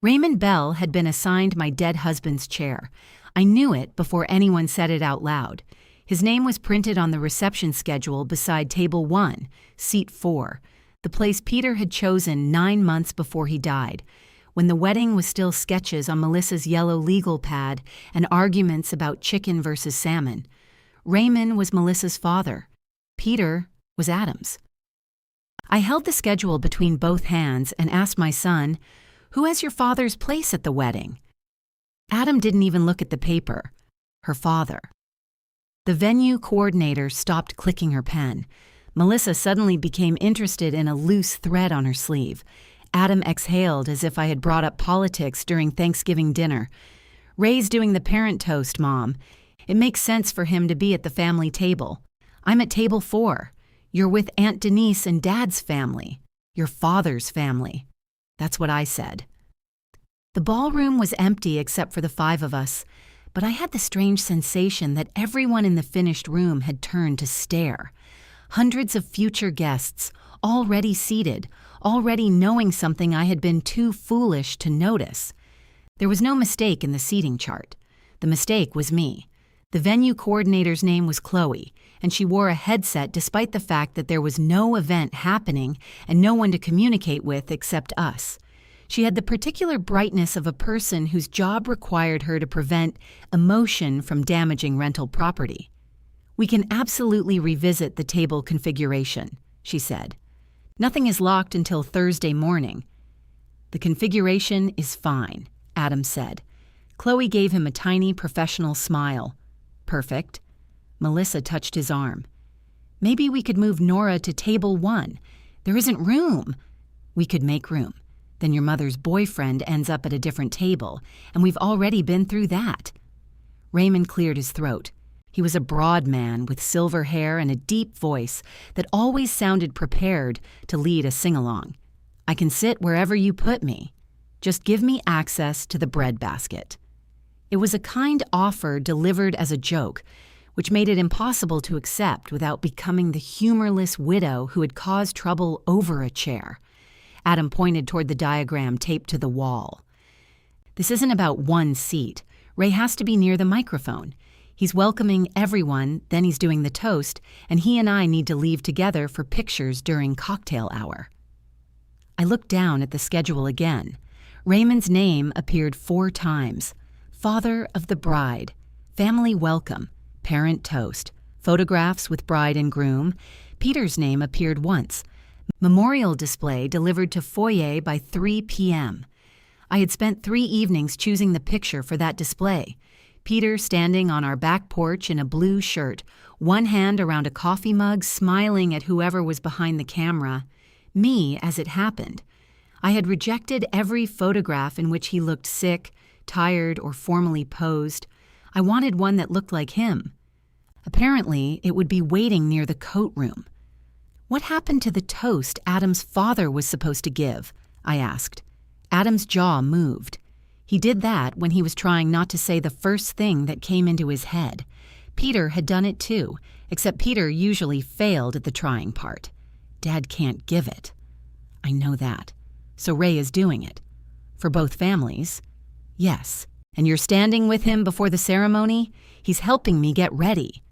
Raymond Bell had been assigned my dead husband's chair. I knew it before anyone said it out loud. His name was printed on the reception schedule beside Table 1, Seat 4, the place Peter had chosen 9 months before he died, when the wedding was still sketches on Melissa's yellow legal pad and arguments about chicken versus salmon. Raymond was Melissa's father. Peter was Adam's. I held the schedule between both hands and asked my son, "Who has your father's place at the wedding?" Adam didn't even look at the paper. Her father. The venue coordinator stopped clicking her pen. Melissa suddenly became interested in a loose thread on her sleeve. Adam exhaled as if I had brought up politics during Thanksgiving dinner. "Ray's doing the parent toast, Mom. It makes sense for him to be at the family table. I'm at table 4. You're with Aunt Denise and Dad's family. Your father's family." That's what I said. The ballroom was empty except for the 5 of us, but I had the strange sensation that everyone in the finished room had turned to stare. Hundreds of future guests, already seated, already knowing something I had been too foolish to notice. There was no mistake in the seating chart. The mistake was me. The venue coordinator's name was Chloe, and she wore a headset despite the fact that there was no event happening and no one to communicate with except us. She had the particular brightness of a person whose job required her to prevent emotion from damaging rental property. "We can absolutely revisit the table configuration," she said. "Nothing is locked until Thursday morning." "The configuration is fine," Adam said. Chloe gave him a tiny professional smile. "Perfect." Melissa touched his arm. "Maybe we could move Nora to table 1. There isn't room." "We could make room. Then your mother's boyfriend ends up at a different table, and we've already been through that." Raymond cleared his throat. He was a broad man with silver hair and a deep voice that always sounded prepared to lead a sing-along. "I can sit wherever you put me. Just give me access to the breadbasket." It was a kind offer delivered as a joke, which made it impossible to accept without becoming the humorless widow who had caused trouble over a chair. Adam pointed toward the diagram taped to the wall. "This isn't about one seat. Ray has to be near the microphone. He's welcoming everyone, then he's doing the toast, and he and I need to leave together for pictures during cocktail hour." I looked down at the schedule again. Raymond's name appeared 4 times. Father of the bride, family welcome, parent toast, photographs with bride and groom. Peter's name appeared once. Memorial display delivered to foyer by 3 p.m. I had spent 3 evenings choosing the picture for that display. Peter standing on our back porch in a blue shirt, one hand around a coffee mug, smiling at whoever was behind the camera. Me as it happened. I had rejected every photograph in which he looked sick, tired, or formally posed. I wanted one that looked like him. Apparently, it would be waiting near the coat room. "What happened to the toast Adam's father was supposed to give?" I asked. Adam's jaw moved. He did that when he was trying not to say the first thing that came into his head. Peter had done it too, except Peter usually failed at the trying part. Dad can't give it. I know that. So Ray is doing it. For both families? Yes. And you're standing with him before the ceremony? He's helping me get ready.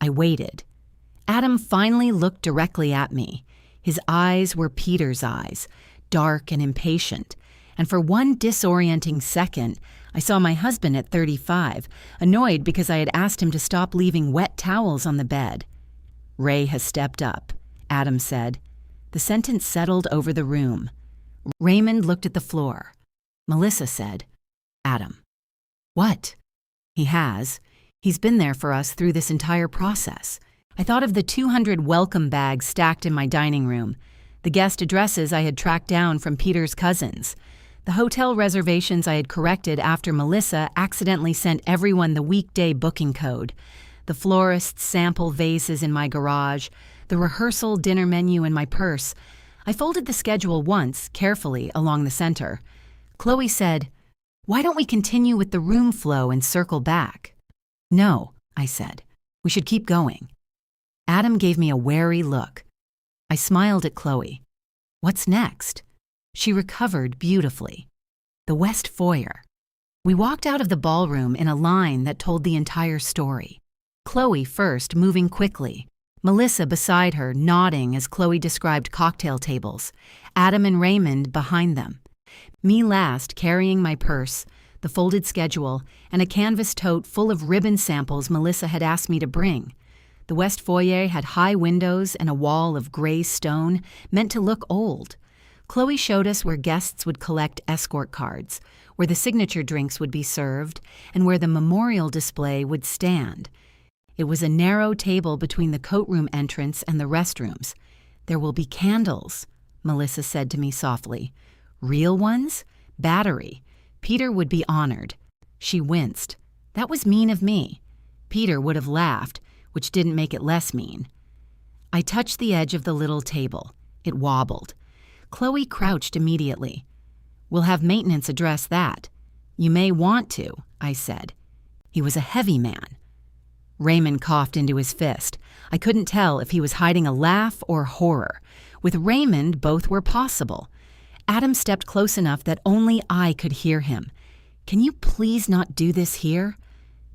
I waited. Adam finally looked directly at me. His eyes were Peter's eyes, dark and impatient. And for one disorienting second, I saw my husband at 35, annoyed because I had asked him to stop leaving wet towels on the bed. "Ray has stepped up," Adam said. The sentence settled over the room. Raymond looked at the floor. Melissa said, "Adam." "What?" "He has. He's been there for us through this entire process." I thought of the 200 welcome bags stacked in my dining room, the guest addresses I had tracked down from Peter's cousins, the hotel reservations I had corrected after Melissa accidentally sent everyone the weekday booking code, the florist's sample vases in my garage, the rehearsal dinner menu in my purse. I folded the schedule once, carefully, along the center. Chloe said, "Why don't we continue with the room flow and circle back?" "No," I said. "We should keep going." Adam gave me a wary look. I smiled at Chloe. "What's next?" She recovered beautifully. The West Foyer. We walked out of the ballroom in a line that told the entire story. Chloe first, moving quickly. Melissa beside her, nodding as Chloe described cocktail tables. Adam and Raymond behind them. Me last, carrying my purse, the folded schedule, and a canvas tote full of ribbon samples Melissa had asked me to bring. The West Foyer had high windows and a wall of gray stone meant to look old. Chloe showed us where guests would collect escort cards, where the signature drinks would be served, and where the memorial display would stand. It was a narrow table between the coat room entrance and the restrooms. "There will be candles," Melissa said to me softly. "Real ones? Battery. Peter would be honored." She winced. That was mean of me. Peter would have laughed, which didn't make it less mean. I touched the edge of the little table. It wobbled. Chloe crouched immediately. "We'll have maintenance address that." "You may want to," I said. He was a heavy man. Raymond coughed into his fist. I couldn't tell if he was hiding a laugh or horror. With Raymond, both were possible. Adam stepped close enough that only I could hear him. "Can you please not do this here?"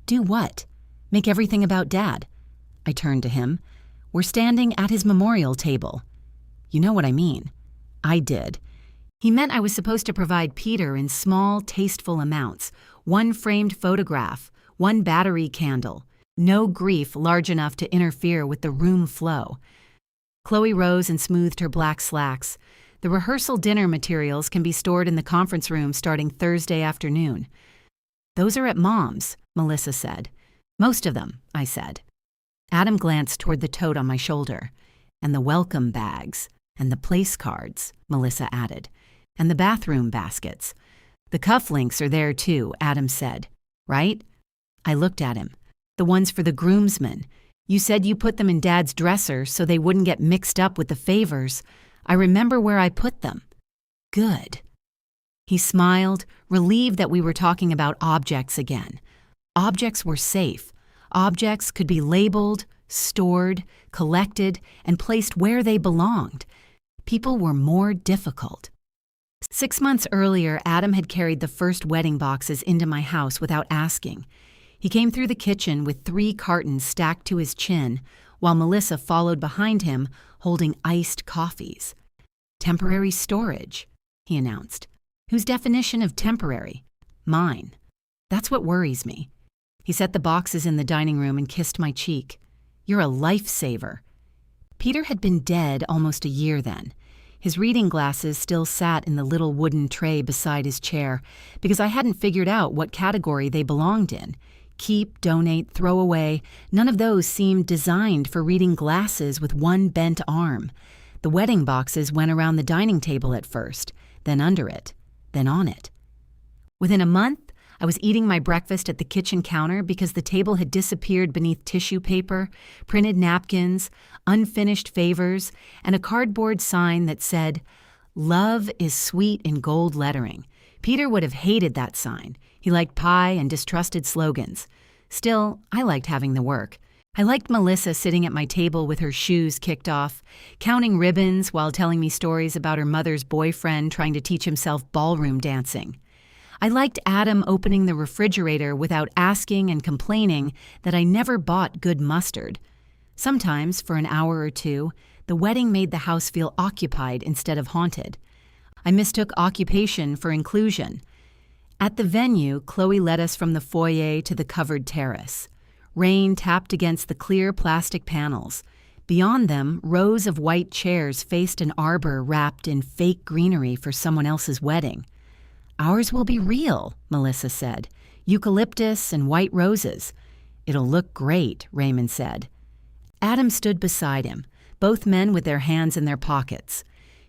"Do what?" "Make everything about Dad." I turned to him. "We're standing at his memorial table." "You know what I mean." I did. He meant I was supposed to provide Peter in small, tasteful amounts. 1 framed photograph, 1 battery candle. No grief large enough to interfere with the room flow. Chloe rose and smoothed her black slacks. "The rehearsal dinner materials can be stored in the conference room starting Thursday afternoon." "Those are at Mom's," Melissa said. "Most of them," I said. Adam glanced toward the tote on my shoulder. "And the welcome bags. And the place cards," Melissa added. "And the bathroom baskets." "The cufflinks are there too," Adam said. "Right?" I looked at him. "The ones for the groomsmen. You said you put them in Dad's dresser so they wouldn't get mixed up with the favors. I remember where I put them." "Good." He smiled, relieved that we were talking about objects again. Objects were safe. Objects could be labeled, stored, collected, and placed where they belonged. People were more difficult. 6 months earlier, Adam had carried the first wedding boxes into my house without asking. He came through the kitchen with 3 cartons stacked to his chin, while Melissa followed behind him, holding iced coffees. "Temporary storage," he announced. "Whose definition of temporary?" "Mine. That's what worries me." He set the boxes in the dining room and kissed my cheek. "You're a lifesaver." Peter had been dead almost a year then. His reading glasses still sat in the little wooden tray beside his chair because I hadn't figured out what category they belonged in. Keep, donate, throw away, none of those seemed designed for reading glasses with 1 bent arm. The wedding boxes went around the dining table at first, then under it, then on it. Within a month, I was eating my breakfast at the kitchen counter because the table had disappeared beneath tissue paper, printed napkins, unfinished favors, and a cardboard sign that said, "Love is sweet" in gold lettering. Peter would have hated that sign. He liked pie and distrusted slogans. Still, I liked having the work. I liked Melissa sitting at my table with her shoes kicked off, counting ribbons while telling me stories about her mother's boyfriend trying to teach himself ballroom dancing. I liked Adam opening the refrigerator without asking and complaining that I never bought good mustard. Sometimes, for an hour or 2, the wedding made the house feel occupied instead of haunted. I mistook occupation for inclusion. At the venue, Chloe led us from the foyer to the covered terrace. Rain tapped against the clear plastic panels. Beyond them, rows of white chairs faced an arbor wrapped in fake greenery for someone else's wedding. "Ours will be real," Melissa said. "Eucalyptus and white roses." "It'll look great," Raymond said. Adam stood beside him, both men with their hands in their pockets.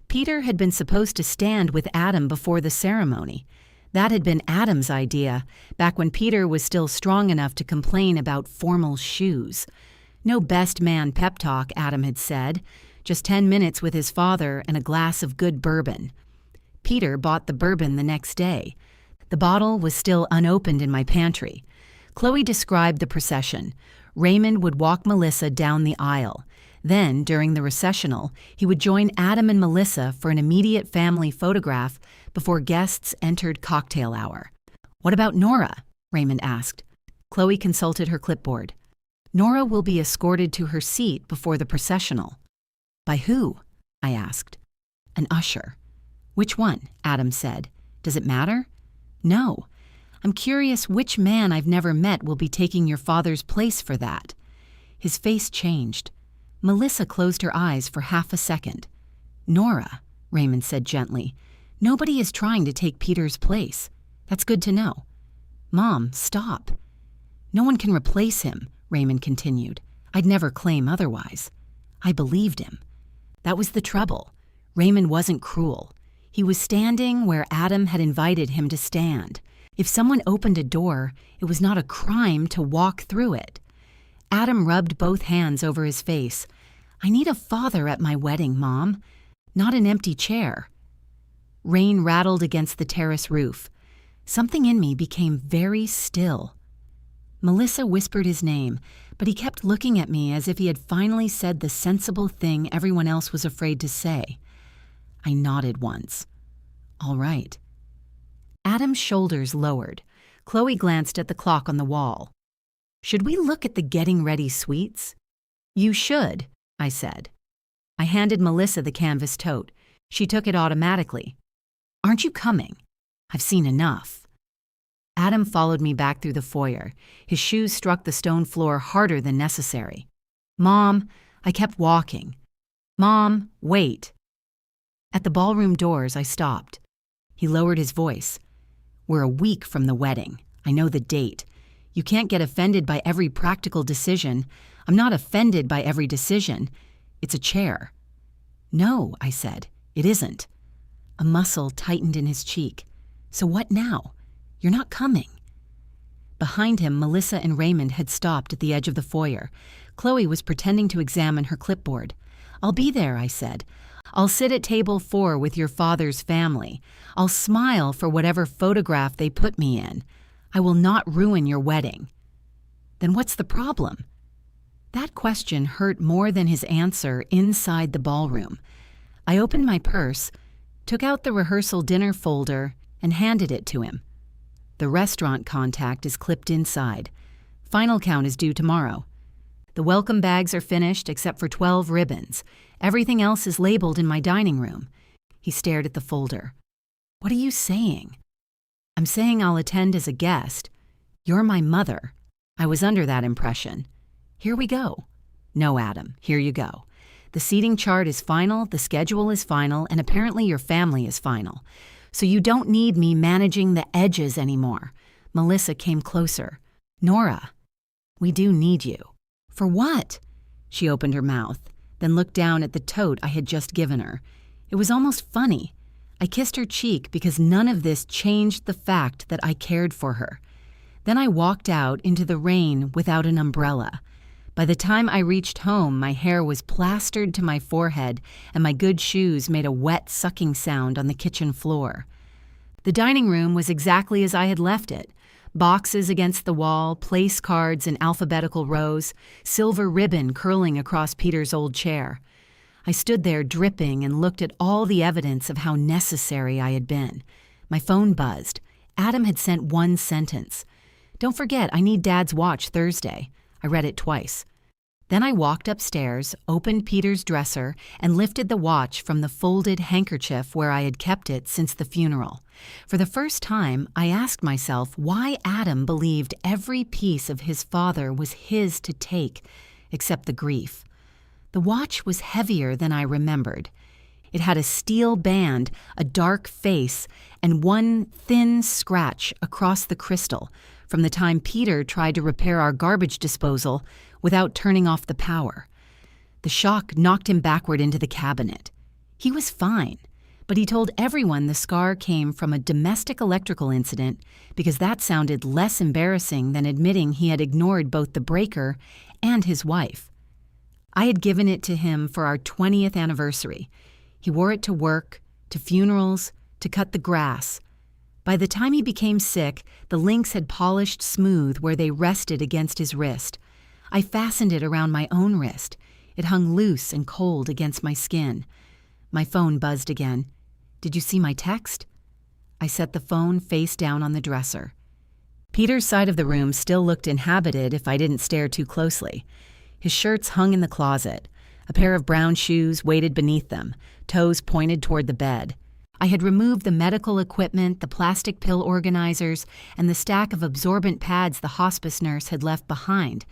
Peter had been supposed to stand with Adam before the ceremony. That had been Adam's idea, back when Peter was still strong enough to complain about formal shoes. No best man pep talk, Adam had said. Just 10 minutes with his father and a glass of good bourbon. Peter bought the bourbon the next day. The bottle was still unopened in my pantry. Chloe described the procession. Raymond would walk Melissa down the aisle. Then, during the recessional, he would join Adam and Melissa for an immediate family photograph before guests entered cocktail hour. "What about Nora?" Raymond asked. Chloe consulted her clipboard. "Nora will be escorted to her seat before the processional." "By who?" I asked. "An usher." "Which one?" Adam said. "Does it matter?" "No. I'm curious which man I've never met will be taking your father's place for that." His face changed. Melissa closed her eyes for half a second. "Nora," Raymond said gently, "nobody is trying to take Peter's place. That's good to know." "Mom, stop." "No one can replace him," Raymond continued. "I'd never claim otherwise." I believed him. That was the trouble. Raymond wasn't cruel. He was standing where Adam had invited him to stand. If someone opened a door, it was not a crime to walk through it. Adam rubbed both hands over his face. "I need a father at my wedding, Mom, not an empty chair." Rain rattled against the terrace roof. Something in me became very still. Melissa whispered his name, but he kept looking at me as if he had finally said the sensible thing everyone else was afraid to say. I nodded once. "All right." Adam's shoulders lowered. Chloe glanced at the clock on the wall. "Should we look at the getting ready suites?" "You should," I said. I handed Melissa the canvas tote. She took it automatically. "Aren't you coming? I've seen enough." Adam followed me back through the foyer. His shoes struck the stone floor harder than necessary. "Mom," I kept walking. "Mom, wait." At the ballroom doors, I stopped. He lowered his voice. "We're a week from the wedding. I know the date. You can't get offended by every practical decision. I'm not offended by every decision. It's a chair." "No," I said, "it isn't." A muscle tightened in his cheek. "So what now? You're not coming." Behind him, Melissa and Raymond had stopped at the edge of the foyer. Chloe was pretending to examine her clipboard. "I'll be there," I said. "I'll sit at table 4 with your father's family. I'll smile for whatever photograph they put me in. I will not ruin your wedding." "Then what's the problem?" That question hurt more than his answer inside the ballroom. I opened my purse, took out the rehearsal dinner folder, and handed it to him. "The restaurant contact is clipped inside. Final count is due tomorrow. The welcome bags are finished except for 12 ribbons. Everything else is labeled in my dining room." He stared at the folder. "What are you saying?" "I'm saying I'll attend as a guest. You're my mother. I was under that impression. Here we go." "No, Adam, here you go. The seating chart is final, the schedule is final, and apparently your family is final. So you don't need me managing the edges anymore." Melissa came closer. "Nora, we do need you." "For what?" She opened her mouth, then looked down at the tote I had just given her. It was almost funny. I kissed her cheek because none of this changed the fact that I cared for her. Then I walked out into the rain without an umbrella. By the time I reached home, my hair was plastered to my forehead and my good shoes made a wet sucking sound on the kitchen floor. The dining room was exactly as I had left it. Boxes against the wall, place cards in alphabetical rows, silver ribbon curling across Peter's old chair. I stood there dripping and looked at all the evidence of how necessary I had been. My phone buzzed. Adam had sent one sentence. "Don't forget, I need Dad's watch Thursday." I read it twice. Then I walked upstairs, opened Peter's dresser, and lifted the watch from the folded handkerchief where I had kept it since the funeral. For the first time, I asked myself why Adam believed every piece of his father was his to take, except the grief. The watch was heavier than I remembered. It had a steel band, a dark face, and one thin scratch across the crystal from the time Peter tried to repair our garbage disposal without turning off the power. The shock knocked him backward into the cabinet. He was fine, but he told everyone the scar came from a domestic electrical incident because that sounded less embarrassing than admitting he had ignored both the breaker and his wife. I had given it to him for our 20th anniversary. He wore it to work, to funerals, to cut the grass. By the time he became sick, the links had polished smooth where they rested against his wrist. I fastened it around my own wrist. It hung loose and cold against my skin. My phone buzzed again. "Did you see my text?" I set the phone face down on the dresser. Peter's side of the room still looked inhabited if I didn't stare too closely. His shirts hung in the closet. A pair of brown shoes waited beneath them, toes pointed toward the bed. I had removed the medical equipment, the plastic pill organizers, and the stack of absorbent pads the hospice nurse had left behind.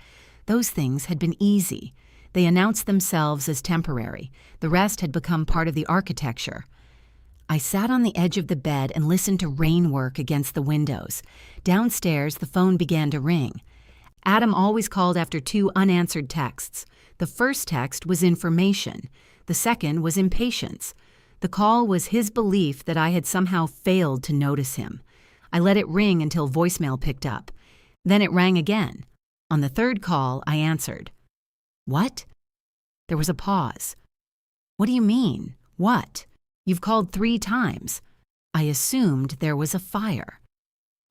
Those things had been easy. They announced themselves as temporary. The rest had become part of the architecture. I sat on the edge of the bed and listened to rain work against the windows. Downstairs, the phone began to ring. Adam always called after 2 unanswered texts. The first text was information. The second was impatience. The call was his belief that I had somehow failed to notice him. I let it ring until voicemail picked up. Then it rang again. On the third call, I answered. What? There was a pause. What do you mean? What? You've called 3 times. I assumed there was a fire.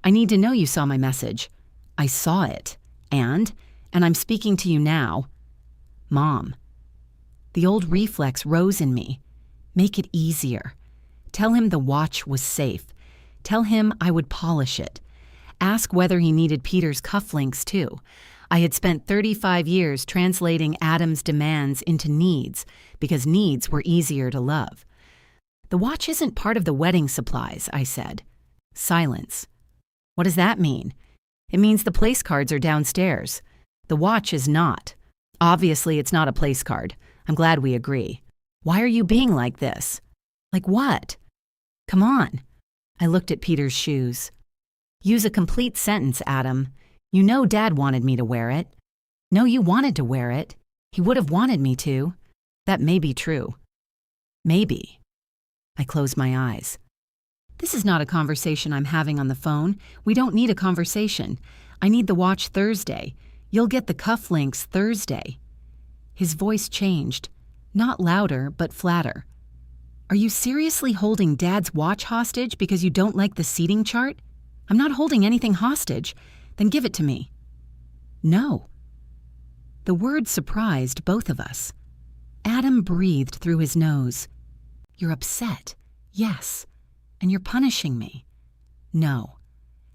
I need to know you saw my message. I saw it. And I'm speaking to you now. Mom. The old reflex rose in me. Make it easier. Tell him the watch was safe. Tell him I would polish it. Ask whether he needed Peter's cufflinks too. I had spent 35 years translating Adam's demands into needs because needs were easier to love. The watch isn't part of the wedding supplies, I said. Silence. What does that mean? It means the place cards are downstairs. The watch is not. Obviously, it's not a place card. I'm glad we agree. Why are you being like this? Like what? Come on. I looked at Peter's shoes. Use a complete sentence, Adam. You know Dad wanted me to wear it. No, you wanted to wear it. He would have wanted me to. That may be true. Maybe. I closed my eyes. This is not a conversation I'm having on the phone. We don't need a conversation. I need the watch Thursday. You'll get the cufflinks Thursday. His voice changed. Not louder, but flatter. Are you seriously holding Dad's watch hostage because you don't like the seating chart? I'm not holding anything hostage. Then give it to me. No. The word surprised both of us. Adam breathed through his nose. You're upset. Yes. And you're punishing me. No.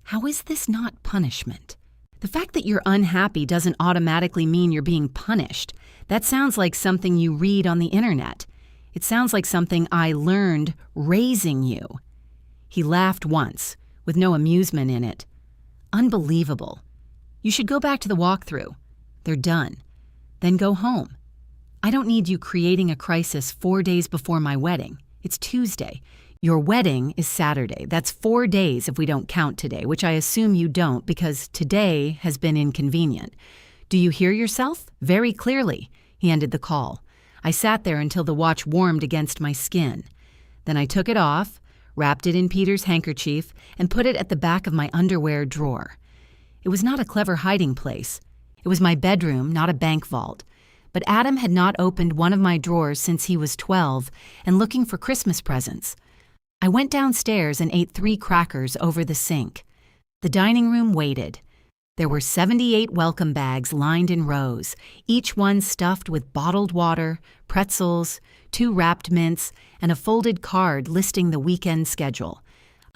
How is this not punishment? The fact that you're unhappy doesn't automatically mean you're being punished. That sounds like something you read on the internet. It sounds like something I learned raising you. He laughed once, with no amusement in it. Unbelievable. You should go back to the walkthrough. They're done. Then go home. I don't need you creating a crisis 4 days before my wedding. It's Tuesday. Your wedding is Saturday. That's 4 days if we don't count today, which I assume you don't because today has been inconvenient. Do you hear yourself? Very clearly. He ended the call. I sat there until the watch warmed against my skin. Then I took it off, wrapped it in Peter's handkerchief, and put it at the back of my underwear drawer. It was not a clever hiding place. It was my bedroom, not a bank vault. But Adam had not opened one of my drawers since he was 12 and looking for Christmas presents. I went downstairs and ate 3 crackers over the sink. The dining room waited. There were 78 welcome bags lined in rows, each one stuffed with bottled water, pretzels, 2 wrapped mints, and a folded card listing the weekend schedule.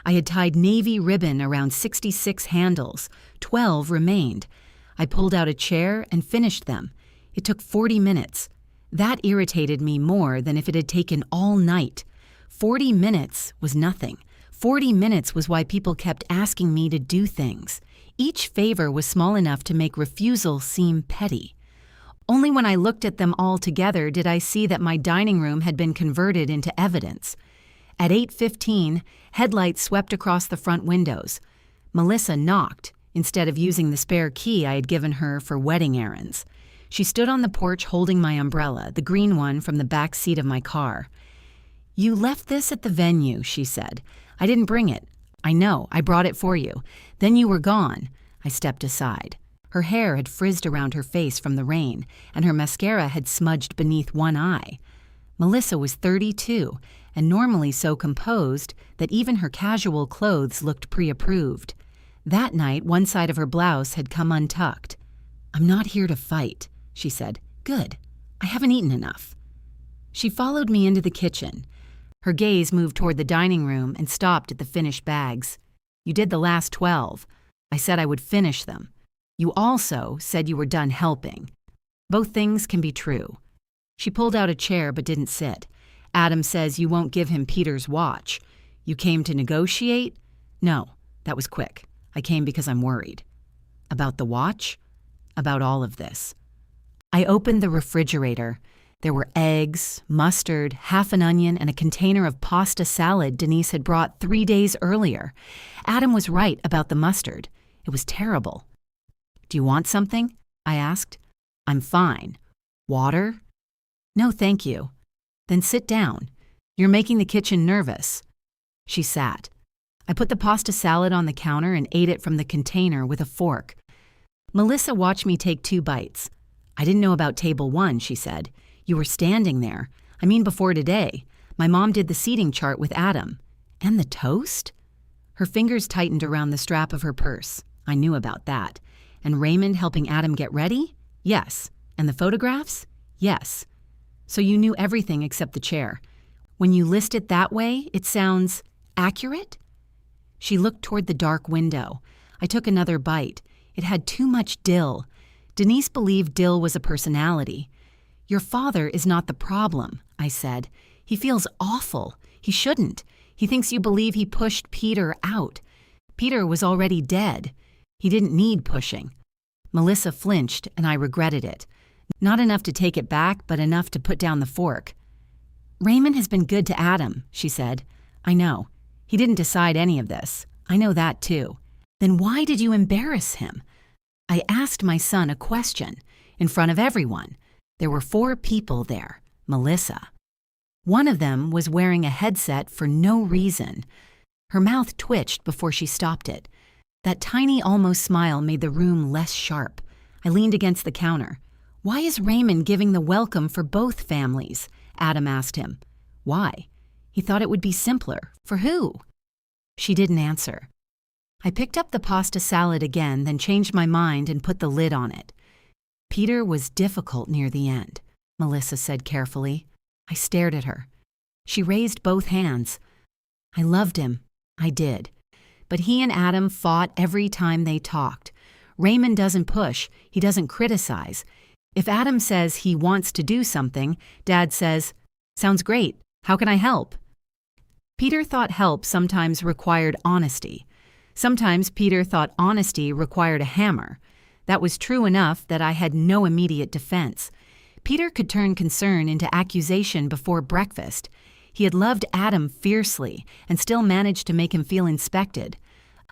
I had tied navy ribbon around 66 handles. 12 remained. I pulled out a chair and finished them. It took 40 minutes. That irritated me more than if it had taken all night. 40 minutes was nothing. 40 minutes was why people kept asking me to do things. Each favor was small enough to make refusal seem petty. Only when I looked at them all together did I see that my dining room had been converted into evidence. At 8:15, headlights swept across the front windows. Melissa knocked, instead of using the spare key I had given her for wedding errands. She stood on the porch holding my umbrella, the green one from the back seat of my car. "You left this at the venue," she said. "I didn't bring it. I know, I brought it for you. Then you were gone." I stepped aside. Her hair had frizzed around her face from the rain, and her mascara had smudged beneath one eye. Melissa was 32, and normally so composed that even her casual clothes looked pre-approved. That night, one side of her blouse had come untucked. "I'm not here to fight," she said. "Good. I haven't eaten enough." She followed me into the kitchen. Her gaze moved toward the dining room and stopped at the finished bags. "You did the last 12. I said I would finish them. You also said you were done helping. Both things can be true." She pulled out a chair but didn't sit. "Adam says you won't give him Peter's watch. You came to negotiate?" "No, that was quick. I came because I'm worried." "About the watch?" "About all of this." I opened the refrigerator. There were eggs, mustard, half an onion, and a container of pasta salad Denise had brought 3 days earlier. Adam was right about the mustard. It was terrible. "Do you want something?" I asked. "I'm fine." "Water?" "No, thank you." "Then sit down. You're making the kitchen nervous." She sat. I put the pasta salad on the counter and ate it from the container with a fork. Melissa watched me take 2 bites. "I didn't know about table 1, she said. "You were standing there. I mean before today. My mom did the seating chart with Adam." "And the toast?" Her fingers tightened around the strap of her purse. I knew about that. "And Raymond helping Adam get ready?" "Yes." "And the photographs?" "Yes." "So you knew everything except the chair. When you list it that way, it sounds accurate?" She looked toward the dark window. I took another bite. It had too much dill. Denise believed dill was a personality. "Your father is not the problem," I said. "He feels awful. He shouldn't. He thinks you believe he pushed Peter out. Peter was already dead. He didn't need pushing." Melissa flinched, and I regretted it. Not enough to take it back, but enough to put down the fork. "Raymond has been good to Adam," she said. "I know. He didn't decide any of this. I know that too." "Then why did you embarrass him?" I asked my son a question, in front of everyone. There were 4 people there. Melissa. One of them was wearing a headset for no reason. Her mouth twitched before she stopped it. That tiny almost smile made the room less sharp. I leaned against the counter. "Why is Raymond giving the welcome for both families?" Adam asked him. "Why?" "He thought it would be simpler. For who?" She didn't answer. I picked up the pasta salad again, then changed my mind and put the lid on it. "Peter was difficult near the end," Melissa said carefully. I stared at her. She raised both hands. "I loved him. I did. But he and Adam fought every time they talked. Raymond doesn't push. He doesn't criticize. If Adam says he wants to do something, Dad says, 'Sounds great. How can I help?' Peter thought help sometimes required honesty. Sometimes Peter thought honesty required a hammer. That was true enough that I had no immediate defense. Peter could turn concern into accusation before breakfast. He had loved Adam fiercely and still managed to make him feel inspected.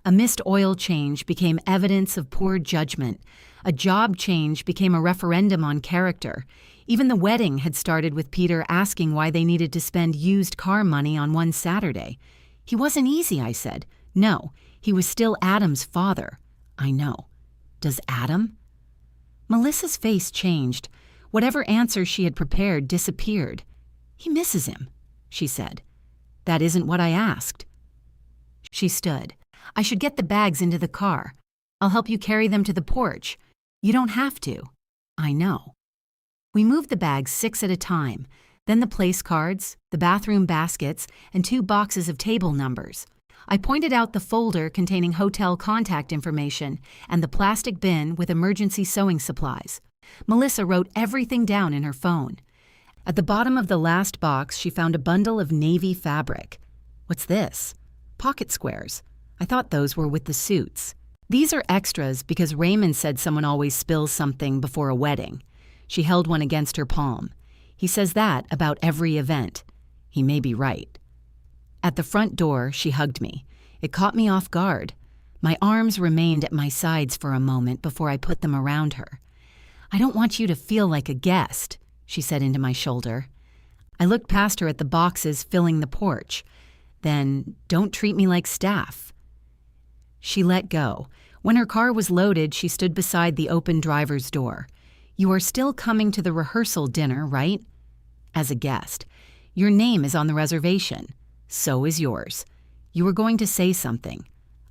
A missed oil change became evidence of poor judgment. A job change became a referendum on character. Even the wedding had started with Peter asking why they needed to spend used car money on one Saturday. "He wasn't easy," I said. "No, he was still Adam's father." "I know. Does Adam?" Melissa's face changed. Whatever answer she had prepared disappeared. "He misses him," she said. "That isn't what I asked." She stood. "I should get the bags into the car. I'll help you carry them to the porch." "You don't have to." "I know." We moved the bags 6 at a time, then the place cards, the bathroom baskets, and 2 boxes of table numbers. I pointed out the folder containing hotel contact information and the plastic bin with emergency sewing supplies. Melissa wrote everything down in her phone. At the bottom of the last box, she found a bundle of navy fabric. "What's this?" "Pocket squares. I thought those were with the suits. These are extras because Raymond said someone always spills something before a wedding." She held one against her palm. "He says that about every event. He may be right." At the front door, she hugged me. It caught me off guard. My arms remained at my sides for a moment before I put them around her. "I don't want you to feel like a guest," she said into my shoulder. I looked past her at the boxes filling the porch. "Then don't treat me like staff." She let go. When her car was loaded, she stood beside the open driver's door. "You are still coming to the rehearsal dinner, right?" "As a guest. Your name is on the reservation. So is yours. You were going to say something."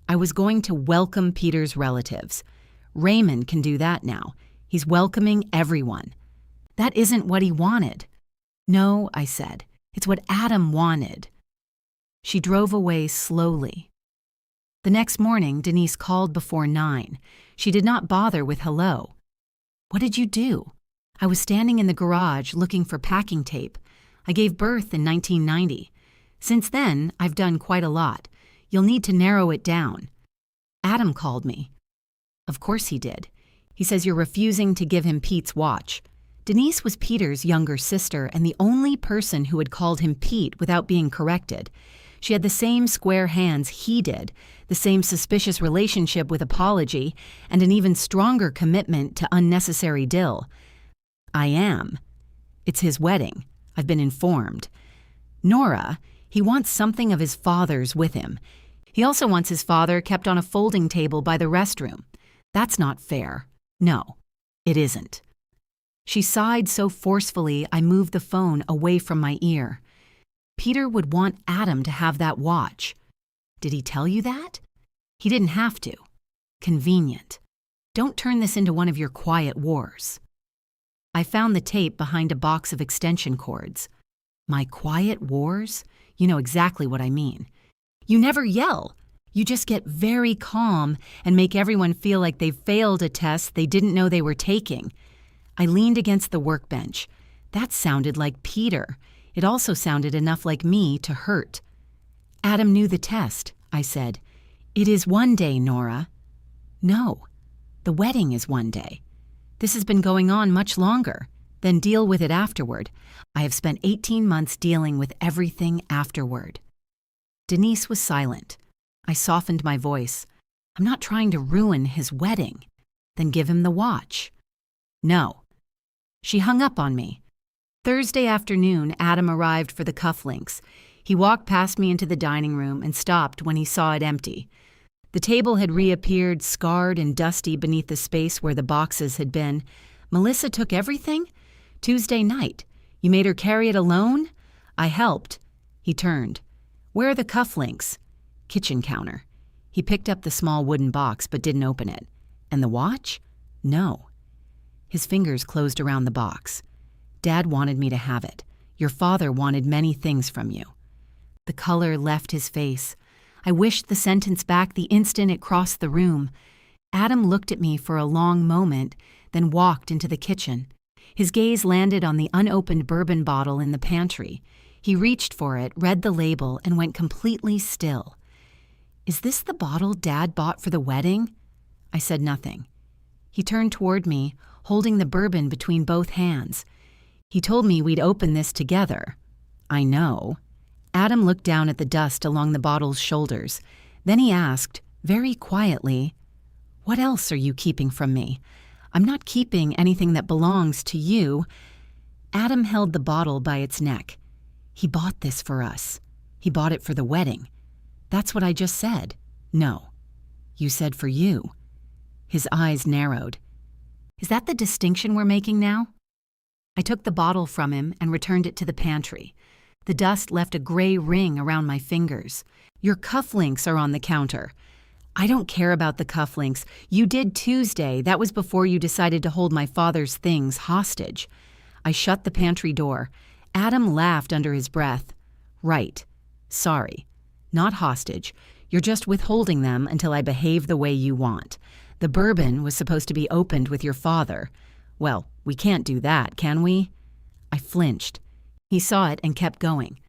"I was going to welcome Peter's relatives. Raymond can do that now. He's welcoming everyone." "That isn't what he wanted." "No," I said. It's what Adam wanted." She drove away slowly. The next morning, Denise called before 9. She did not bother with hello. "What did you do?" "I was standing in the garage looking for packing tape. I gave birth in 1990. Since then, I've done quite a lot. You'll need to narrow it down." "Adam called me." "Of course he did. He says you're refusing to give him Pete's watch." Denise was Peter's younger sister and the only person who had called him Pete without being corrected. She had the same square hands he did, the same suspicious relationship with apology, and an even stronger commitment to unnecessary dill. "I am. It's his wedding. I've been informed. Nora, he wants something of his father's with him. He also wants his father kept on a folding table by the restroom. That's not fair. No, it isn't." She sighed so forcefully I moved the phone away from my ear. "Peter would want Adam to have that watch." "Did he tell you that?" "He didn't have to. Convenient. Don't turn this into one of your quiet wars." I found the tape behind a box of extension cords. "My quiet wars? You know exactly what I mean. You never yell. You just get very calm and make everyone feel like they've failed a test they didn't know they were taking." I leaned against the workbench. That sounded like Peter. It also sounded enough like me to hurt. "Adam knew the test," I said. "It is one day, Nora." "No, the wedding is one day. This has been going on much longer. Then deal with it afterward. I have spent 18 months dealing with everything afterward." Denise was silent. I softened my voice. "I'm not trying to ruin his wedding." "Then give him the watch." "No." She hung up on me. Thursday afternoon, Adam arrived for the cufflinks. He walked past me into the dining room and stopped when he saw it empty. The table had reappeared, scarred and dusty beneath the space where the boxes had been. "Melissa took everything? Tuesday night. You made her carry it alone?" "I helped." He turned. "Where are the cufflinks?" "Kitchen counter." He picked up the small wooden box but didn't open it. "And the watch?" "No." His fingers closed around the box. "Dad wanted me to have it. Your father wanted many things from you." The color left his face. I wished the sentence back the instant it crossed the room. Adam looked at me for a long moment, then walked into the kitchen. His gaze landed on the unopened bourbon bottle in the pantry. He reached for it, read the label, and went completely still. "Is this the bottle Dad bought for the wedding?" I said nothing. He turned toward me, holding the bourbon between both hands. "He told me we'd open this together." "I know." Adam looked down at the dust along the bottle's shoulders. Then he asked, very quietly, "What else are you keeping from me? I'm not keeping anything that belongs to you." Adam held the bottle by its neck. "He bought this for us. He bought it for the wedding." "That's what I just said." "No. You said for you." His eyes narrowed. "Is that the distinction we're making now?" I took the bottle from him and returned it to the pantry. The dust left a gray ring around my fingers. "Your cufflinks are on the counter." "I don't care about the cufflinks. You did Tuesday. That was before you decided to hold my father's things hostage." I shut the pantry door. Adam laughed under his breath. "Right. Sorry. Not hostage. You're just withholding them until I behave the way you want. The bourbon was supposed to be opened with your father. Well, we can't do that, can we?" I flinched. He saw it and kept going.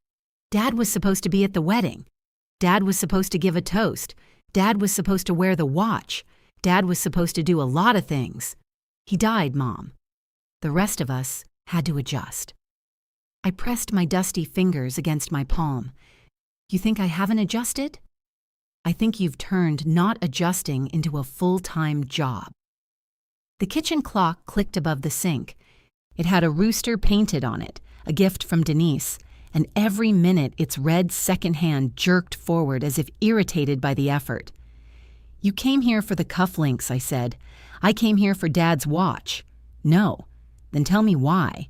"Dad was supposed to be at the wedding. Dad was supposed to give a toast. Dad was supposed to wear the watch. Dad was supposed to do a lot of things. He died, Mom. The rest of us had to adjust." I pressed my dusty fingers against my palm. "You think I haven't adjusted?" "I think you've turned not adjusting into a full-time job." The kitchen clock clicked above the sink. It had a rooster painted on it, a gift from Denise, and every minute its red second hand jerked forward as if irritated by the effort. "You came here for the cufflinks," I said. "I came here for Dad's watch." "No." "Then tell me why."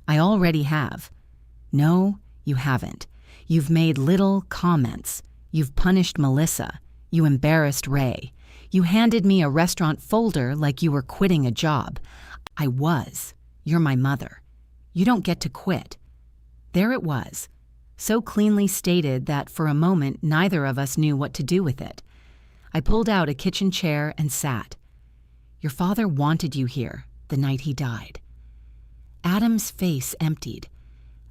"I already have." "No, you haven't. You've made little comments. You've punished Melissa. You embarrassed Ray. You handed me a restaurant folder like you were quitting a job. I was. You're my mother. You don't get to quit." There it was, so cleanly stated that for a moment neither of us knew what to do with it. I pulled out a kitchen chair and sat. "Your father wanted you here the night he died." Adam's face emptied.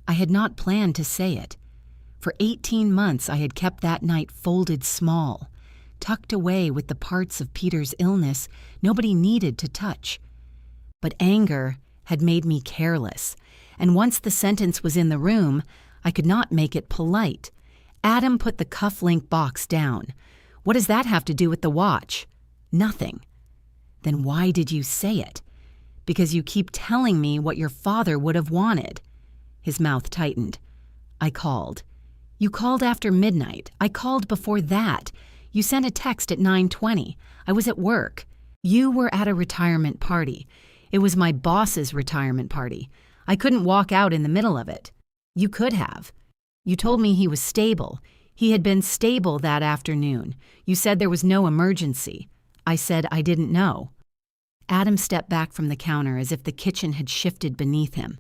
I had not planned to say it. For 18 months I had kept that night folded small, tucked away with the parts of Peter's illness nobody needed to touch. But anger had made me careless, and once the sentence was in the room, I could not make it polite. Adam put the cufflink box down. "What does that have to do with the watch?" "Nothing." "Then why did you say it?" "Because you keep telling me what your father would have wanted." His mouth tightened. "I called." "You called after midnight. I called before that. You sent a text at 9:20. I was at work. You were at a retirement party. It was my boss's retirement party. I couldn't walk out in the middle of it. You could have. You told me he was stable. He had been stable that afternoon. You said there was no emergency. I said I didn't know." Adam stepped back from the counter as if the kitchen had shifted beneath him.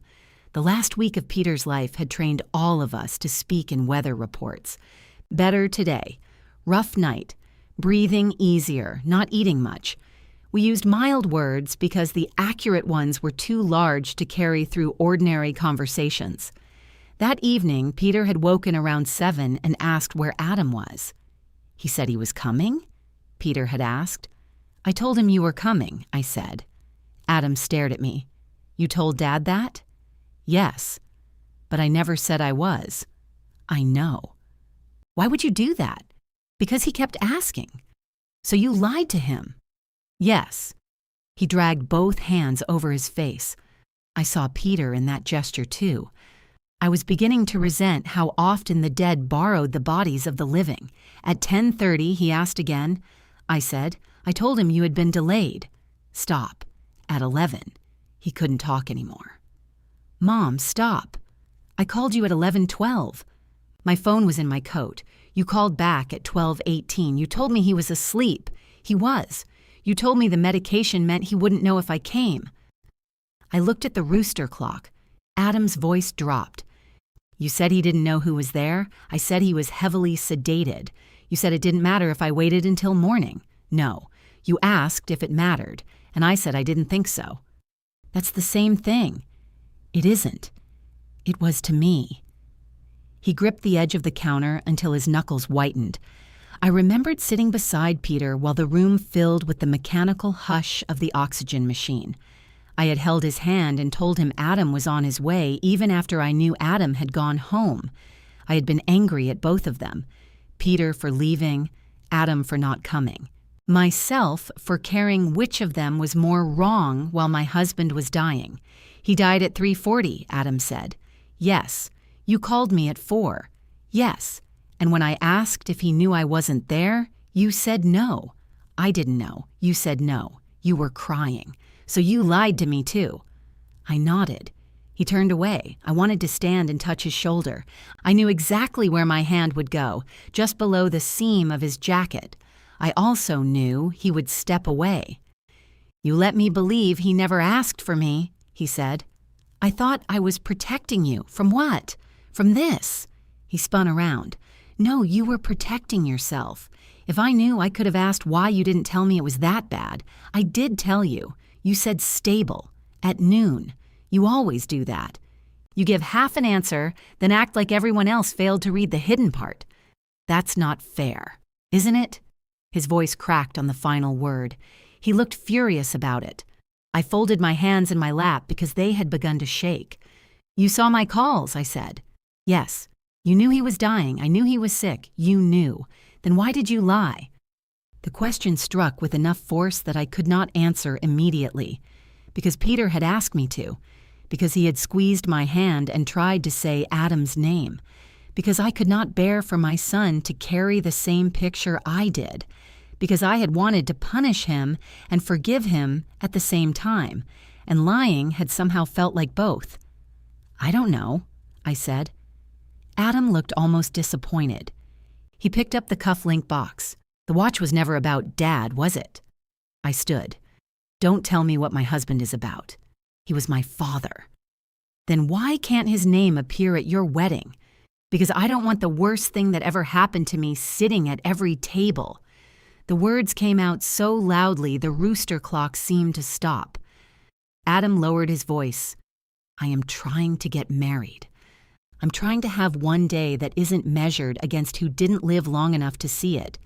The last week of Peter's life had trained all of us to speak in weather reports. Better today. Rough night. Breathing easier, not eating much. We used mild words because the accurate ones were too large to carry through ordinary conversations. That evening, Peter had woken around 7 and asked where Adam was. "He said he was coming?" Peter had asked. "I told him you were coming," I said. Adam stared at me. "You told Dad that?" "Yes, but I never said I was." "I know." "Why would you do that?" "Because he kept asking." "So you lied to him?" "Yes." He dragged both hands over his face. I saw Peter in that gesture too. I was beginning to resent how often the dead borrowed the bodies of the living. At 10:30, he asked again. I said, "I told him you had been delayed." "Stop." At 11, he couldn't talk anymore. "Mom, stop. I called you at 11:12. My phone was in my coat. You called back at 12:18. You told me he was asleep. He was. You told me the medication meant he wouldn't know if I came." I looked at the rooster clock. Adam's voice dropped. "You said he didn't know who was there. I said he was heavily sedated. You said it didn't matter if I waited until morning. No. You asked if it mattered, and I said I didn't think so." "That's the same thing." "It isn't. It was to me." He gripped the edge of the counter until his knuckles whitened. I remembered sitting beside Peter while the room filled with the mechanical hush of the oxygen machine. I had held his hand and told him Adam was on his way even after I knew Adam had gone home. I had been angry at both of them, Peter for leaving, Adam for not coming. Myself for caring which of them was more wrong while my husband was dying. "He died at 3:40, Adam said. "Yes." "You called me at 4. "Yes." "And when I asked if he knew I wasn't there, you said no." "I didn't know. You said no. You were crying. So you lied to me too." I nodded. He turned away. I wanted to stand and touch his shoulder. I knew exactly where my hand would go, just below the seam of his jacket. I also knew he would step away. "You let me believe he never asked for me," he said. "I thought I was protecting you. From what? From this." He spun around. "No, you were protecting yourself. If I knew, I could have asked why you didn't tell me it was that bad. I did tell you. You said stable. At noon. You always do that. You give half an answer, then act like everyone else failed to read the hidden part. That's not fair, isn't it?" His voice cracked on the final word. He looked furious about it. I folded my hands in my lap because they had begun to shake. "You saw my calls," I said. "Yes. You knew he was dying. I knew he was sick. You knew. Then why did you lie?" The question struck with enough force that I could not answer immediately. Because Peter had asked me to. Because he had squeezed my hand and tried to say Adam's name. Because I could not bear for my son to carry the same picture I did. Because I had wanted to punish him and forgive him at the same time, and lying had somehow felt like both. "I don't know," I said. Adam looked almost disappointed. He picked up the cufflink box. "The watch was never about Dad, was it?" I stood. "Don't tell me what my husband is about. He was my father." "Then why can't his name appear at your wedding?" Because I don't want the worst thing that ever happened to me sitting at every table." The words came out so loudly the rooster clock seemed to stop. Adam lowered his voice. "I am trying to get married. I'm trying to have one day that isn't measured against who didn't live long enough to see it.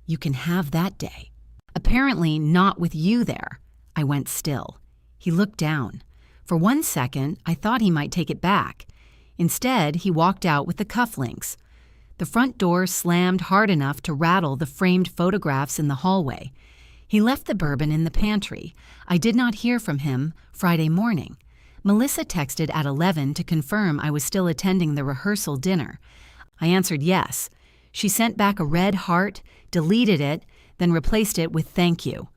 You can have that day." "Apparently not with you there." I went still. He looked down. For 1 second, I thought he might take it back. Instead, he walked out with the cufflinks. The front door slammed hard enough to rattle the framed photographs in the hallway. He left the bourbon in the pantry. I did not hear from him Friday morning. Melissa texted at 11 to confirm I was still attending the rehearsal dinner. I answered yes. She sent back a red heart, deleted it, then replaced it with thank you.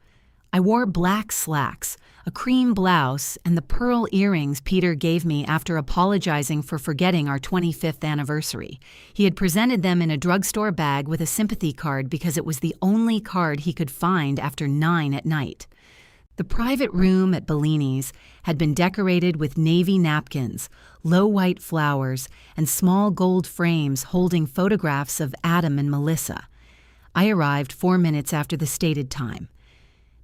I wore black slacks, a cream blouse, and the pearl earrings Peter gave me after apologizing for forgetting our 25th anniversary. He had presented them in a drugstore bag with a sympathy card because it was the only card he could find after 9 at night. The private room at Bellini's had been decorated with navy napkins, low white flowers, and small gold frames holding photographs of Adam and Melissa. I arrived 4 minutes after the stated time.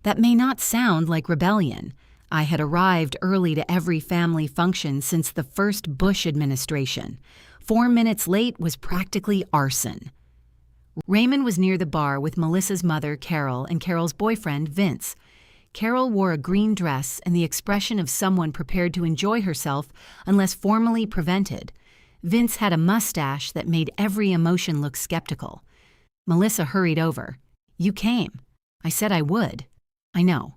That may not sound like rebellion. I had arrived early to every family function since the first Bush administration. 4 minutes late was practically arson. Raymond was near the bar with Melissa's mother, Carol, and Carol's boyfriend, Vince. Carol wore a green dress and the expression of someone prepared to enjoy herself unless formally prevented. Vince had a mustache that made every emotion look skeptical. Melissa hurried over. "You came." I said I would. "I know.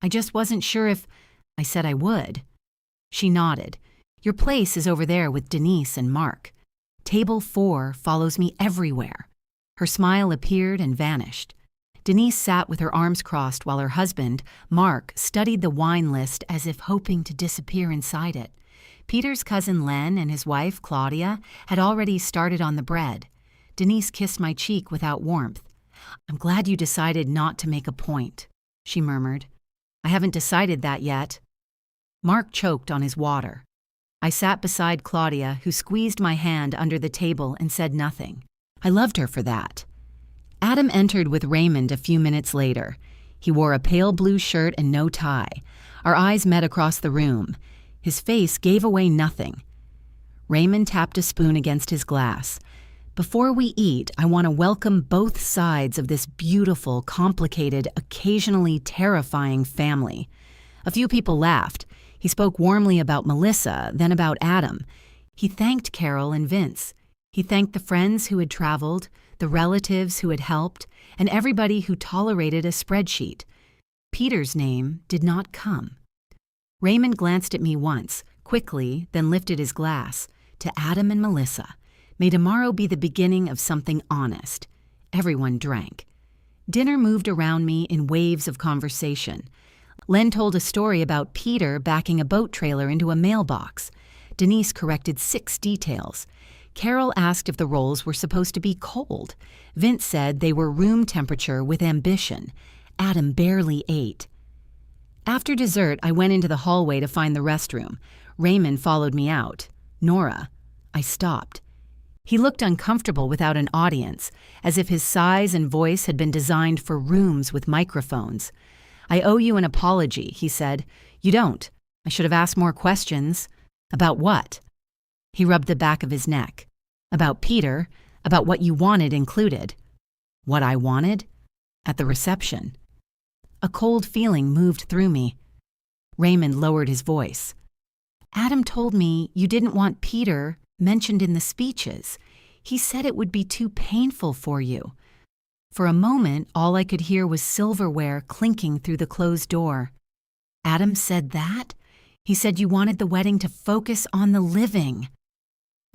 I just wasn't sure if—" I said I would. She nodded. "Your place is over there with Denise and Mark. Table 4 follows me everywhere." Her smile appeared and vanished. Denise sat with her arms crossed while her husband, Mark, studied the wine list as if hoping to disappear inside it. Peter's cousin Len and his wife, Claudia, had already started on the bread. Denise kissed my cheek without warmth. "I'm glad you decided not to make a point," she murmured. "I haven't decided that yet." Mark choked on his water. I sat beside Claudia, who squeezed my hand under the table and said nothing. I loved her for that. Adam entered with Raymond a few minutes later. He wore a pale blue shirt and no tie. Our eyes met across the room. His face gave away nothing. Raymond tapped a spoon against his glass. "Before we eat, I want to welcome both sides of this beautiful, complicated, occasionally terrifying family." A few people laughed. He spoke warmly about Melissa, then about Adam. He thanked Carol and Vince. He thanked the friends who had traveled, the relatives who had helped, and everybody who tolerated a spreadsheet. Peter's name did not come. Raymond glanced at me once, quickly, then lifted his glass. "To Adam and Melissa. May tomorrow be the beginning of something honest." Everyone drank. Dinner moved around me in waves of conversation. Len told a story about Peter backing a boat trailer into a mailbox. Denise corrected 6 details. Carol asked if the rolls were supposed to be cold. Vince said they were room temperature with ambition. Adam barely ate. After dessert, I went into the hallway to find the restroom. Raymond followed me out. "Nora." I stopped. He looked uncomfortable without an audience, as if his size and voice had been designed for rooms with microphones. "I owe you an apology," he said. "You don't. I should have asked more questions." "About what?" He rubbed the back of his neck. "About Peter, about what you wanted included." "What I wanted?" "At the reception." A cold feeling moved through me. Raymond lowered his voice. "Adam told me you didn't want Peter mentioned in the speeches. He said it would be too painful for you." For a moment, all I could hear was silverware clinking through the closed door. "Adam said that? He said you wanted the wedding to focus on the living."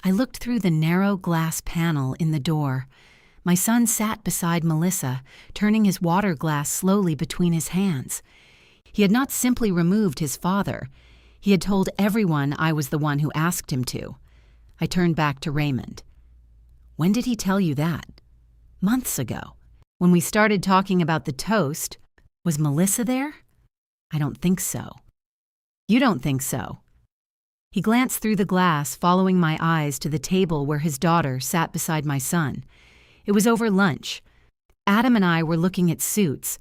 I looked through the narrow glass panel in the door. My son sat beside Melissa, turning his water glass slowly between his hands. He had not simply removed his father. He had told everyone I was the one who asked him to. I turned back to Raymond. "When did he tell you that?" "Months ago. When we started talking about the toast." "Was Melissa there?" "I don't think so." "You don't think so?" He glanced through the glass, following my eyes to the table where his daughter sat beside my son. It was over lunch. Adam and I were looking at suits.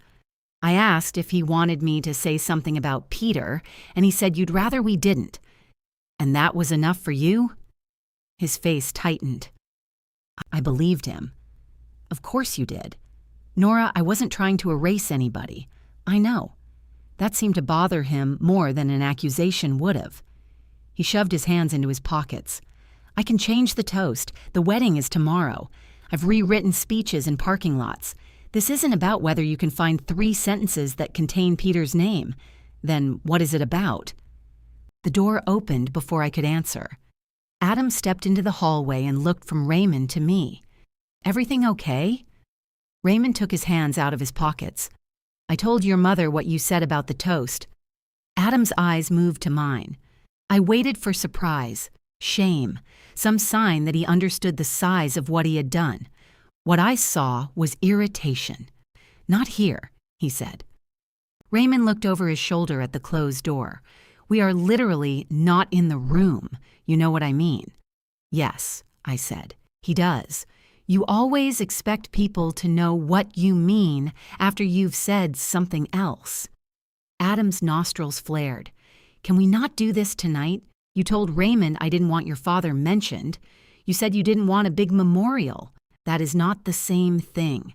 I asked if he wanted me to say something about Peter, and he said you'd rather we didn't. And that was enough for you? His face tightened. I believed him. Of course you did. Nora, I wasn't trying to erase anybody. I know. That seemed to bother him more than an accusation would have. He shoved his hands into his pockets. I can change the toast. The wedding is tomorrow. I've rewritten speeches in parking lots. This isn't about whether you can find 3 sentences that contain Peter's name. Then what is it about? The door opened before I could answer. Adam stepped into the hallway and looked from Raymond to me. Everything okay? Raymond took his hands out of his pockets. I told your mother what you said about the toast. Adam's eyes moved to mine. I waited for surprise, shame, some sign that he understood the size of what he had done. What I saw was irritation. Not here, he said. Raymond looked over his shoulder at the closed door. We are literally not in the room. You know what I mean? Yes, I said. He does. You always expect people to know what you mean after you've said something else. Adam's nostrils flared. Can we not do this tonight? You told Raymond I didn't want your father mentioned. You said you didn't want a big memorial. That is not the same thing.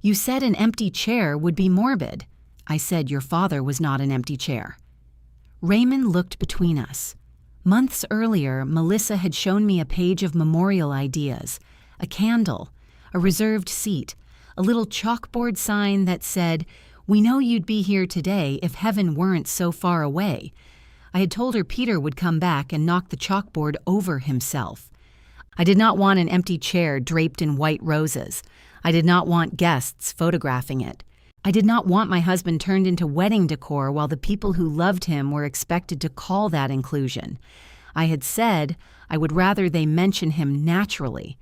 You said an empty chair would be morbid. I said your father was not an empty chair. Raymond looked between us. Months earlier, Melissa had shown me a page of memorial ideas, a candle, a reserved seat, a little chalkboard sign that said, "We know you'd be here today if heaven weren't so far away." I had told her Peter would come back and knock the chalkboard over himself. I did not want an empty chair draped in white roses. I did not want guests photographing it. I did not want my husband turned into wedding decor while the people who loved him were expected to call that inclusion. I had said I would rather they mention him naturally.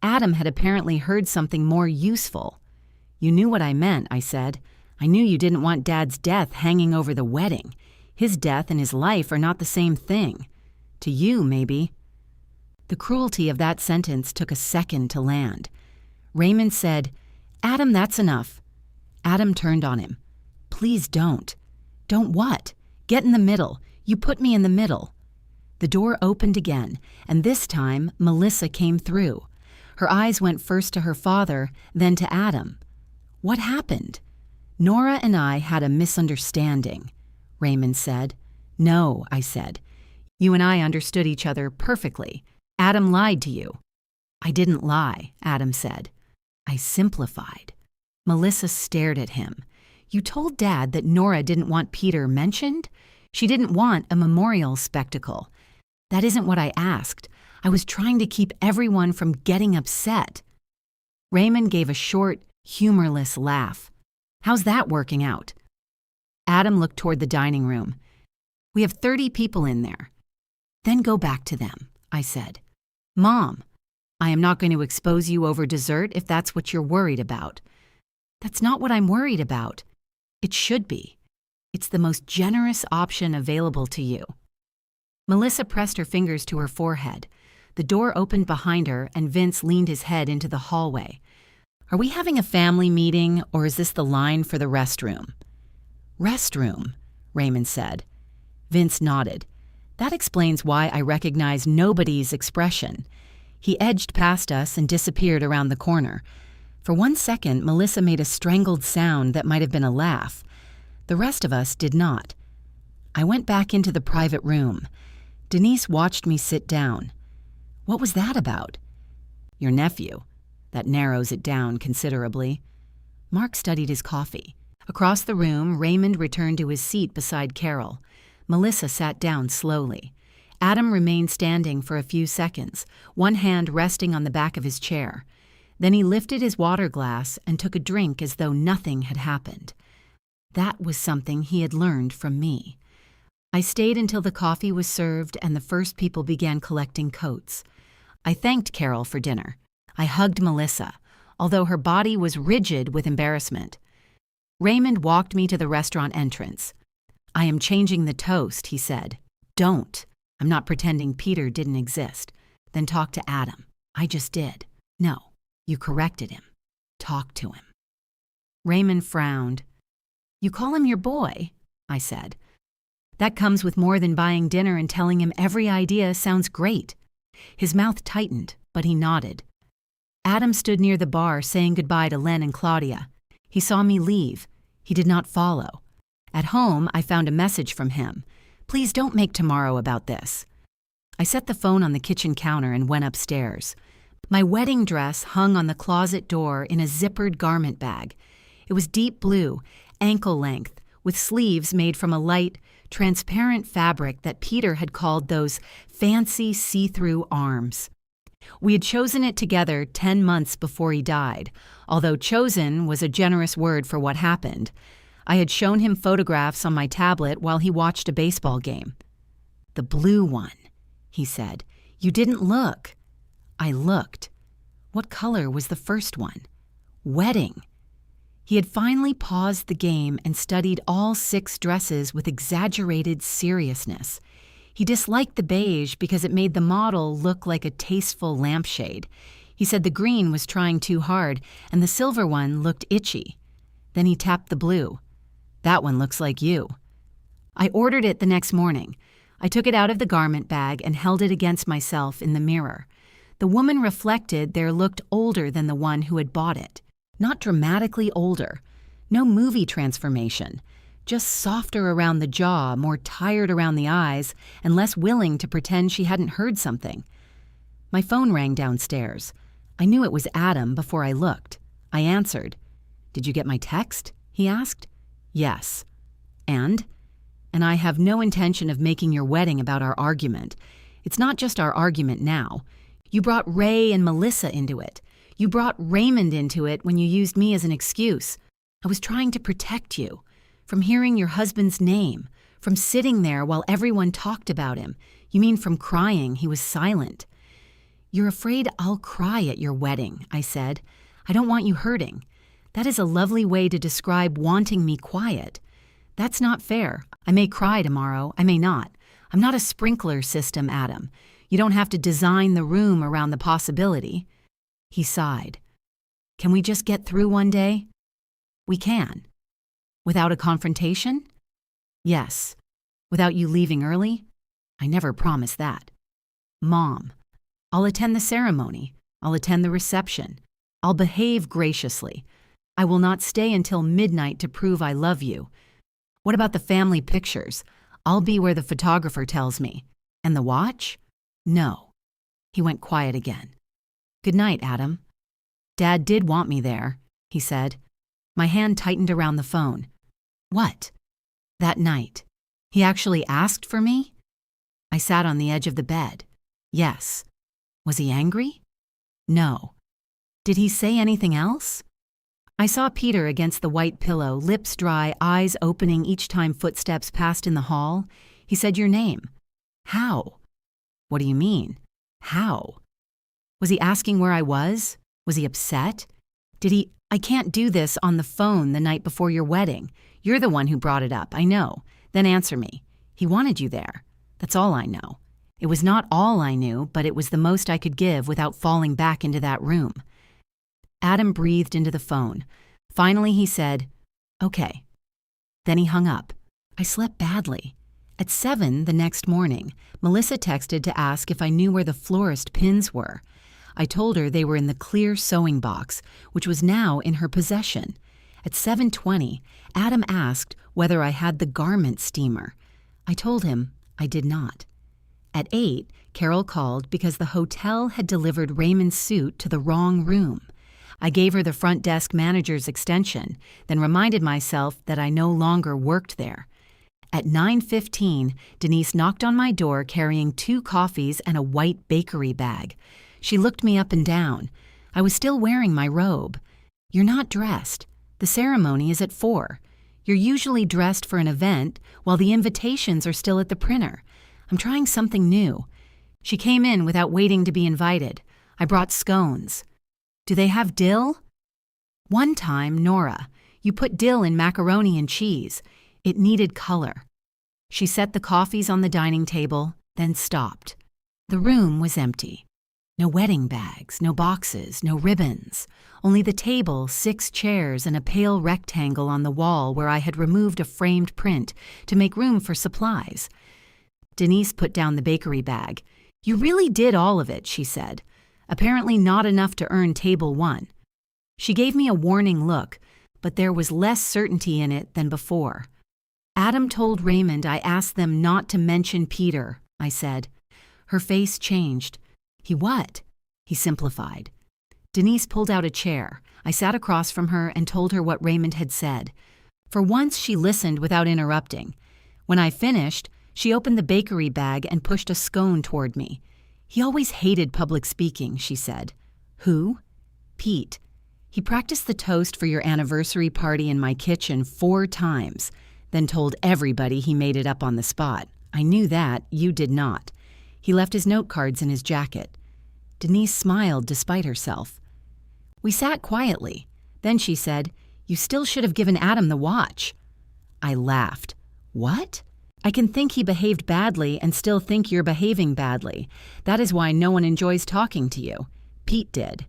Adam had apparently heard something more useful. You knew what I meant, I said. I knew you didn't want Dad's death hanging over the wedding. His death and his life are not the same thing. To you, maybe. The cruelty of that sentence took a second to land. Raymond said, "Adam, that's enough." Adam turned on him. "Please don't." "Don't what? Get in the middle. You put me in the middle." The door opened again, and this time Melissa came through. Her eyes went first to her father, then to Adam. What happened? "Nora and I had a misunderstanding," Raymond said. "No," I said. "You and I understood each other perfectly. Adam lied to you." "I didn't lie," Adam said. "I simplified." Melissa stared at him. "You told Dad that Nora didn't want Peter mentioned? She didn't want a memorial spectacle. That isn't what I asked. I was trying to keep everyone from getting upset." Raymond gave a short, humorless laugh. "How's that working out?" Adam looked toward the dining room. "We have 30 people in there." "Then go back to them," I said. "Mom, I am not going to expose you over dessert if that's what you're worried about." "That's not what I'm worried about." "It should be. It's the most generous option available to you." Melissa pressed her fingers to her forehead. The door opened behind her and Vince leaned his head into the hallway. "Are we having a family meeting or is this the line for the restroom?" "Restroom," Raymond said. Vince nodded. That explains why I recognize nobody's expression. He edged past us and disappeared around the corner. For 1 second, Melissa made a strangled sound that might have been a laugh. The rest of us did not. I went back into the private room. Denise watched me sit down. "What was that about?" "Your nephew." That narrows it down considerably. Mark studied his coffee. Across the room, Raymond returned to his seat beside Carol. Melissa sat down slowly. Adam remained standing for a few seconds, one hand resting on the back of his chair. Then he lifted his water glass and took a drink as though nothing had happened. That was something he had learned from me. I stayed until the coffee was served and the first people began collecting coats. I thanked Carol for dinner. I hugged Melissa, although her body was rigid with embarrassment. Raymond walked me to the restaurant entrance. "I am changing the toast," he said. "Don't," I'm not pretending Peter didn't exist. Then talk to Adam. I just did. No, you corrected him. Talk to him. Raymond frowned. You call him your boy, I said. That comes with more than buying dinner and telling him every idea sounds great. His mouth tightened, but he nodded. Adam stood near the bar saying goodbye to Len and Claudia. He saw me leave. He did not follow. At home, I found a message from him. Please don't make tomorrow about this. I set the phone on the kitchen counter and went upstairs. My wedding dress hung on the closet door in a zippered garment bag. It was deep blue, ankle length, with sleeves made from a light, transparent fabric that Peter had called those fancy see-through arms. We had chosen it together 10 months before he died, although chosen was a generous word for what happened. I had shown him photographs on my tablet while he watched a baseball game. The blue one, he said. You didn't look. I looked. What color was the first one? Wedding. He had finally paused the game and studied all 6 dresses with exaggerated seriousness. He disliked the beige because it made the model look like a tasteful lampshade. He said the green was trying too hard and the silver one looked itchy. Then he tapped the blue. That one looks like you. I ordered it the next morning. I took it out of the garment bag and held it against myself in the mirror. The woman reflected there looked older than the one who had bought it. Not dramatically older. No movie transformation. Just softer around the jaw, more tired around the eyes, and less willing to pretend she hadn't heard something. My phone rang downstairs. I knew it was Adam before I looked. I answered. Did you get my text? He asked. Yes. And I have no intention of making your wedding about our argument. It's not just our argument now. You brought Ray and Melissa into it. You brought Raymond into it when you used me as an excuse. I was trying to protect you. From hearing your husband's name. From sitting there while everyone talked about him. You mean from crying, he was silent. You're afraid I'll cry at your wedding, I said. I don't want you hurting. That is a lovely way to describe wanting me quiet. That's not fair. I may cry tomorrow, I may not. I'm not a sprinkler system, Adam. You don't have to design the room around the possibility. He sighed. Can we just get through one day? We can. Without a confrontation? Yes. Without you leaving early? I never promised that. Mom, I'll attend the ceremony. I'll attend the reception. I'll behave graciously. I will not stay until midnight to prove I love you. What about the family pictures? I'll be where the photographer tells me. And the watch? No. He went quiet again. Good night, Adam. Dad did want me there, he said. My hand tightened around the phone. What? That night. He actually asked for me? I sat on the edge of the bed. Yes. Was he angry? No. Did he say anything else? I saw Peter against the white pillow, lips dry, eyes opening each time footsteps passed in the hall. He said your name. How? What do you mean? How? Was he asking where I was? Was he upset? I can't do this on the phone the night before your wedding. You're the one who brought it up, I know. Then answer me. He wanted you there. That's all I know. It was not all I knew, but it was the most I could give without falling back into that room. Adam breathed into the phone. Finally, he said, okay. Then he hung up. I slept badly. At 7 the next morning, Melissa texted to ask if I knew where the florist pins were. I told her they were in the clear sewing box, which was now in her possession. At 7:20, Adam asked whether I had the garment steamer. I told him I did not. At 8, Carol called because the hotel had delivered Raymond's suit to the wrong room. I gave her the front desk manager's extension, then reminded myself that I no longer worked there. At 9:15, Denise knocked on my door carrying 2 coffees and a white bakery bag. She looked me up and down. I was still wearing my robe. You're not dressed. The ceremony is at 4. You're usually dressed for an event while the invitations are still at the printer. I'm trying something new. She came in without waiting to be invited. I brought scones. Do they have dill? One time, Nora, you put dill in macaroni and cheese. It needed color. She set the coffees on the dining table, then stopped. The room was empty. No wedding bags, no boxes, no ribbons. Only the table, 6 chairs, and a pale rectangle on the wall where I had removed a framed print to make room for supplies. Denise put down the bakery bag. "You really did all of it," she said. "Apparently not enough to earn table 1. She gave me a warning look, but there was less certainty in it than before. "Adam told Raymond I asked them not to mention Peter," I said. Her face changed. "He what?" He simplified. Denise pulled out a chair. I sat across from her and told her what Raymond had said. For once, she listened without interrupting. When I finished, she opened the bakery bag and pushed a scone toward me. "He always hated public speaking," she said. "Who?" "Pete. He practiced the toast for your anniversary party in my kitchen 4 times, then told everybody he made it up on the spot. I knew that, you did not. He left his note cards in his jacket." Denise smiled despite herself. We sat quietly. Then she said, "You still should have given Adam the watch." I laughed. "What?" "I can think he behaved badly and still think you're behaving badly. That is why no one enjoys talking to you. Pete did.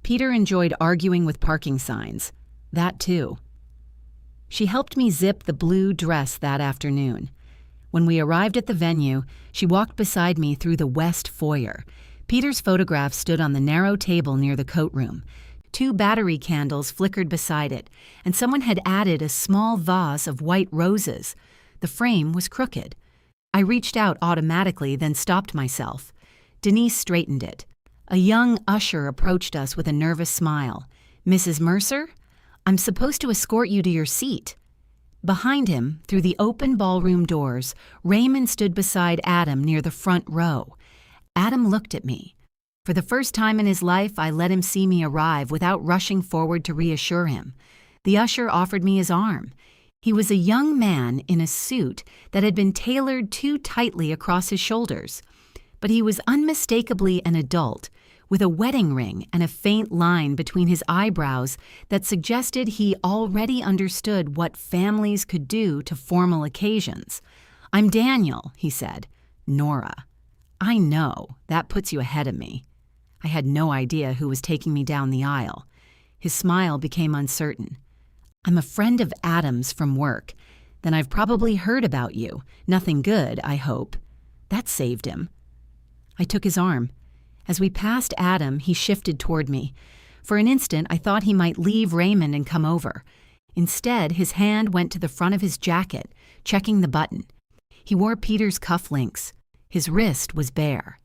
Peter enjoyed arguing with parking signs. That too." She helped me zip the blue dress that afternoon. When we arrived at the venue, she walked beside me through the west foyer. Peter's photograph stood on the narrow table near the coat room. 2 battery candles flickered beside it, and someone had added a small vase of white roses. The frame was crooked. I reached out automatically, then stopped myself. Denise straightened it. A young usher approached us with a nervous smile. "Mrs. Mercer? I'm supposed to escort you to your seat." Behind him, through the open ballroom doors, Raymond stood beside Adam near the front row. Adam looked at me. For the first time in his life, I let him see me arrive without rushing forward to reassure him. The usher offered me his arm. He was a young man in a suit that had been tailored too tightly across his shoulders. But he was unmistakably an adult, with a wedding ring and a faint line between his eyebrows that suggested he already understood what families could do to formal occasions. "I'm Daniel," he said. "Nora." "I know. That puts you ahead of me." I had no idea who was taking me down the aisle. His smile became uncertain. "I'm a friend of Adam's from work. Then I've probably heard about you. Nothing good, I hope." That saved him. I took his arm. As we passed Adam, he shifted toward me. For an instant, I thought he might leave Raymond and come over. Instead, his hand went to the front of his jacket, checking the button. He wore Peter's cufflinks. His wrist was bare.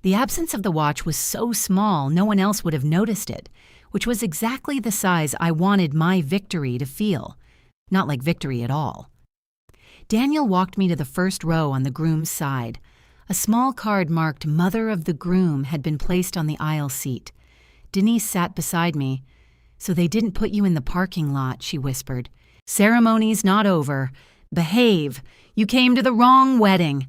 The absence of the watch was so small no one else would have noticed it, which was exactly the size I wanted my victory to feel. Not like victory at all. Daniel walked me to the first row on the groom's side. A small card marked Mother of the Groom had been placed on the aisle seat. Denise sat beside me. "So they didn't put you in the parking lot," she whispered. "Ceremony's not over. Behave. You came to the wrong wedding."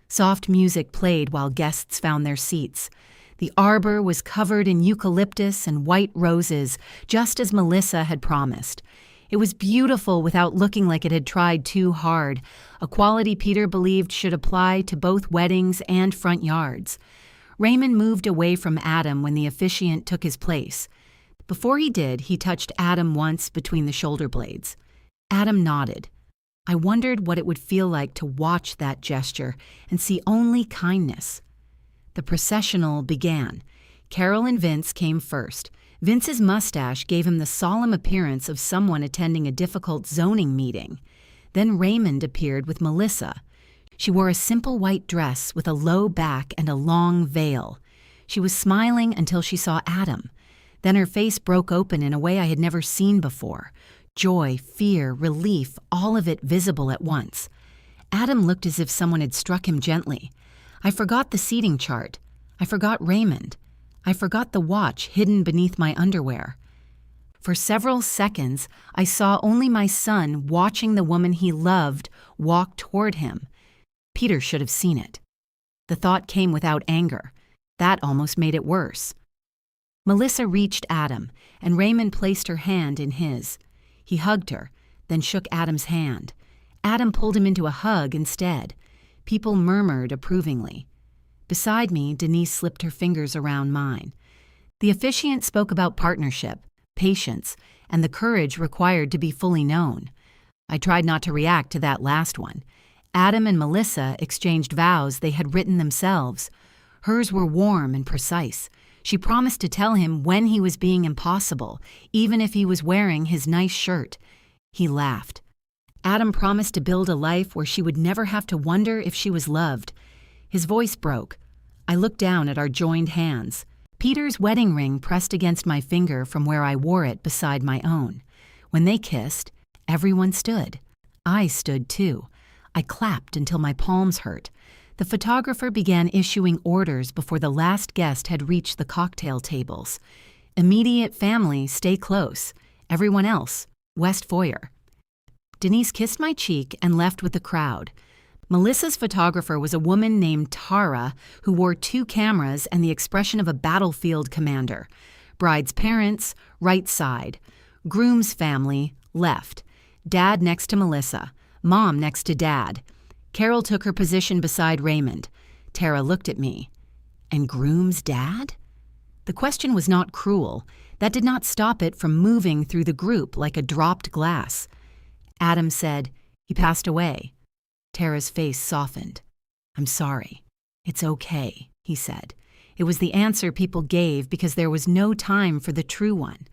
Soft music played while guests found their seats. The arbor was covered in eucalyptus and white roses, just as Melissa had promised. It was beautiful without looking like it had tried too hard, a quality Peter believed should apply to both weddings and front yards. Raymond moved away from Adam when the officiant took his place. Before he did, he touched Adam once between the shoulder blades. Adam nodded. I wondered what it would feel like to watch that gesture and see only kindness. The processional began. Carol and Vince came first. Vince's mustache gave him the solemn appearance of someone attending a difficult zoning meeting. Then Raymond appeared with Melissa. She wore a simple white dress with a low back and a long veil. She was smiling until she saw Adam. Then her face broke open in a way I had never seen before. Joy, fear, relief, all of it visible at once. Adam looked as if someone had struck him gently. I forgot the seating chart. I forgot Raymond. I forgot the watch hidden beneath my underwear. For several seconds, I saw only my son watching the woman he loved walk toward him. Peter should have seen it. The thought came without anger. That almost made it worse. Melissa reached Adam, and Raymond placed her hand in his. He hugged her, then shook Adam's hand. Adam pulled him into a hug instead. People murmured approvingly. Beside me, Denise slipped her fingers around mine. The officiant spoke about partnership, patience, and the courage required to be fully known. I tried not to react to that last one. Adam and Melissa exchanged vows they had written themselves. Hers were warm and precise. She promised to tell him when he was being impossible, even if he was wearing his nice shirt. He laughed. Adam promised to build a life where she would never have to wonder if she was loved. His voice broke. I looked down at our joined hands. Peter's wedding ring pressed against my finger from where I wore it beside my own. When they kissed, everyone stood. I stood too. I clapped until my palms hurt. The photographer began issuing orders before the last guest had reached the cocktail tables. Immediate family, stay close. Everyone else, West Foyer. Denise kissed my cheek and left with the crowd. Melissa's photographer was a woman named Tara who wore 2 cameras and the expression of a battlefield commander. Bride's parents, right side. Groom's family, left. Dad next to Melissa. Mom next to Dad. Carol took her position beside Raymond. Tara looked at me. And Groom's dad? The question was not cruel. That did not stop it from moving through the group like a dropped glass. Adam said, "He passed away." Tara's face softened. "I'm sorry. It's okay," he said. It was the answer people gave because there was no time for the true one.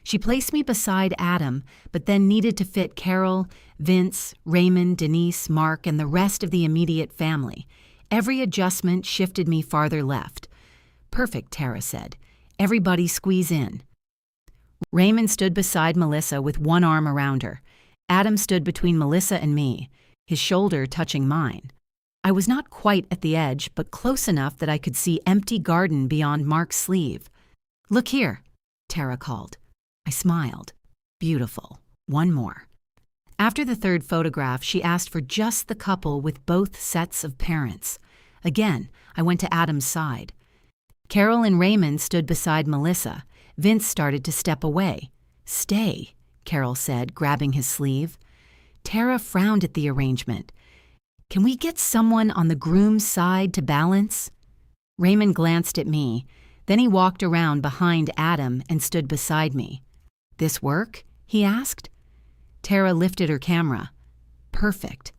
She placed me beside Adam, but then needed to fit Carol, Vince, Raymond, Denise, Mark, and the rest of the immediate family. Every adjustment shifted me farther left. "Perfect," Tara said. "Everybody squeeze in." Raymond stood beside Melissa with one arm around her. Adam stood between Melissa and me, his shoulder touching mine. I was not quite at the edge, but close enough that I could see empty garden beyond Mark's sleeve. "Look here," Tara called. I smiled. Beautiful. One more. After the 3rd photograph, she asked for just the couple with both sets of parents. Again, I went to Adam's side. Carol and Raymond stood beside Melissa. Vince started to step away. "Stay," Carol said, grabbing his sleeve. Tara frowned at the arrangement. "Can we get someone on the groom's side to balance?" Raymond glanced at me. Then he walked around behind Adam and stood beside me. "This work?" he asked. Tara lifted her camera. "Perfect."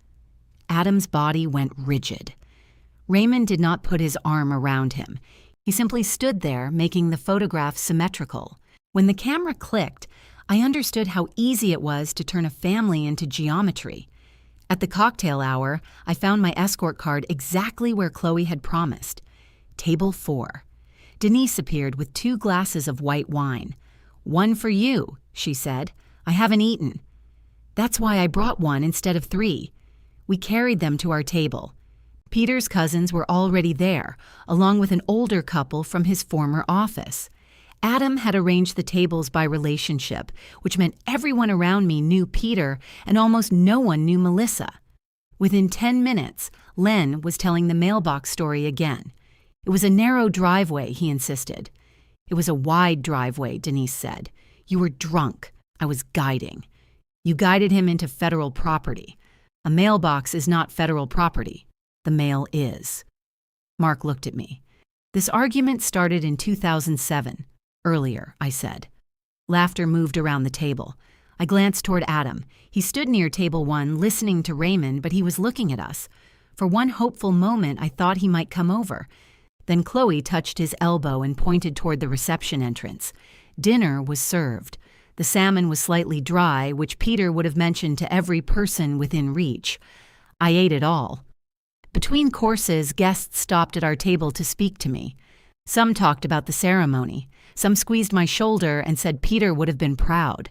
Adam's body went rigid. Raymond did not put his arm around him. He simply stood there, making the photograph symmetrical. When the camera clicked, I understood how easy it was to turn a family into geometry. At the cocktail hour, I found my escort card exactly where Chloe had promised. Table 4. Denise appeared with 2 glasses of white wine. "One for you," she said. "I haven't eaten." "That's why I brought one instead of 3. We carried them to our table. Peter's cousins were already there, along with an older couple from his former office. Adam had arranged the tables by relationship, which meant everyone around me knew Peter and almost no one knew Melissa. Within 10 minutes, Len was telling the mailbox story again. It was a narrow driveway, he insisted. "It was a wide driveway," Denise said. "You were drunk. I was guiding. You guided him into federal property. A mailbox is not federal property. The mail is." Mark looked at me. "This argument started in 2007. Earlier," I said. Laughter moved around the table. I glanced toward Adam. He stood near table 1, listening to Raymond, but he was looking at us. For one hopeful moment, I thought he might come over. Then Chloe touched his elbow and pointed toward the reception entrance. Dinner was served. The salmon was slightly dry, which Peter would have mentioned to every person within reach. I ate it all. Between courses, guests stopped at our table to speak to me. Some talked about the ceremony. Some squeezed my shoulder and said Peter would have been proud.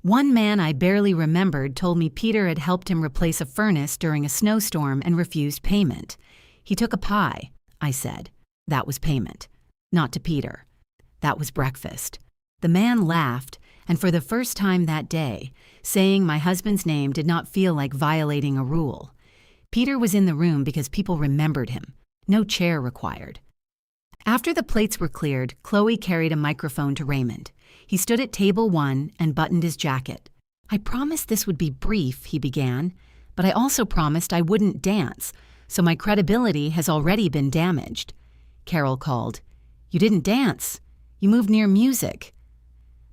One man I barely remembered told me Peter had helped him replace a furnace during a snowstorm and refused payment. "He took a pie," I said. "That was payment. Not to Peter. That was breakfast." The man laughed, and for the first time that day, saying my husband's name did not feel like violating a rule. Peter was in the room because people remembered him. No chair required. After the plates were cleared, Chloe carried a microphone to Raymond. He stood at table 1 and buttoned his jacket. "I promised this would be brief," he began, "but I also promised I wouldn't dance, so my credibility has already been damaged. Carol called. "You didn't dance. You moved near music."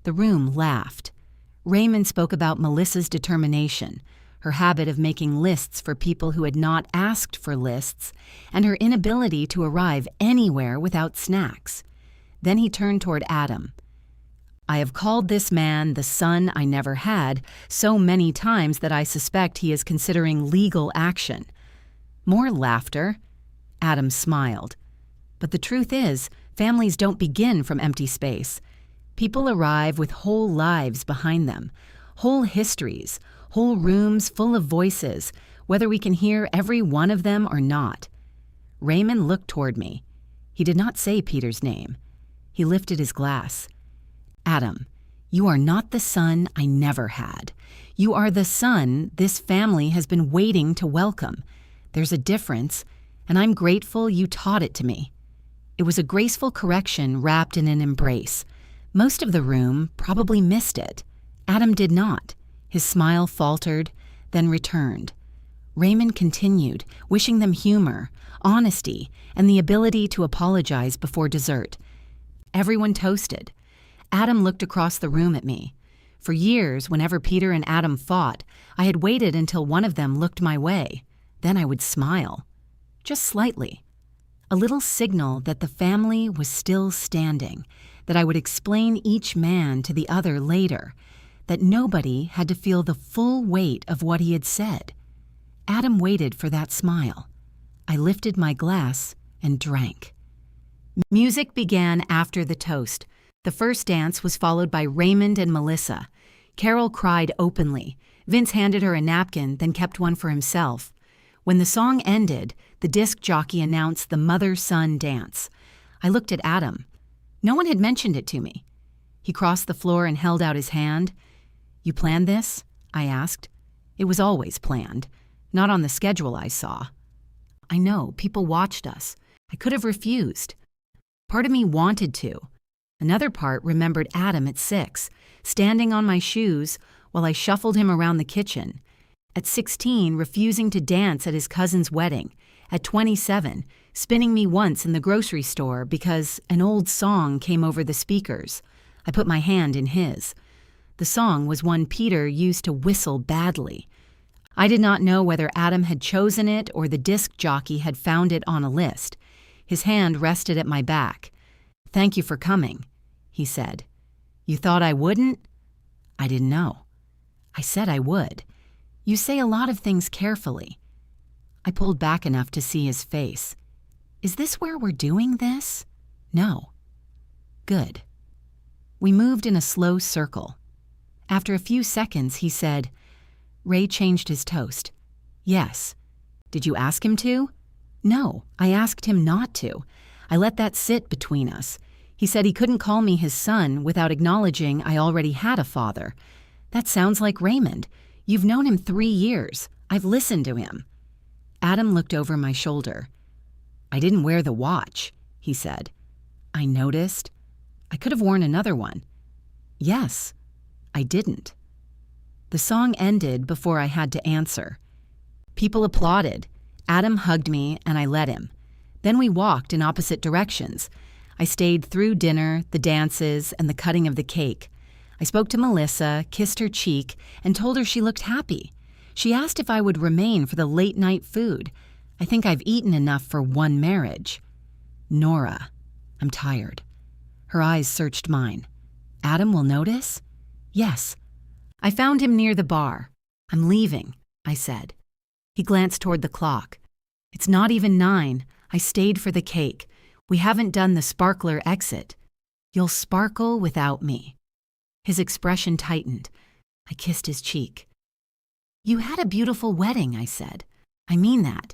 The room laughed. Raymond spoke about Melissa's determination, her habit of making lists for people who had not asked for lists, and her inability to arrive anywhere without snacks. Then he turned toward Adam. "I have called this man the son I never had so many times that I suspect he is considering legal action." More laughter. Adam smiled. "But the truth is, families don't begin from empty space. People arrive with whole lives behind them, whole histories, whole rooms full of voices, whether we can hear every one of them or not." Raymond looked toward me. He did not say Peter's name. He lifted his glass. "Adam, you are not the son I never had. You are the son this family has been waiting to welcome. There's a difference, and I'm grateful you taught it to me." It was a graceful correction wrapped in an embrace. Most of the room probably missed it. Adam did not. His smile faltered, then returned. Raymond continued, wishing them humor, honesty, and the ability to apologize before dessert. Everyone toasted. Adam looked across the room at me. For years, whenever Peter and Adam fought, I had waited until one of them looked my way. Then I would smile. Just slightly. A little signal that the family was still standing, that I would explain each man to the other later, that nobody had to feel the full weight of what he had said. Adam waited for that smile. I lifted my glass and drank. Music began after the toast. The first dance was followed by Raymond and Melissa. Carol cried openly. Vince handed her a napkin, then kept one for himself. When the song ended, the disc jockey announced the mother-son dance. I looked at Adam. No one had mentioned it to me. He crossed the floor and held out his hand. "You planned this?" I asked. It was always planned. Not on the schedule I saw. I know, people watched us. I could have refused. Part of me wanted to. Another part remembered Adam at 6, standing on my shoes while I shuffled him around the kitchen. At 16, refusing to dance at his cousin's wedding. At 27, spinning me once in the grocery store because an old song came over the speakers. I put my hand in his. The song was one Peter used to whistle badly. I did not know whether Adam had chosen it or the disc jockey had found it on a list. His hand rested at my back. "Thank you for coming," he said. "You thought I wouldn't?" I didn't know. I said I would. "You say a lot of things carefully." I pulled back enough to see his face. "Is this where we're doing this?" "No." "Good." We moved in a slow circle. After a few seconds, he said, "Ray changed his toast." "Yes." "Did you ask him to?" "No, I asked him not to. I let that sit between us. He said he couldn't call me his son without acknowledging I already had a father. That sounds like Raymond. You've known him 3 years. I've listened to him." Adam looked over my shoulder. "I didn't wear the watch," he said. I noticed. I could have worn another one. "Yes." I didn't. The song ended before I had to answer. People applauded. Adam hugged me and I let him. Then we walked in opposite directions. I stayed through dinner, the dances, and the cutting of the cake. I spoke to Melissa, kissed her cheek, and told her she looked happy. She asked if I would remain for the late-night food. I think I've eaten enough for one marriage. "Nora, I'm tired." Her eyes searched mine. "Adam will notice?" "Yes." I found him near the bar. "I'm leaving," I said. He glanced toward the clock. "It's not even 9. I stayed for the cake. We haven't done the sparkler exit. You'll sparkle without me." His expression tightened. I kissed his cheek. "You had a beautiful wedding," I said. "I mean that."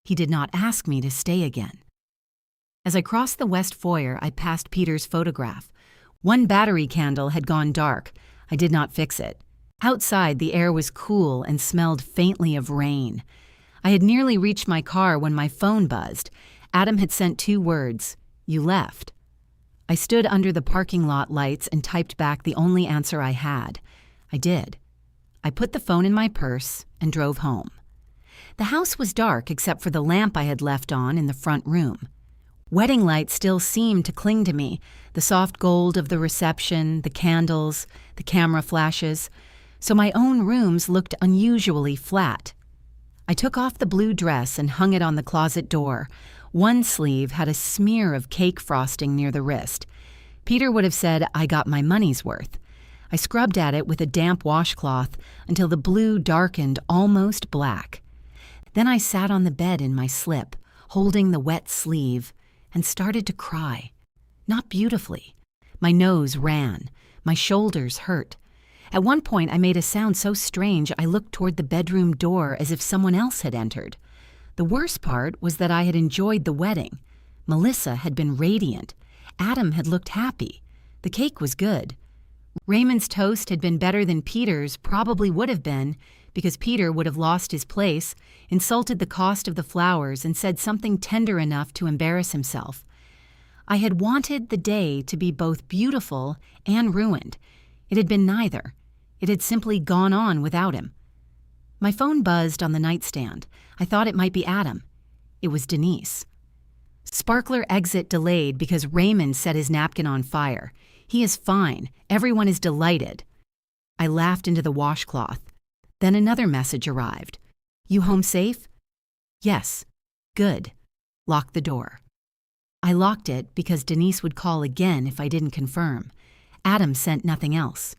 He did not ask me to stay again. As I crossed the west foyer, I passed Peter's photograph. One battery candle had gone dark. I did not fix it. Outside, the air was cool and smelled faintly of rain. I had nearly reached my car when my phone buzzed. Adam had sent 2 words, "You left." I stood under the parking lot lights and typed back the only answer I had. I did. I put the phone in my purse and drove home. The house was dark except for the lamp I had left on in the front room. Wedding lights still seemed to cling to me, the soft gold of the reception, the candles, the camera flashes, so my own rooms looked unusually flat. I took off the blue dress and hung it on the closet door. One sleeve had a smear of cake frosting near the wrist. Peter would have said I got my money's worth. I scrubbed at it with a damp washcloth until the blue darkened almost black. Then I sat on the bed in my slip, holding the wet sleeve, and started to cry. Not beautifully. My nose ran. My shoulders hurt. At one point, I made a sound so strange I looked toward the bedroom door as if someone else had entered. The worst part was that I had enjoyed the wedding. Melissa had been radiant. Adam had looked happy. The cake was good. Raymond's toast had been better than Peter's probably would have been, because Peter would have lost his place, insulted the cost of the flowers, and said something tender enough to embarrass himself. I had wanted the day to be both beautiful and ruined. It had been neither. It had simply gone on without him. My phone buzzed on the nightstand. I thought it might be Adam. It was Denise. Sparkler exit delayed because Raymond set his napkin on fire. He is fine. Everyone is delighted. I laughed into the washcloth. Then another message arrived. You home safe? Yes. Good. Lock the door. I locked it because Denise would call again if I didn't confirm. Adam sent nothing else.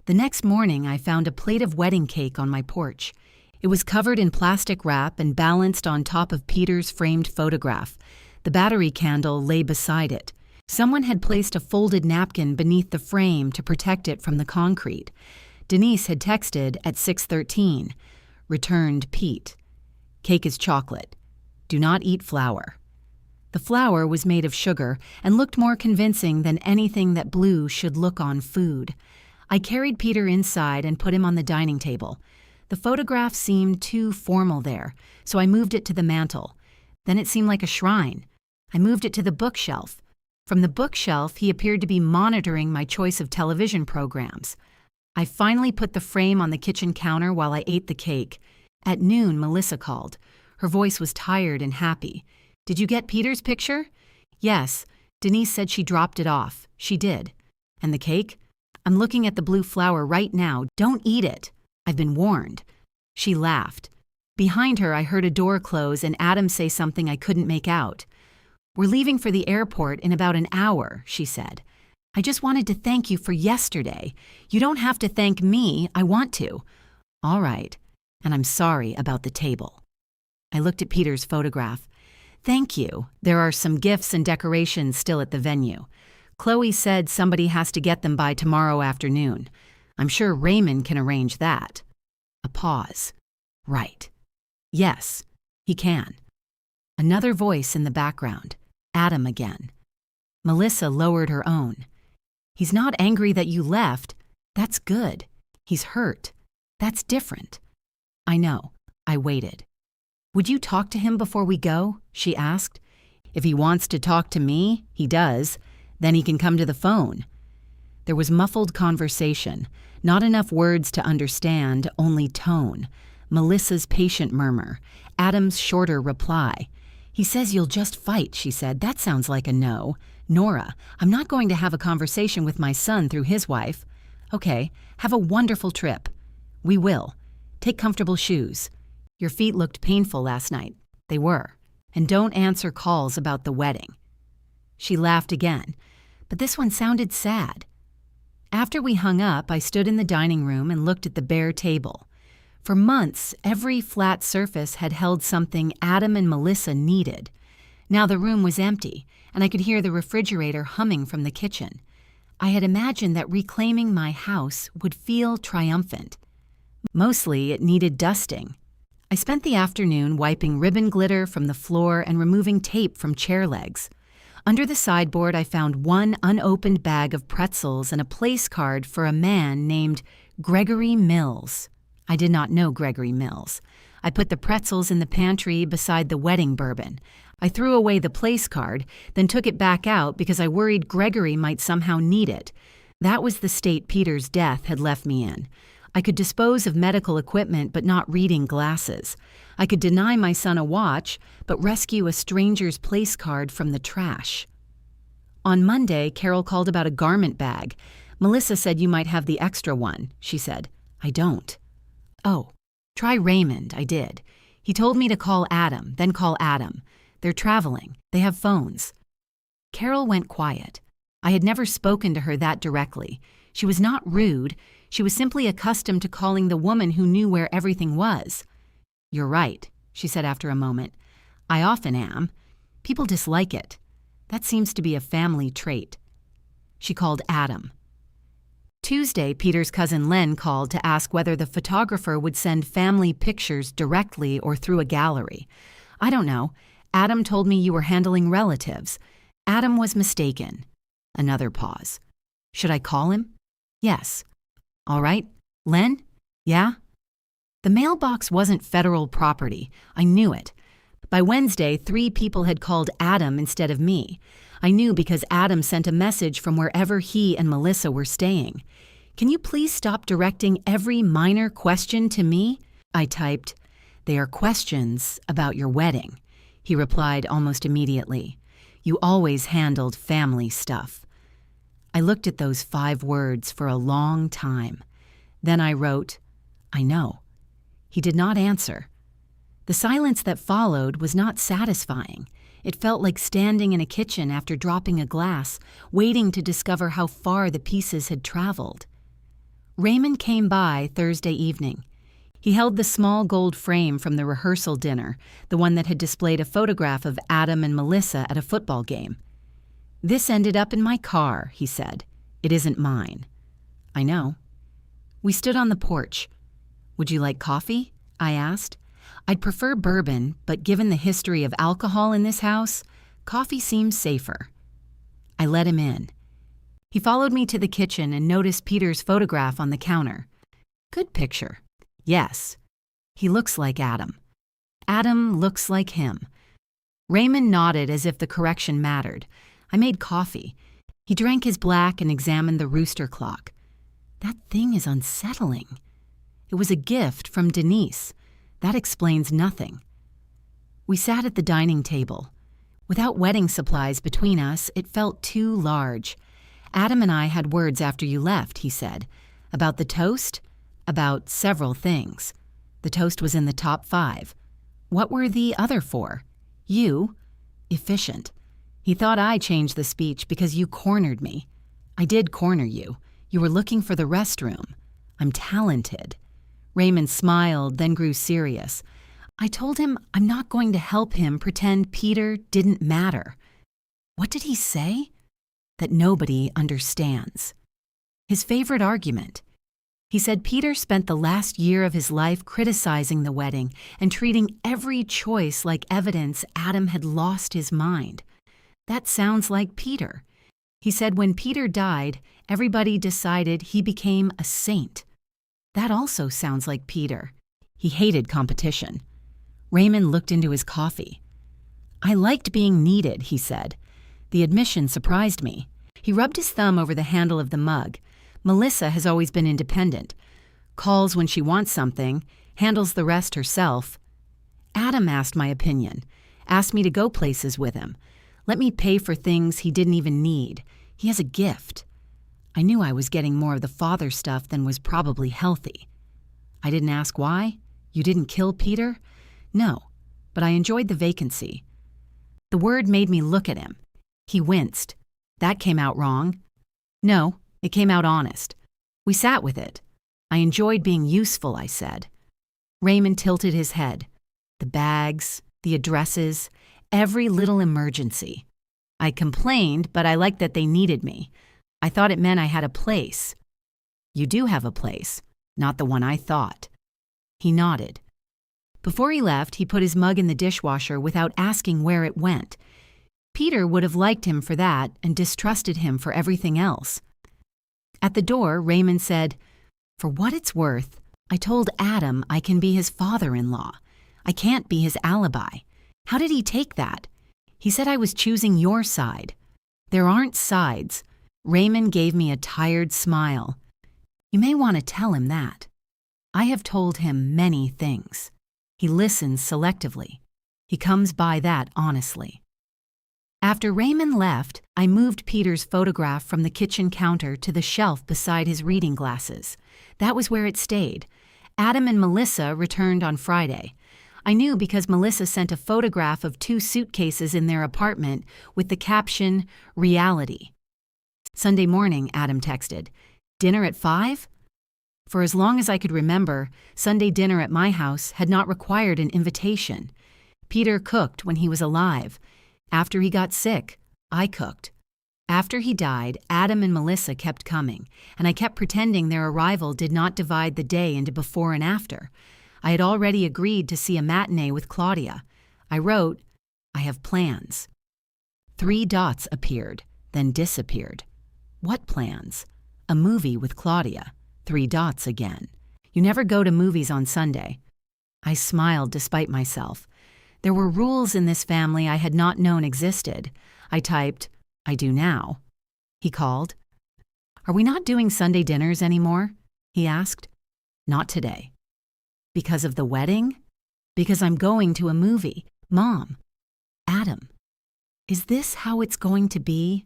The next morning, I found a plate of wedding cake on my porch. It was covered in plastic wrap and balanced on top of Peter's framed photograph. The battery candle lay beside it. Someone had placed a folded napkin beneath the frame to protect it from the concrete. Denise had texted at 6:13. Returned Pete. Cake is chocolate. Do not eat flour. The flour was made of sugar and looked more convincing than anything that blue should look on food. I carried Peter inside and put him on the dining table. The photograph seemed too formal there, so I moved it to the mantel. Then it seemed like a shrine. I moved it to the bookshelf. From the bookshelf, he appeared to be monitoring my choice of television programs. I finally put the frame on the kitchen counter while I ate the cake. At noon, Melissa called. Her voice was tired and happy. Did you get Peter's picture? Yes. Denise said she dropped it off. She did. And the cake? I'm looking at the blue flower right now. Don't eat it. I've been warned. She laughed. Behind her, I heard a door close and Adam say something I couldn't make out. We're leaving for the airport in about an hour, she said. I just wanted to thank you for yesterday. You don't have to thank me. I want to. All right. And I'm sorry about the table. I looked at Peter's photograph. Thank you. There are some gifts and decorations still at the venue. Chloe said somebody has to get them by tomorrow afternoon. I'm sure Raymond can arrange that. A pause. Right. Yes, he can. Another voice in the background. Adam again. Melissa lowered her own. He's not angry that you left. That's good. He's hurt. That's different. I know. I waited. Would you talk to him before we go? She asked. If he wants to talk to me, he does. Then he can come to the phone. There was muffled conversation, not enough words to understand, only tone. Melissa's patient murmur, Adam's shorter reply. He says you'll just fight, she said. That sounds like a no. Nora, I'm not going to have a conversation with my son through his wife. Okay, have a wonderful trip. We will. Take comfortable shoes. Your feet looked painful last night. They were. And don't answer calls about the wedding. She laughed again, but this one sounded sad. After we hung up, I stood in the dining room and looked at the bare table. For months, every flat surface had held something Adam and Melissa needed. Now the room was empty, and I could hear the refrigerator humming from the kitchen. I had imagined that reclaiming my house would feel triumphant. Mostly, it needed dusting. I spent the afternoon wiping ribbon glitter from the floor and removing tape from chair legs. Under the sideboard, I found one unopened bag of pretzels and a place card for a man named Gregory Mills. I did not know Gregory Mills. I put the pretzels in the pantry beside the wedding bourbon. I threw away the place card, then took it back out because I worried Gregory might somehow need it. That was the state Peter's death had left me in. I could dispose of medical equipment but not reading glasses. I could deny my son a watch but rescue a stranger's place card from the trash. On Monday, Carol called about a garment bag. Melissa said you might have the extra one, she said. I don't. Oh, try Raymond, I did. He told me to call Adam, then call Adam. They're traveling. They have phones. Carol went quiet. I had never spoken to her that directly. She was not rude. She was simply accustomed to calling the woman who knew where everything was. You're right, she said after a moment. I often am. People dislike it. That seems to be a family trait. She called Adam. Tuesday, Peter's cousin Len called to ask whether the photographer would send family pictures directly or through a gallery. I don't know. Adam told me you were handling relatives. Adam was mistaken. Another pause. Should I call him? Yes. All right. Len? Yeah? The mailbox wasn't federal property. I knew it. By Wednesday, 3 people had called Adam instead of me. I knew because Adam sent a message from wherever he and Melissa were staying. Can you please stop directing every minor question to me? I typed. They are questions about your wedding. He replied almost immediately. You always handled family stuff. I looked at those 5 words for a long time. Then I wrote, I know. He did not answer. The silence that followed was not satisfying. It felt like standing in a kitchen after dropping a glass, waiting to discover how far the pieces had traveled. Raymond came by Thursday evening. He held the small gold frame from the rehearsal dinner, the one that had displayed a photograph of Adam and Melissa at a football game. This ended up in my car, he said. It isn't mine. I know. We stood on the porch. Would you like coffee? I asked. I'd prefer bourbon, but given the history of alcohol in this house, coffee seems safer. I let him in. He followed me to the kitchen and noticed Peter's photograph on the counter. Good picture. Yes. He looks like Adam. Adam looks like him. Raymond nodded as if the correction mattered. I made coffee. He drank his black and examined the rooster clock. That thing is unsettling. It was a gift from Denise. That explains nothing. We sat at the dining table. Without wedding supplies between us, it felt too large. Adam and I had words after you left, he said. About the toast? About several things. The toast was in the top 5. What were the other 4? You? Efficient. He thought I changed the speech because you cornered me. I did corner you. You were looking for the restroom. I'm talented. Raymond smiled, then grew serious. I told him I'm not going to help him pretend Peter didn't matter. What did he say? That nobody understands. His favorite argument. He said Peter spent the last year of his life criticizing the wedding and treating every choice like evidence Adam had lost his mind. That sounds like Peter. He said when Peter died, everybody decided he became a saint. That also sounds like Peter. He hated competition. Raymond looked into his coffee. I liked being needed, he said. The admission surprised me. He rubbed his thumb over the handle of the mug. Melissa has always been independent. Calls when she wants something, handles the rest herself. Adam asked my opinion, asked me to go places with him, let me pay for things he didn't even need. He has a gift. I knew I was getting more of the father stuff than was probably healthy. I didn't ask why. You didn't kill Peter? No, but I enjoyed the vacancy. The word made me look at him. He winced. That came out wrong. No, it came out honest. We sat with it. I enjoyed being useful, I said. Raymond tilted his head. The bags, the addresses, every little emergency. I complained, but I liked that they needed me. I thought it meant I had a place. You do have a place, not the one I thought. He nodded. Before he left, he put his mug in the dishwasher without asking where it went. Peter would have liked him for that and distrusted him for everything else. At the door, Raymond said, "For what it's worth, I told Adam I can be his father-in-law. I can't be his alibi. How did he take that? He said I was choosing your side. There aren't sides." Raymond gave me a tired smile. You may want to tell him that. I have told him many things. He listens selectively. He comes by that honestly. After Raymond left, I moved Peter's photograph from the kitchen counter to the shelf beside his reading glasses. That was where it stayed. Adam and Melissa returned on Friday. I knew because Melissa sent a photograph of 2 suitcases in their apartment with the caption, "Reality." Sunday morning, Adam texted, "Dinner at 5?" For as long as I could remember, Sunday dinner at my house had not required an invitation. Peter cooked when he was alive. After he got sick, I cooked. After he died, Adam and Melissa kept coming, and I kept pretending their arrival did not divide the day into before and after. I had already agreed to see a matinee with Claudia. I wrote, "I have plans." 3 dots appeared, then disappeared. What plans? A movie with Claudia. 3 dots again. You never go to movies on Sunday. I smiled despite myself. There were rules in this family I had not known existed. I typed, "I do now." He called. "Are we not doing Sunday dinners anymore?" he asked. "Not today." "Because of the wedding?" "Because I'm going to a movie. Mom." "Adam, is this how it's going to be?"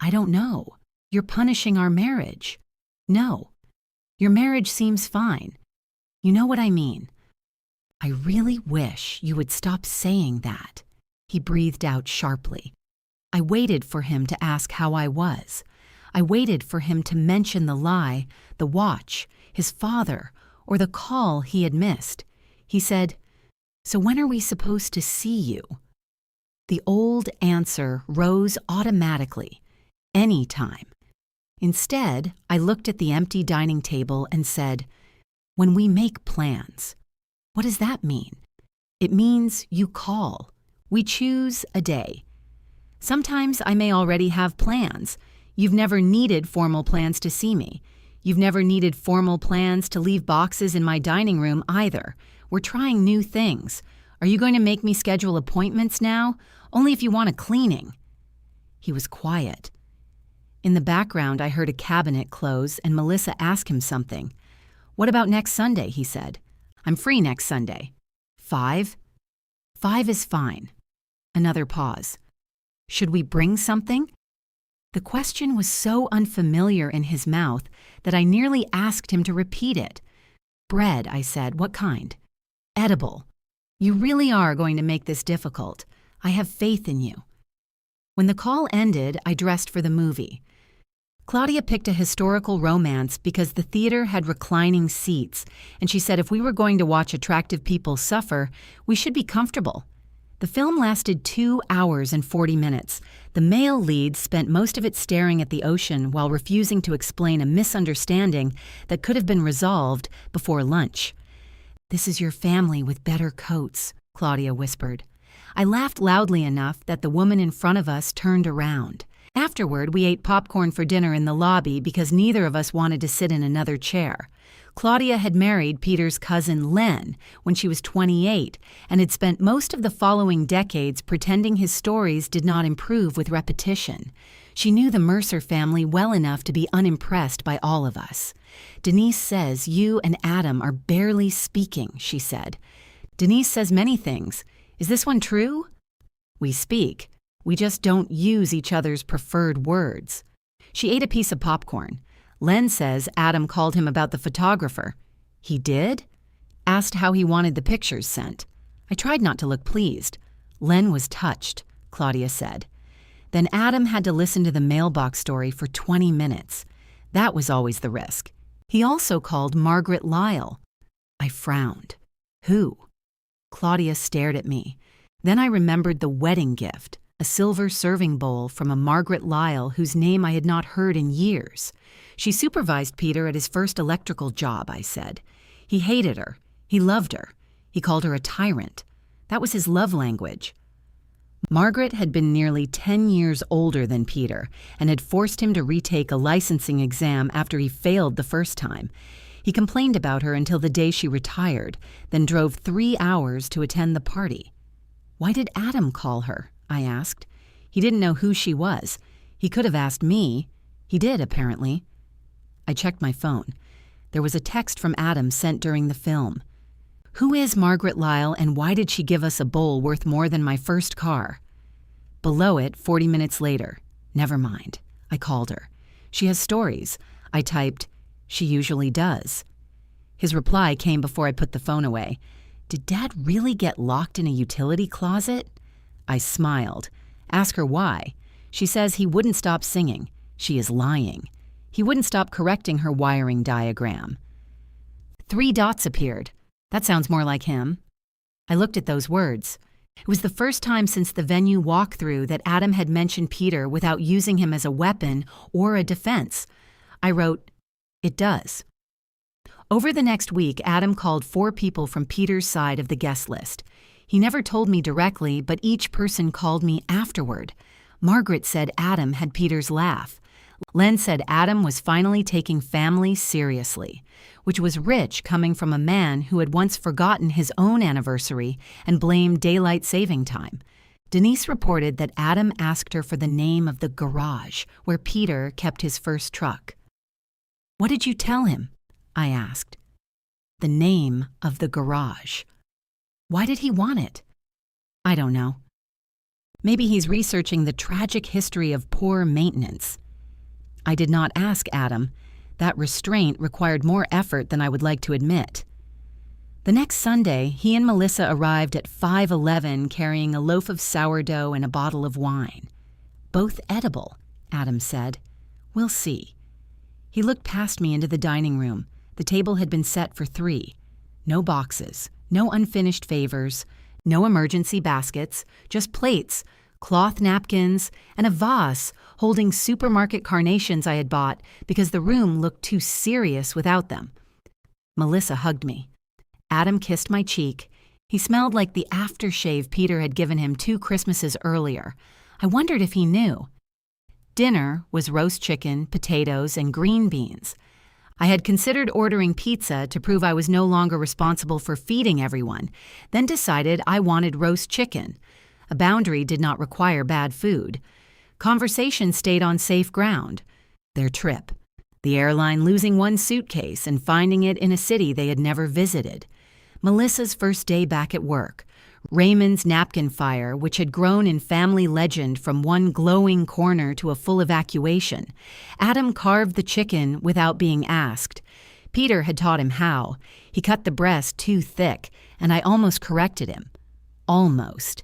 "I don't know. You're punishing our marriage." "No. Your marriage seems fine. You know what I mean." "I really wish you would stop saying that," he breathed out sharply. I waited for him to ask how I was. I waited for him to mention the lie, the watch, his father, or the call he had missed. He said, "So when are we supposed to see you?" The old answer rose automatically. Any time. Instead, I looked at the empty dining table and said, "When we make plans." What does that mean? It means you call. We choose a day. Sometimes I may already have plans. You've never needed formal plans to see me. You've never needed formal plans to leave boxes in my dining room either. We're trying new things. Are you going to make me schedule appointments now? Only if you want a cleaning. He was quiet. In the background, I heard a cabinet close and Melissa ask him something. "What about next Sunday?" he said. "I'm free next Sunday." 5? 5 is fine. Another pause. "Should we bring something?" The question was so unfamiliar in his mouth that I nearly asked him to repeat it. "Bread," I said. "What kind?" "Edible." "You really are going to make this difficult. I have faith in you." When the call ended, I dressed for the movie. Claudia picked a historical romance because the theater had reclining seats, and she said if we were going to watch attractive people suffer, we should be comfortable. The film lasted 2 hours and 40 minutes. The male lead spent most of it staring at the ocean while refusing to explain a misunderstanding that could have been resolved before lunch. "This is your family with better coats," Claudia whispered. I laughed loudly enough that the woman in front of us turned around. Afterward, we ate popcorn for dinner in the lobby because neither of us wanted to sit in another chair. Claudia had married Peter's cousin Len when she was 28 and had spent most of the following decades pretending his stories did not improve with repetition. She knew the Mercer family well enough to be unimpressed by all of us. "Denise says you and Adam are barely speaking," she said. "Denise says many things. Is this one true?" "We speak. We just don't use each other's preferred words." She ate a piece of popcorn. "Len says Adam called him about the photographer." "He did?" Asked how he wanted the pictures sent. I tried not to look pleased. "Len was touched," Claudia said. Then Adam had to listen to the mailbox story for 20 minutes. That was always the risk. He also called Margaret Lyle. I frowned. "Who?" Claudia stared at me. Then I remembered the wedding gift. A silver serving bowl from a Margaret Lyle whose name I had not heard in years. "She supervised Peter at his first electrical job," I said. "He hated her. He loved her. He called her a tyrant. That was his love language." Margaret had been nearly 10 years older than Peter and had forced him to retake a licensing exam after he failed the first time. He complained about her until the day she retired, then drove 3 hours to attend the party. "Why did Adam call her?" I asked. He didn't know who she was. He could have asked me. He did, apparently. I checked my phone. There was a text from Adam sent during the film. "Who is Margaret Lyle and why did she give us a bowl worth more than my first car?" Below it, 40 minutes later. "Never mind." I called her. "She has stories." I typed, "She usually does." His reply came before I put the phone away. "Did Dad really get locked in a utility closet?" I smiled. "Ask her why." She says he wouldn't stop singing. She is lying. He wouldn't stop correcting her wiring diagram. 3 dots appeared. That sounds more like him. I looked at those words. It was the first time since the venue walkthrough that Adam had mentioned Peter without using him as a weapon or a defense. I wrote, "It does." Over the next week, Adam called 4 people from Peter's side of the guest list. He never told me directly, but each person called me afterward. Margaret said Adam had Peter's laugh. Len said Adam was finally taking family seriously, which was rich coming from a man who had once forgotten his own anniversary and blamed daylight saving time. Denise reported that Adam asked her for the name of the garage where Peter kept his first truck. "What did you tell him?" I asked. "The name of the garage." "Why did he want it?" "I don't know. Maybe he's researching the tragic history of poor maintenance." I did not ask Adam. That restraint required more effort than I would like to admit. The next Sunday, he and Melissa arrived at 511 carrying a loaf of sourdough and a bottle of wine. "Both edible," Adam said. "We'll see." He looked past me into the dining room. The table had been set for 3. No boxes, no unfinished favors, no emergency baskets, just plates, cloth napkins, and a vase holding supermarket carnations I had bought because the room looked too serious without them. Melissa hugged me. Adam kissed my cheek. He smelled like the aftershave Peter had given him 2 Christmases earlier. I wondered if he knew. Dinner was roast chicken, potatoes, and green beans. I had considered ordering pizza to prove I was no longer responsible for feeding everyone, then decided I wanted roast chicken. A boundary did not require bad food. Conversation stayed on safe ground. Their trip. The airline losing one suitcase and finding it in a city they had never visited. Melissa's first day back at work. Raymond's napkin fire, which had grown in family legend from one glowing corner to a full evacuation. Adam carved the chicken without being asked. Peter had taught him how. He cut the breast too thick, and I almost corrected him. Almost.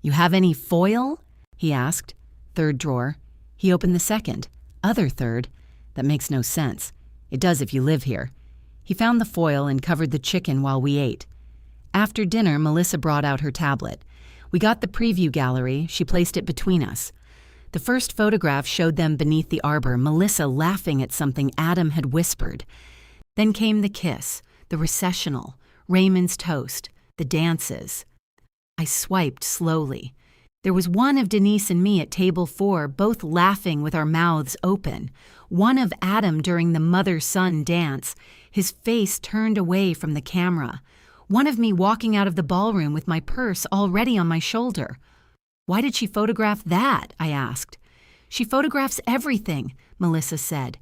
"You have any foil?" he asked. 3rd drawer. He opened the 2nd. Other 3rd. That makes no sense. It does if you live here. He found the foil and covered the chicken while we ate. After dinner, Melissa brought out her tablet. We got the preview gallery. She placed it between us. The first photograph showed them beneath the arbor, Melissa laughing at something Adam had whispered. Then came the kiss, the recessional, Raymond's toast, the dances. I swiped slowly. There was one of Denise and me at table 4, both laughing with our mouths open. One of Adam during the mother-son dance, his face turned away from the camera. One of me walking out of the ballroom with my purse already on my shoulder. "Why did she photograph that?" I asked. "She photographs everything," Melissa said.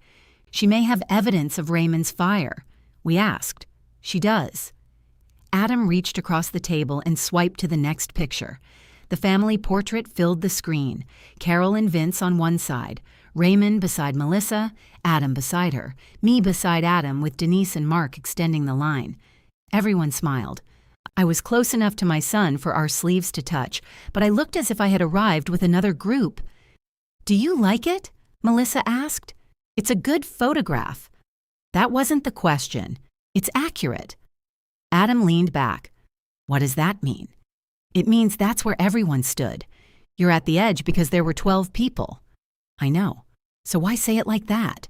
"She may have evidence of Raymond's fire." We asked. "She does." Adam reached across the table and swiped to the next picture. The family portrait filled the screen. Carol and Vince on one side, Raymond beside Melissa, Adam beside her, me beside Adam with Denise and Mark extending the line. Everyone smiled. I was close enough to my son for our sleeves to touch, but I looked as if I had arrived with another group. "Do you like it?" Melissa asked. "It's a good photograph." That wasn't the question. It's accurate. Adam leaned back. "What does that mean?" "It means that's where everyone stood. You're at the edge because there were 12 people." "I know. So why say it like that?"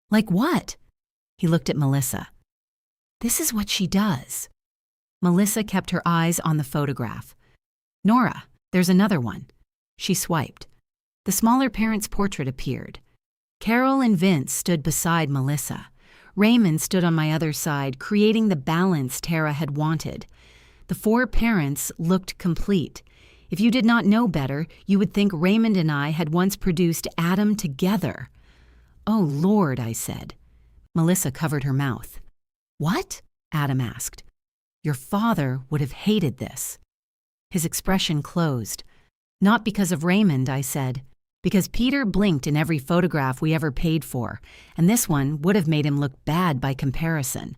"Like what?" He looked at Melissa. "This is what she does." Melissa kept her eyes on the photograph. "Nora, there's another one." She swiped. The smaller parent's portrait appeared. Carol and Vince stood beside Melissa. Raymond stood on my other side, creating the balance Tara had wanted. The 4 parents looked complete. If you did not know better, you would think Raymond and I had once produced Adam together. "Oh, Lord," I said. Melissa covered her mouth. "What?" Adam asked. "Your father would have hated this." His expression closed. "Not because of Raymond," I said. "Because Peter blinked in every photograph we ever paid for, and this one would have made him look bad by comparison."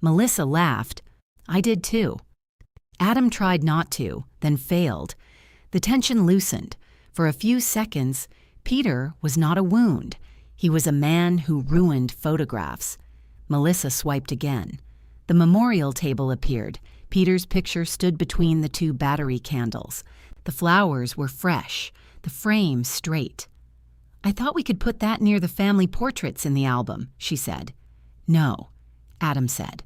Melissa laughed. I did too. Adam tried not to, then failed. The tension loosened. For a few seconds, Peter was not a wound. He was a man who ruined photographs. Melissa swiped again. The memorial table appeared. Peter's picture stood between the two battery candles. The flowers were fresh, the frame straight. "I thought we could put that near the family portraits in the album," she said. "No," Adam said.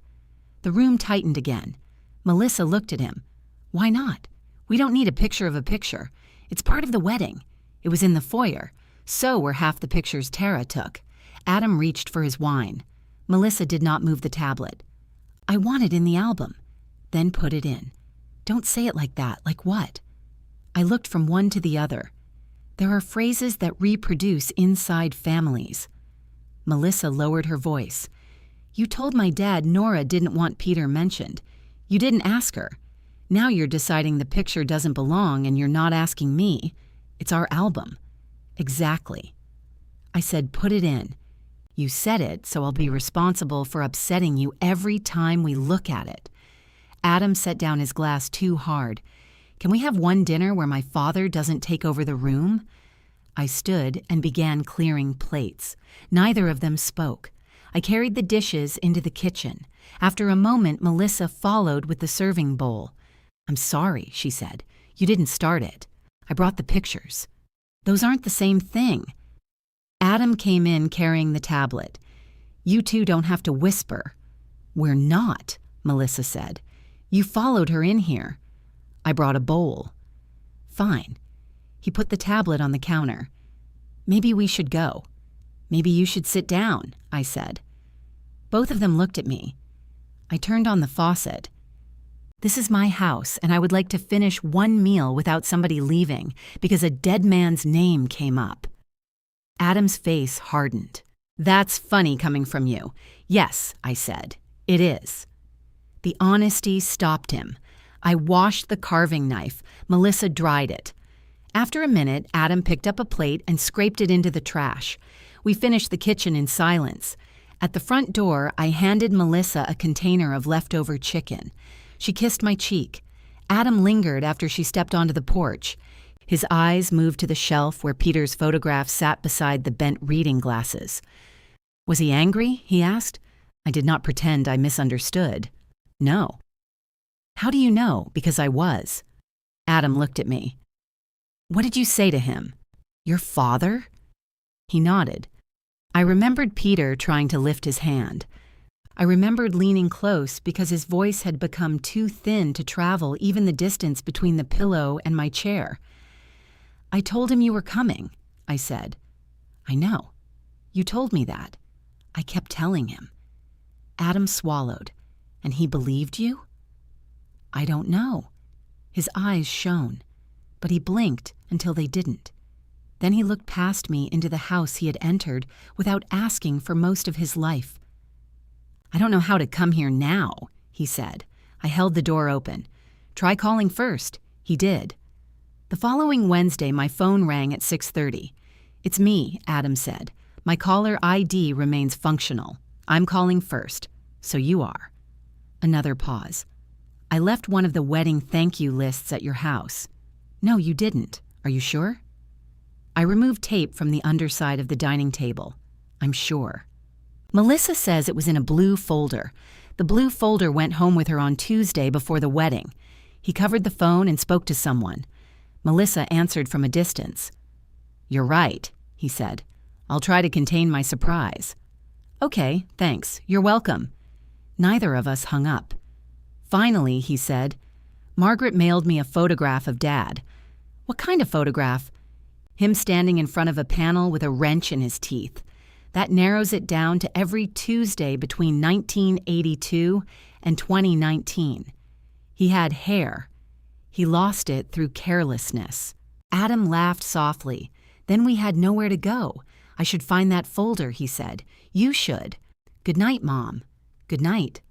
The room tightened again. Melissa looked at him. "Why not? We don't need a picture of a picture. It's part of the wedding. It was in the foyer. So were half the pictures Tara took." Adam reached for his wine. Melissa did not move the tablet. "I want it in the album." "Then put it in." "Don't say it like that. Like what?" I looked from one to the other. "There are phrases that reproduce inside families." Melissa lowered her voice. "You told my dad Nora didn't want Peter mentioned. You didn't ask her. Now you're deciding the picture doesn't belong and you're not asking me. It's our album." "Exactly." I said, "Put it in." "You said it, so I'll be responsible for upsetting you every time we look at it." Adam set down his glass too hard. "Can we have one dinner where my father doesn't take over the room?" I stood and began clearing plates. Neither of them spoke. I carried the dishes into the kitchen. After a moment, Melissa followed with the serving bowl. "I'm sorry," she said. "You didn't start it. I brought the pictures." "Those aren't the same thing." Adam came in carrying the tablet. "You two don't have to whisper." "We're not," Melissa said. "You followed her in here." "I brought a bowl." "Fine." He put the tablet on the counter. "Maybe we should go." "Maybe you should sit down," I said. Both of them looked at me. I turned on the faucet. "This is my house, and I would like to finish one meal without somebody leaving because a dead man's name came up." Adam's face hardened. "That's funny coming from you." "Yes," I said. "It is." The honesty stopped him. I washed the carving knife. Melissa dried it. After a minute, Adam picked up a plate and scraped it into the trash. We finished the kitchen in silence. At the front door, I handed Melissa a container of leftover chicken. She kissed my cheek. Adam lingered after she stepped onto the porch. His eyes moved to the shelf where Peter's photograph sat beside the bent reading glasses. "Was he angry?" he asked. I did not pretend I misunderstood. "No." "How do you know?" "Because I was." Adam looked at me. "What did you say to him?" "Your father?" He nodded. I remembered Peter trying to lift his hand. I remembered leaning close because his voice had become too thin to travel even the distance between the pillow and my chair. "I told him you were coming," I said. "I know. You told me that." I kept telling him. Adam swallowed. "And he believed you?" "I don't know." His eyes shone, but he blinked until they didn't. Then he looked past me into the house he had entered without asking for most of his life. "I don't know how to come here now," he said. I held the door open. "Try calling first." He did. The following Wednesday, my phone rang at 6:30. "It's me," Adam said. "My caller ID remains functional. I'm calling first. So you are." Another pause. "I left one of the wedding thank you lists at your house." "No, you didn't. Are you sure?" I removed tape from the underside of the dining table. "I'm sure." Melissa says it was in a blue folder. The blue folder went home with her on Tuesday before the wedding. He covered the phone and spoke to someone. Melissa answered from a distance. "You're right," he said. "I'll try to contain my surprise." "Okay, thanks. You're welcome." Neither of us hung up. Finally, he said, "Margaret mailed me a photograph of Dad." "What kind of photograph?" "Him standing in front of a panel with a wrench in his teeth. That narrows it down to every Tuesday between 1982 and 2019. He had hair. He lost it through carelessness." Adam laughed softly. "Then we had nowhere to go. I should find that folder," he said. "You should." "Good night, Mom. Good night."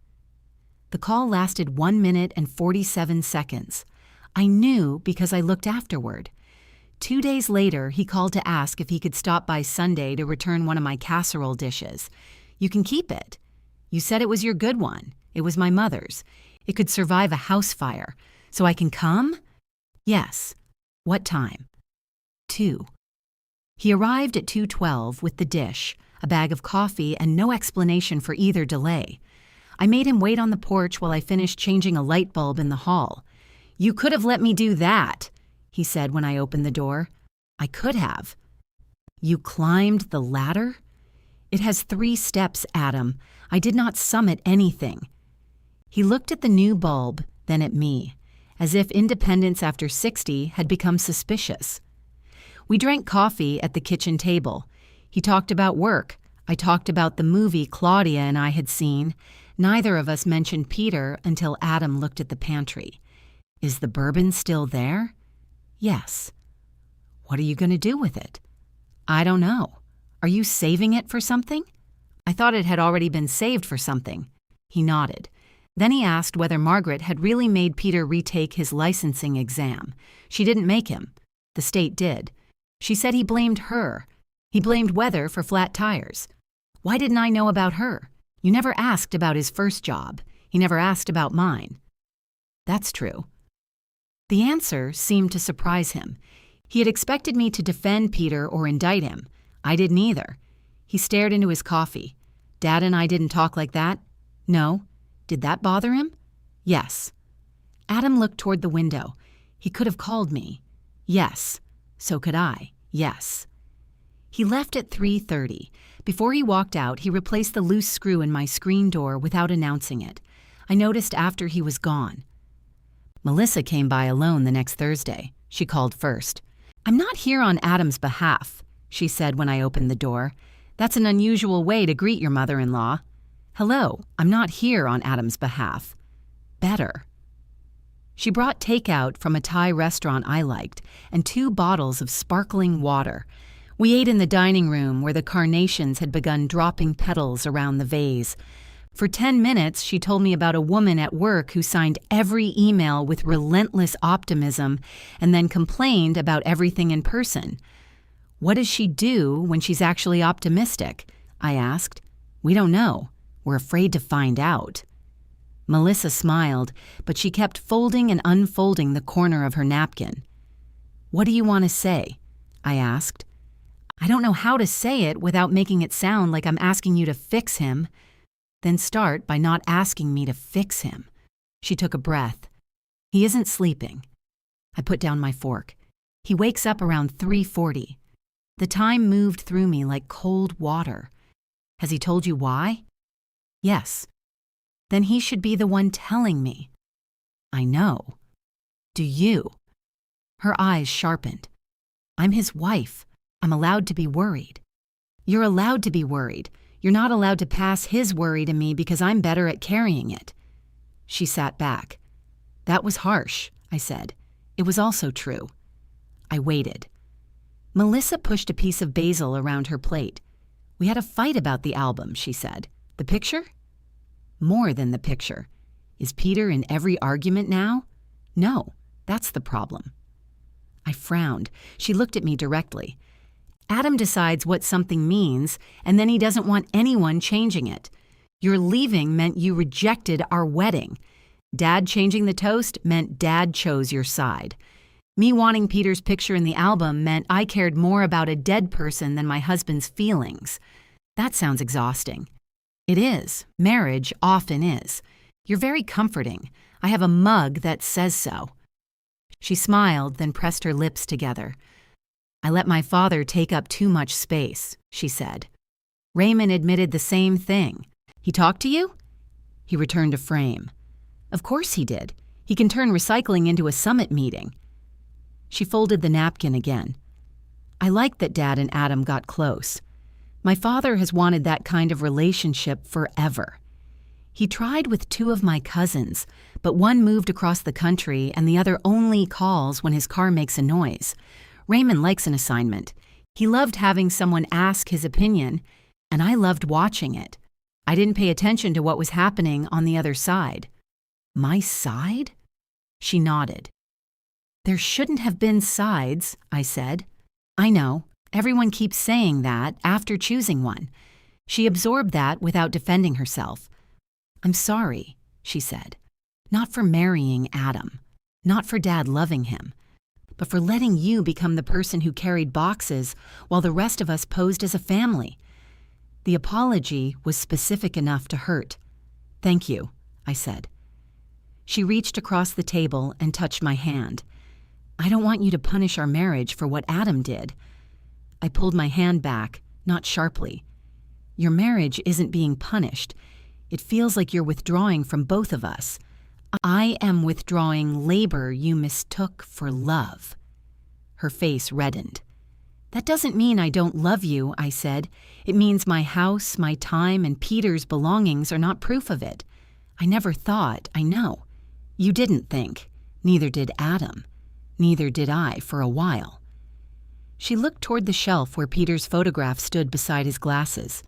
The call lasted 1 minute and 47 seconds. I knew because I looked afterward. 2 days later, he called to ask if he could stop by Sunday to return one of my casserole dishes. "You can keep it. You said it was your good one. It was my mother's. It could survive a house fire. So I can come?" "Yes." "What time?" 2. He arrived at 2:12 with the dish, a bag of coffee, and no explanation for either delay. I made him wait on the porch while I finished changing a light bulb in the hall. "You could have let me do that," he said when I opened the door. "I could have." "You climbed the ladder?" "It has 3 steps, Adam. I did not summit anything." He looked at the new bulb, then at me, as if independence after 60 had become suspicious. We drank coffee at the kitchen table. He talked about work. I talked about the movie Claudia and I had seen. Neither of us mentioned Peter until Adam looked at the pantry. "Is the bourbon still there?" "Yes." "What are you going to do with it?" "I don't know. Are you saving it for something?" I thought it had already been saved for something. He nodded. Then he asked whether Margaret had really made Peter retake his licensing exam. She didn't make him. The state did. She said he blamed her. He blamed weather for flat tires. Why didn't I know about her? You never asked about his first job. He never asked about mine. That's true. The answer seemed to surprise him. He had expected me to defend Peter or indict him. I didn't either. He stared into his coffee. Dad and I didn't talk like that? No. Did that bother him? Yes. Adam looked toward the window. He could have called me. Yes. So could I. Yes. He left at 3:30. Before he walked out, he replaced the loose screw in my screen door without announcing it. I noticed after he was gone. Melissa came by alone the next Thursday. She called first. "I'm not here on Adam's behalf," she said when I opened the door. "That's an unusual way to greet your mother-in-law." "Hello, I'm not here on Adam's behalf." Better. She brought takeout from a Thai restaurant I liked and 2 bottles of sparkling water. We ate in the dining room where the carnations had begun dropping petals around the vase. For 10 minutes, she told me about a woman at work who signed every email with relentless optimism and then complained about everything in person. "What does she do when she's actually optimistic?" I asked. "We don't know. We're afraid to find out." Melissa smiled, but she kept folding and unfolding the corner of her napkin. "What do you want to say?" I asked. "I don't know how to say it without making it sound like I'm asking you to fix him." "Then start by not asking me to fix him." She took a breath. "He isn't sleeping." I put down my fork. "He wakes up around 3:40. The time moved through me like cold water. "Has he told you why?" "Yes." "Then he should be the one telling me." "I know." "Do you?" Her eyes sharpened. "I'm his wife. I'm allowed to be worried." "You're allowed to be worried. You're not allowed to pass his worry to me because I'm better at carrying it." She sat back. "That was harsh," I said. It was also true. I waited. Melissa pushed a piece of basil around her plate. "We had a fight about the album," she said. "The picture?" "More than the picture. Is Peter in every argument now?" "No, that's the problem." I frowned. She looked at me directly. "Adam decides what something means, and then he doesn't want anyone changing it. Your leaving meant you rejected our wedding. Dad changing the toast meant Dad chose your side. Me wanting Peter's picture in the album meant I cared more about a dead person than my husband's feelings. That sounds exhausting." "It is. Marriage often is. You're very comforting. I have a mug that says so." She smiled, then pressed her lips together. "I let my father take up too much space," she said. Raymond admitted the same thing. "He talked to you?" He returned a frame. "Of course he did. He can turn recycling into a summit meeting." She folded the napkin again. "I like that Dad and Adam got close. My father has wanted that kind of relationship forever. He tried with 2 of my cousins, but one moved across the country and the other only calls when his car makes a noise. Raymond likes an assignment. He loved having someone ask his opinion, and I loved watching it. I didn't pay attention to what was happening on the other side. My side? She nodded. There shouldn't have been sides, I said. I know. Everyone keeps saying that after choosing one. She absorbed that without defending herself. I'm sorry, she said. Not for marrying Adam. Not for Dad loving him. But for letting you become the person who carried boxes while the rest of us posed as a family. The apology was specific enough to hurt. Thank you, I said. She reached across the table and touched my hand. I don't want you to punish our marriage for what Adam did. I pulled my hand back, not sharply. Your marriage isn't being punished. It feels like you're withdrawing from both of us. I am withdrawing labor you mistook for love. Her face reddened. That doesn't mean I don't love you, I said. It means my house, my time, and Peter's belongings are not proof of it. I never thought, I know. You didn't think. Neither did Adam. Neither did I for a while. She looked toward the shelf where Peter's photograph stood beside his glasses.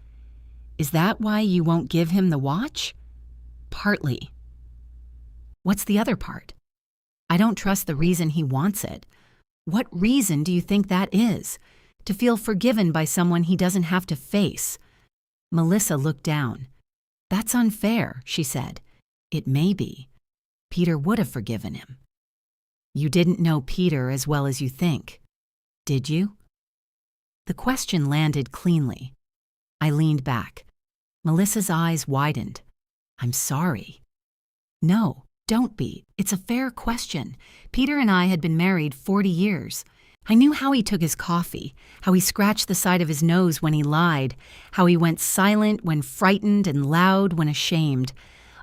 Is that why you won't give him the watch? Partly. What's the other part? I don't trust the reason he wants it. What reason do you think that is? To feel forgiven by someone he doesn't have to face. Melissa looked down. That's unfair, she said. It may be. Peter would have forgiven him. You didn't know Peter as well as you think, did you? The question landed cleanly. I leaned back. Melissa's eyes widened. I'm sorry. No, don't be. It's a fair question. Peter and I had been married 40 years. I knew how he took his coffee, how he scratched the side of his nose when he lied, how he went silent when frightened and loud when ashamed.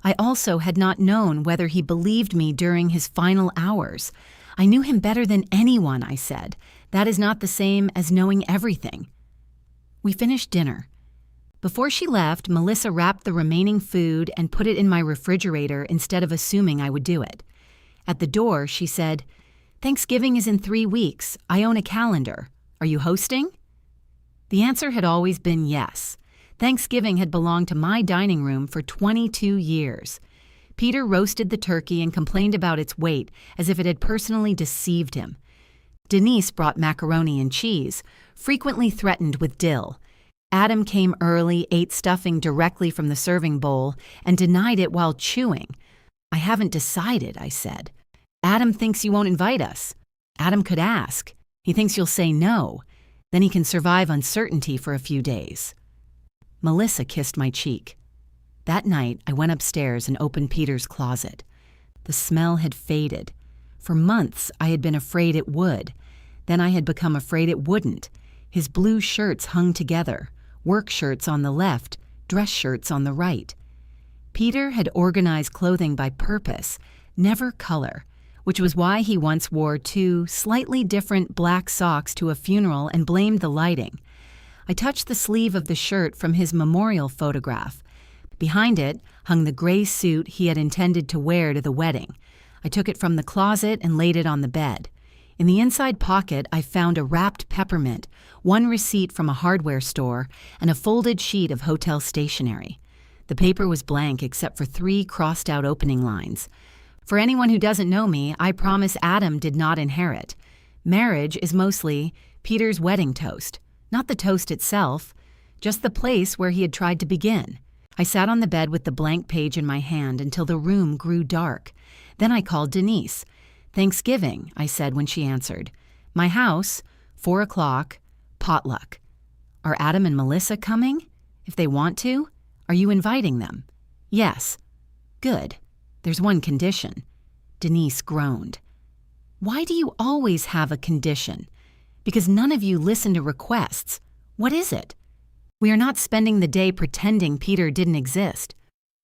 I also had not known whether he believed me during his final hours. I knew him better than anyone, I said. That is not the same as knowing everything. We finished dinner. Before she left, Melissa wrapped the remaining food and put it in my refrigerator instead of assuming I would do it. At the door, she said, Thanksgiving is in 3 weeks. I own a calendar. Are you hosting? The answer had always been yes. Thanksgiving had belonged to my dining room for 22 years. Peter roasted the turkey and complained about its weight as if it had personally deceived him. Denise brought macaroni and cheese, frequently threatened with dill. Adam came early, ate stuffing directly from the serving bowl, and denied it while chewing. I haven't decided, I said. Adam thinks you won't invite us. Adam could ask. He thinks you'll say no. Then he can survive uncertainty for a few days. Melissa kissed my cheek. That night, I went upstairs and opened Peter's closet. The smell had faded. For months, I had been afraid it would. Then I had become afraid it wouldn't. His blue shirts hung together, work shirts on the left, dress shirts on the right. Peter had organized clothing by purpose, never color, which was why he once wore 2 slightly different black socks to a funeral and blamed the lighting. I touched the sleeve of the shirt from his memorial photograph. Behind it hung the gray suit he had intended to wear to the wedding. I took it from the closet and laid it on the bed. In the inside pocket, I found a wrapped peppermint, 1 receipt from a hardware store, and a folded sheet of hotel stationery. The paper was blank except for 3 crossed-out opening lines. For anyone who doesn't know me, I promise Adam did not inherit. Marriage is mostly Peter's wedding toast. Not the toast itself, just the place where he had tried to begin. I sat on the bed with the blank page in my hand until the room grew dark. Then I called Denise. Thanksgiving, I said when she answered. My house, 4 o'clock, potluck. Are Adam and Melissa coming? If they want to, are you inviting them? Yes. Good. There's one condition. Denise groaned. Why do you always have a condition? Because none of you listen to requests. What is it? We are not spending the day pretending Peter didn't exist.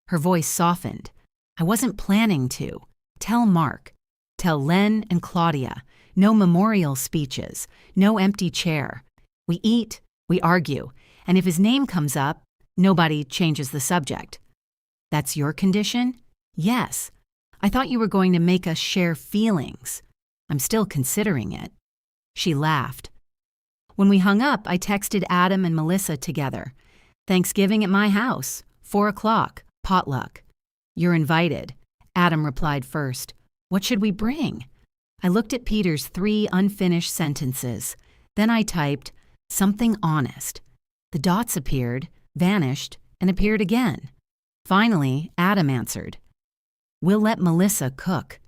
Her voice softened. I wasn't planning to. Tell Mark. Tell Len and Claudia. No memorial speeches. No empty chair. We eat, we argue, and if his name comes up, nobody changes the subject. That's your condition? Yes. I thought you were going to make us share feelings. I'm still considering it. She laughed. When we hung up, I texted Adam and Melissa together. Thanksgiving at my house, 4 o'clock, potluck. You're invited. Adam replied first. What should we bring? I looked at Peter's 3 unfinished sentences. Then I typed, something honest. The dots appeared, vanished, and appeared again. Finally, Adam answered, we'll let Melissa cook.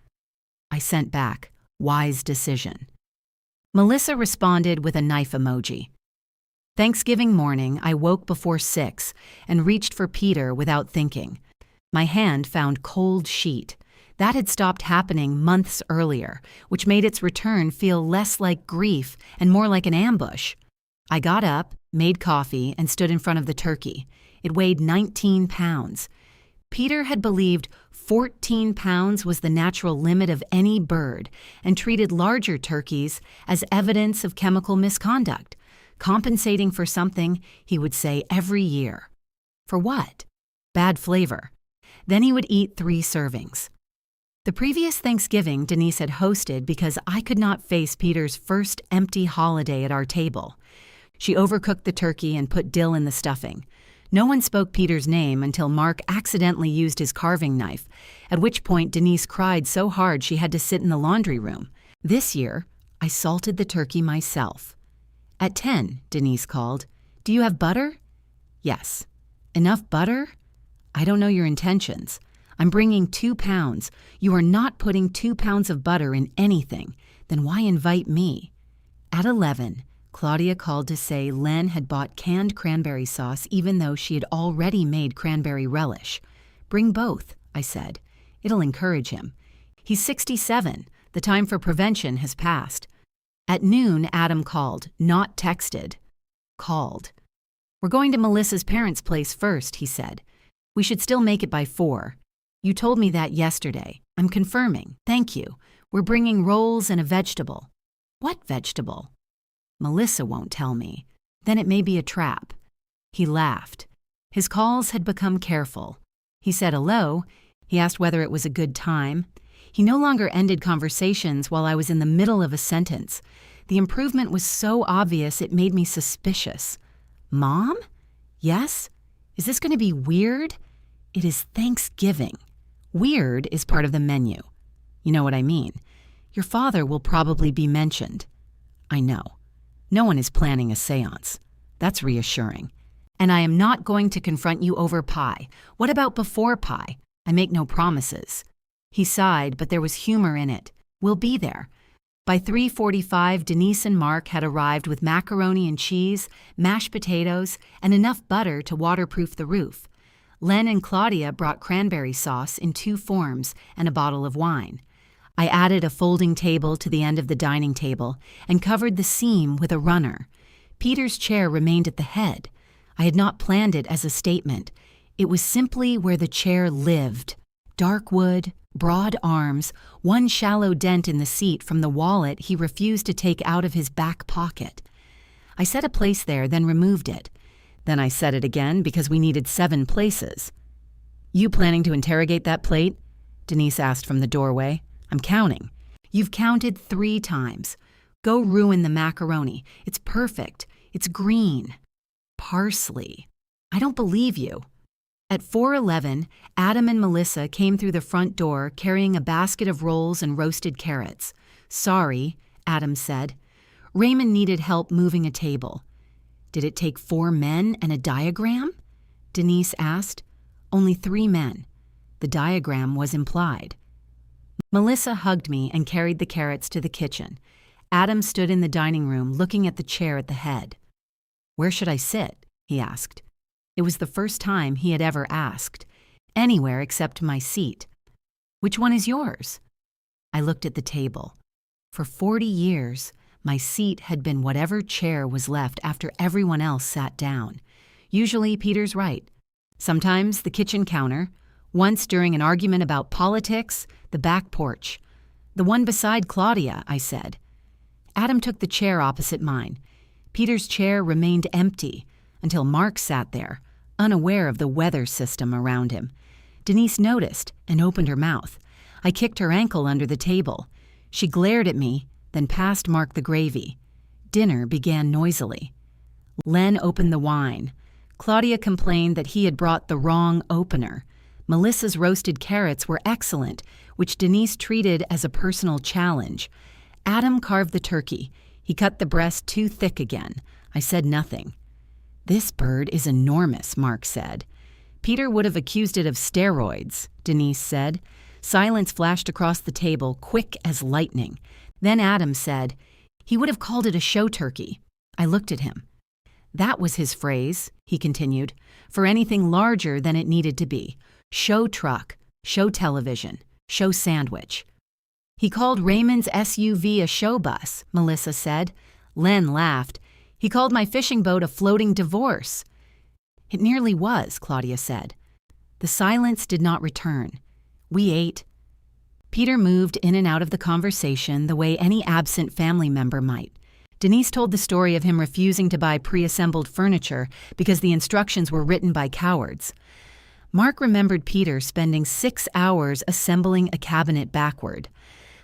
I sent back, wise decision. Melissa responded with a knife emoji. Thanksgiving morning, I woke before 6 and reached for Peter without thinking. My hand found cold sheet. That had stopped happening months earlier, which made its return feel less like grief and more like an ambush. I got up, made coffee, and stood in front of the turkey. It weighed 19 pounds. Peter had believed 14 pounds was the natural limit of any bird and treated larger turkeys as evidence of chemical misconduct, compensating for something he would say every year. For what? Bad flavor. Then he would eat 3 servings. The previous Thanksgiving Denise had hosted because I could not face Peter's first empty holiday at our table. She overcooked the turkey and put dill in the stuffing. No one spoke Peter's name until Mark accidentally used his carving knife, at which point Denise cried so hard she had to sit in the laundry room. This year, I salted the turkey myself. At 10, Denise called. Do you have butter? Yes. Enough butter? I don't know your intentions. I'm bringing 2 pounds. You are not putting 2 pounds of butter in anything. Then why invite me? At 11, Claudia called to say Len had bought canned cranberry sauce even though she had already made cranberry relish. Bring both, I said. It'll encourage him. He's 67. The time for prevention has passed. At noon, Adam called, not texted. Called. We're going to Melissa's parents' place first, he said. We should still make it by 4. You told me that yesterday. I'm confirming. Thank you. We're bringing rolls and a vegetable. What vegetable? Melissa won't tell me. Then it may be a trap. He laughed. His calls had become careful. He said hello. He asked whether it was a good time. He no longer ended conversations while I was in the middle of a sentence. The improvement was so obvious it made me suspicious. Mom? Yes? Is this going to be weird? It is Thanksgiving. Weird is part of the menu. You know what I mean. Your father will probably be mentioned. I know. No one is planning a séance. That's reassuring. And I am not going to confront you over pie. What about before pie? I make no promises. He sighed, but there was humor in it. We'll be there. By 3:45, Denise and Mark had arrived with macaroni and cheese, mashed potatoes, and enough butter to waterproof the roof. Len and Claudia brought cranberry sauce in 2 forms and a bottle of wine. I added a folding table to the end of the dining table and covered the seam with a runner. Peter's chair remained at the head. I had not planned it as a statement. It was simply where the chair lived. Dark wood, broad arms, one shallow dent in the seat from the wallet he refused to take out of his back pocket. I set a place there, then removed it. Then I set it again because we needed 7 places. You planning to interrogate that plate? Denise asked from the doorway. I'm counting. You've counted 3 times. Go ruin the macaroni. It's perfect. It's green. Parsley. I don't believe you. At 4:11, Adam and Melissa came through the front door carrying a basket of rolls and roasted carrots. Sorry, Adam said. Raymond needed help moving a table. Did it take 4 men and a diagram? Denise asked. Only 3 men. The diagram was implied. Melissa hugged me and carried the carrots to the kitchen. Adam stood in the dining room looking at the chair at the head. Where should I sit? He asked. It was the first time he had ever asked. Anywhere except my seat. Which one is yours? I looked at the table. For 40 years, my seat had been whatever chair was left after everyone else sat down. Usually Peter's right. Sometimes the kitchen counter. Once during an argument about politics, the back porch. The one beside Claudia, I said. Adam took the chair opposite mine. Peter's chair remained empty until Mark sat there, unaware of the weather system around him. Denise noticed and opened her mouth. I kicked her ankle under the table. She glared at me, then passed Mark the gravy. Dinner began noisily. Len opened the wine. Claudia complained that he had brought the wrong opener. Melissa's roasted carrots were excellent, which Denise treated as a personal challenge. Adam carved the turkey. He cut the breast too thick again. I said nothing. "This bird is enormous," Mark said. "Peter would have accused it of steroids," Denise said. Silence flashed across the table, quick as lightning. Then Adam said, "He would have called it a show turkey." I looked at him. "That was his phrase," he continued, "for anything larger than it needed to be. Show truck, show television, show sandwich." "He called Raymond's SUV a show bus," Melissa said. Len laughed. "He called my fishing boat a floating divorce." "It nearly was," Claudia said. The silence did not return. We ate. Peter moved in and out of the conversation the way any absent family member might. Denise told the story of him refusing to buy pre-assembled furniture because the instructions were written by cowards. Mark remembered Peter spending 6 hours assembling a cabinet backward.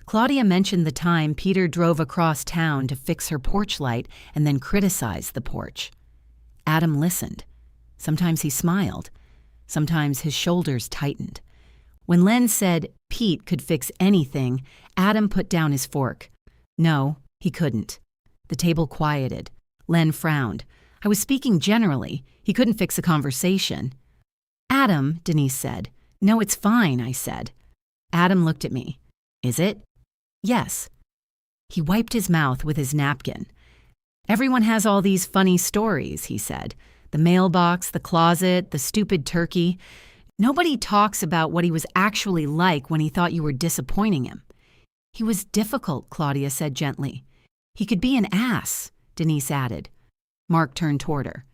Claudia mentioned the time Peter drove across town to fix her porch light and then criticized the porch. Adam listened. Sometimes he smiled. Sometimes his shoulders tightened. When Len said Pete could fix anything, Adam put down his fork. No, he couldn't. The table quieted. Len frowned. I was speaking generally. He couldn't fix a conversation. "Adam," Denise said. "No, it's fine," I said. Adam looked at me. "Is it?" "Yes." He wiped his mouth with his napkin. "Everyone has all these funny stories," he said. "The mailbox, the closet, the stupid turkey. Nobody talks about what he was actually like when he thought you were disappointing him." "He was difficult," Claudia said gently. "He could be an ass," Denise added. Mark turned toward her.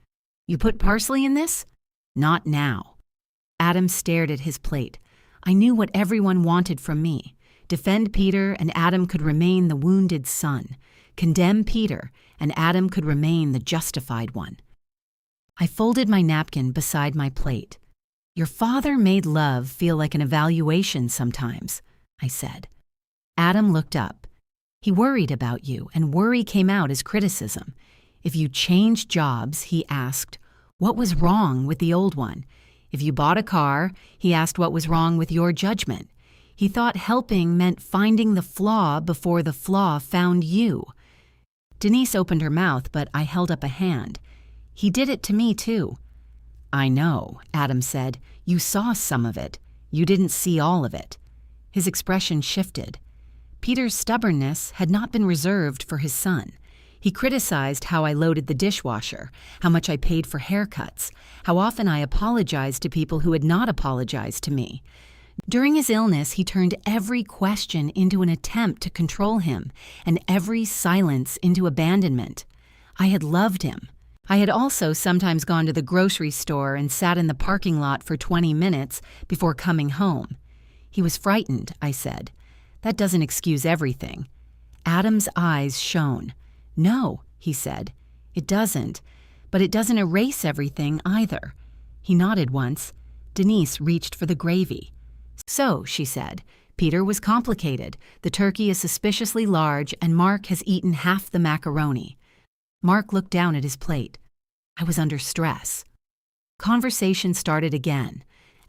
"You put parsley in this?" "Not now." Adam stared at his plate. I knew what everyone wanted from me. Defend Peter, and Adam could remain the wounded son. Condemn Peter, and Adam could remain the justified one. I folded my napkin beside my plate. "Your father made love feel like an evaluation sometimes," I said. Adam looked up. "He worried about you, and worry came out as criticism. If you changed jobs," he asked, "what was wrong with the old one? If you bought a car, he asked what was wrong with your judgment. He thought helping meant finding the flaw before the flaw found you." Denise opened her mouth, but I held up a hand. "He did it to me, too." "I know," Adam said. "You saw some of it. You didn't see all of it." His expression shifted. Peter's stubbornness had not been reserved for his son. He criticized how I loaded the dishwasher, how much I paid for haircuts, how often I apologized to people who had not apologized to me. During his illness, he turned every question into an attempt to control him, and every silence into abandonment. I had loved him. I had also sometimes gone to the grocery store and sat in the parking lot for 20 minutes before coming home. He was frightened, I said. That doesn't excuse everything. Adam's eyes shone. "No," he said. "It doesn't. But it doesn't erase everything either." He nodded once. Denise reached for the gravy. "So," she said, "Peter was complicated. The turkey is suspiciously large, and Mark has eaten half the macaroni." Mark looked down at his plate. I was under stress. Conversation started again.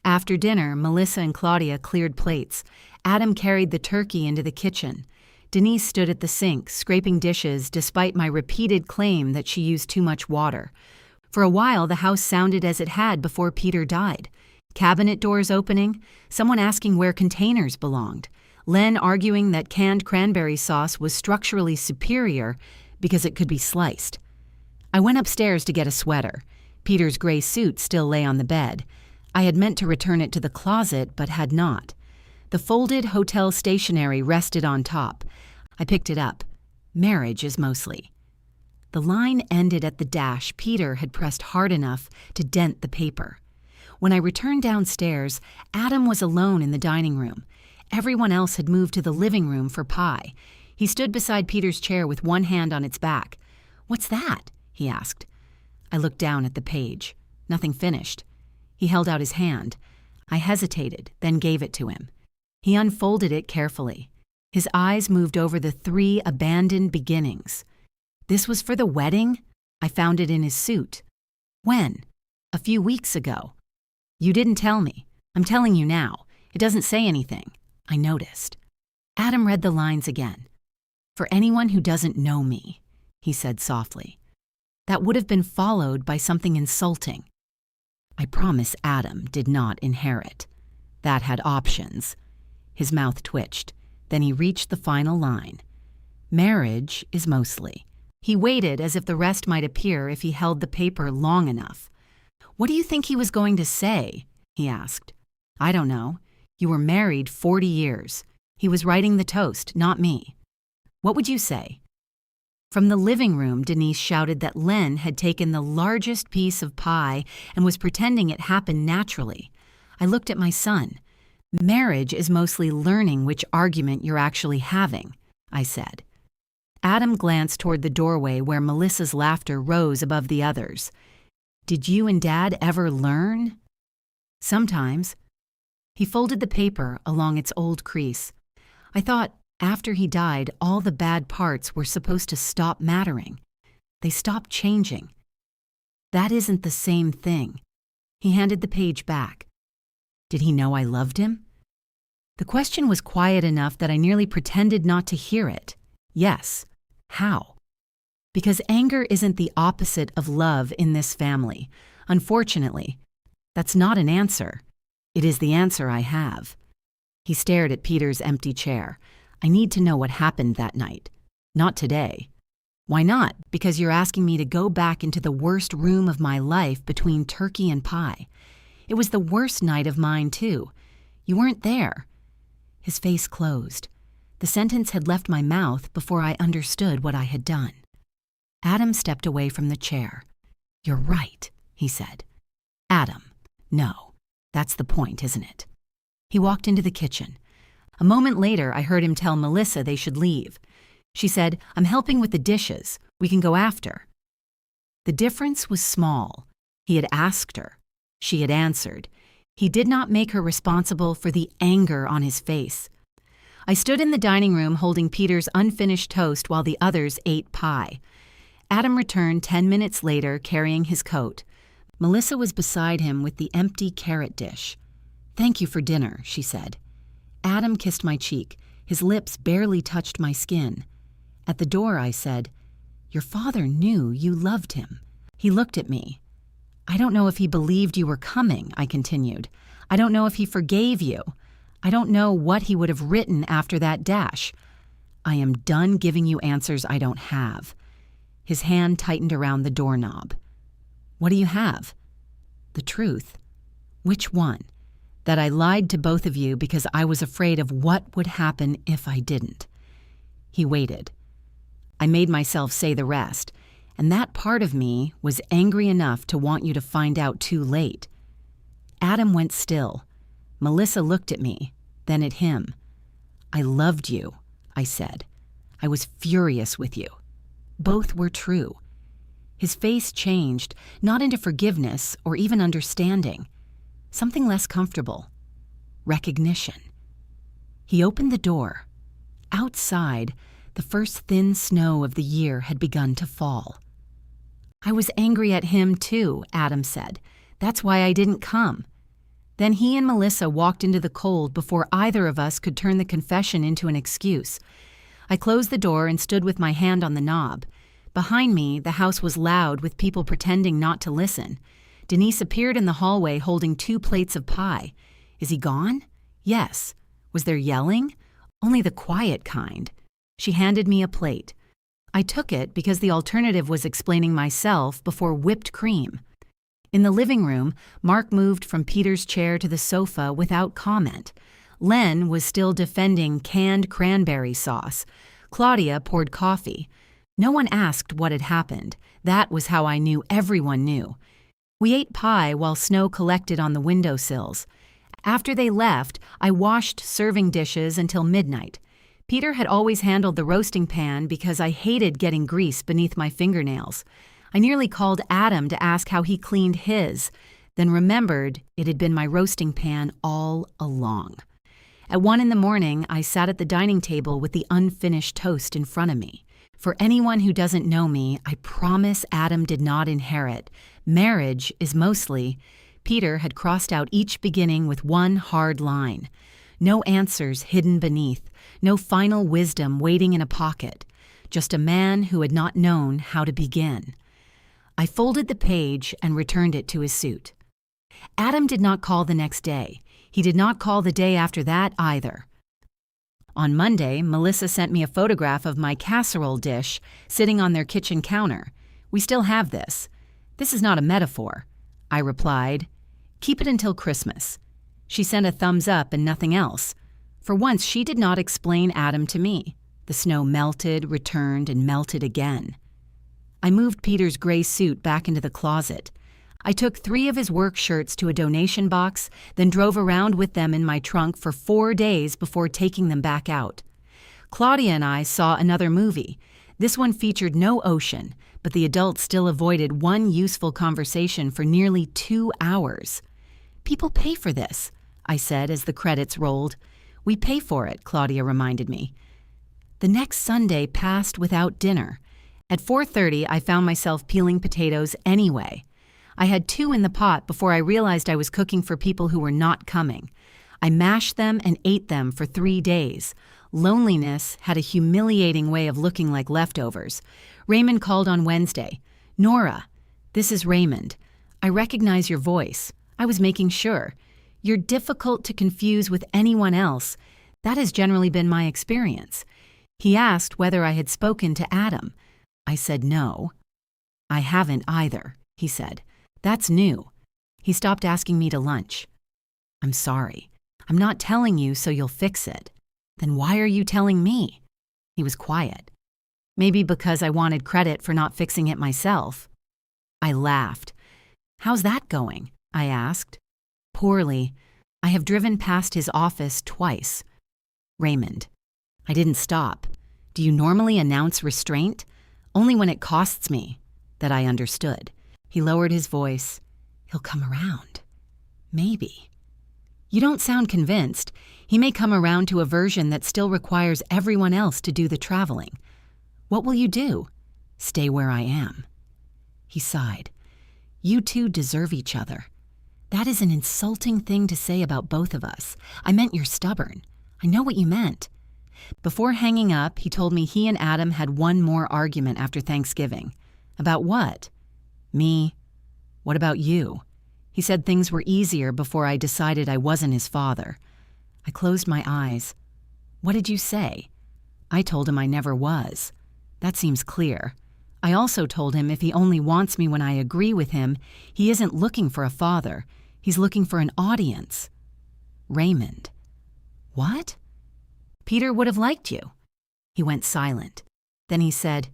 After dinner, Melissa and Claudia cleared plates. Adam carried the turkey into the kitchen. Denise stood at the sink, scraping dishes despite my repeated claim that she used too much water. For a while, the house sounded as it had before Peter died. Cabinet doors opening, someone asking where containers belonged, Len arguing that canned cranberry sauce was structurally superior because it could be sliced. I went upstairs to get a sweater. Peter's gray suit still lay on the bed. I had meant to return it to the closet, but had not. The folded hotel stationery rested on top. I picked it up. Marriage is mostly. The line ended at the dash Peter had pressed hard enough to dent the paper. When I returned downstairs, Adam was alone in the dining room. Everyone else had moved to the living room for pie. He stood beside Peter's chair with one hand on its back. "What's that?" he asked. I looked down at the page. Nothing finished. He held out his hand. I hesitated, then gave it to him. He unfolded it carefully. His eyes moved over the 3 abandoned beginnings. This was for the wedding? I found it in his suit. When? A few weeks ago. You didn't tell me. I'm telling you now. It doesn't say anything. I noticed. Adam read the lines again. For anyone who doesn't know me, he said softly. That would have been followed by something insulting. I promise Adam did not inherit. That had options. His mouth twitched. Then he reached the final line. Marriage is mostly. He waited as if the rest might appear if he held the paper long enough. What do you think he was going to say? He asked. I don't know. You were married 40 years. He was writing the toast, not me. What would you say? From the living room, Denise shouted that Len had taken the largest piece of pie and was pretending it happened naturally. I looked at my son. Marriage is mostly learning which argument you're actually having, I said. Adam glanced toward the doorway where Melissa's laughter rose above the others. Did you and Dad ever learn? Sometimes. He folded the paper along its old crease. I thought, after he died, all the bad parts were supposed to stop mattering. They stopped changing. That isn't the same thing. He handed the page back. Did he know I loved him? The question was quiet enough that I nearly pretended not to hear it. Yes. How? Because anger isn't the opposite of love in this family. Unfortunately, that's not an answer. It is the answer I have. He stared at Peter's empty chair. I need to know what happened that night. Not today. Why not? Because you're asking me to go back into the worst room of my life between turkey and pie. It was the worst night of mine, too. You weren't there. His face closed. The sentence had left my mouth before I understood what I had done. Adam stepped away from the chair. You're right, he said. Adam, no. That's the point, isn't it? He walked into the kitchen. A moment later, I heard him tell Melissa they should leave. She said, I'm helping with the dishes. We can go after. The difference was small. He had asked her. She had answered. He did not make her responsible for the anger on his face. I stood in the dining room holding Peter's unfinished toast while the others ate pie. Adam returned 10 minutes later carrying his coat. Melissa was beside him with the empty carrot dish. Thank you for dinner, she said. Adam kissed my cheek. His lips barely touched my skin. At the door, I said, Your father knew you loved him. He looked at me. I don't know if he believed you were coming, I continued. I don't know if he forgave you. I don't know what he would have written after that dash. I am done giving you answers I don't have. His hand tightened around the doorknob. What do you have? The truth. Which one? That I lied to both of you because I was afraid of what would happen if I didn't. He waited. I made myself say the rest, and that part of me was angry enough to want you to find out too late. Adam went still. Melissa looked at me, then at him. I loved you, I said. I was furious with you. Both were true. His face changed, not into forgiveness or even understanding. Something less comfortable. Recognition. He opened the door. Outside, the first thin snow of the year had begun to fall. I was angry at him too, Adam said. That's why I didn't come. Then he and Melissa walked into the cold before either of us could turn the confession into an excuse. I closed the door and stood with my hand on the knob. Behind me, the house was loud with people pretending not to listen. Denise appeared in the hallway holding 2 plates of pie. Is he gone? Yes. Was there yelling? Only the quiet kind. She handed me a plate. I took it because the alternative was explaining myself before whipped cream. In the living room, Mark moved from Peter's chair to the sofa without comment. Len was still defending canned cranberry sauce. Claudia poured coffee. No one asked what had happened. That was how I knew everyone knew. We ate pie while snow collected on the windowsills. After they left, I washed serving dishes until midnight. Peter had always handled the roasting pan because I hated getting grease beneath my fingernails. I nearly called Adam to ask how he cleaned his, then remembered it had been my roasting pan all along. At 1 a.m, I sat at the dining table with the unfinished toast in front of me. For anyone who doesn't know me, I promise Adam did not inherit. Marriage is mostly, Peter had crossed out each beginning with one hard line. No answers hidden beneath, no final wisdom waiting in a pocket, just a man who had not known how to begin. I folded the page and returned it to his suit. Adam did not call the next day. He did not call the day after that either. On Monday, Melissa sent me a photograph of my casserole dish sitting on their kitchen counter. We still have this. This is not a metaphor. I replied, keep it until Christmas. She sent a thumbs up and nothing else. For once, she did not explain Adam to me. The snow melted, returned, and melted again. I moved Peter's gray suit back into the closet. I took 3 of his work shirts to a donation box, then drove around with them in my trunk for 4 days before taking them back out. Claudia and I saw another movie. This one featured no ocean, but the adults still avoided one useful conversation for nearly 2 hours. People pay for this, I said as the credits rolled. We pay for it, Claudia reminded me. The next Sunday passed without dinner. At 4:30, I found myself peeling potatoes anyway. I had 2 in the pot before I realized I was cooking for people who were not coming. I mashed them and ate them for 3 days. Loneliness had a humiliating way of looking like leftovers. Raymond called on Wednesday. Nora, this is Raymond. I recognize your voice. I was making sure. You're difficult to confuse with anyone else. That has generally been my experience. He asked whether I had spoken to Adam. I said no. I haven't either, he said. That's new. He stopped asking me to lunch. I'm sorry. I'm not telling you so you'll fix it. Then why are you telling me? He was quiet. Maybe because I wanted credit for not fixing it myself. I laughed. How's that going? I asked. Poorly. I have driven past his office twice. Raymond. I didn't stop. Do you normally announce restraint? Only when it costs me. That I understood. He lowered his voice. He'll come around. Maybe. You don't sound convinced. He may come around to a version that still requires everyone else to do the traveling. What will you do? Stay where I am. He sighed. You two deserve each other. That is an insulting thing to say about both of us. I meant you're stubborn. I know what you meant. Before hanging up, he told me he and Adam had one more argument after Thanksgiving. About what? Me. What about you? He said things were easier before I decided I wasn't his father. I closed my eyes. What did you say? I told him I never was. That seems clear. I also told him if he only wants me when I agree with him, he isn't looking for a father. He's looking for an audience. Raymond. What? Peter would have liked you. He went silent. Then he said,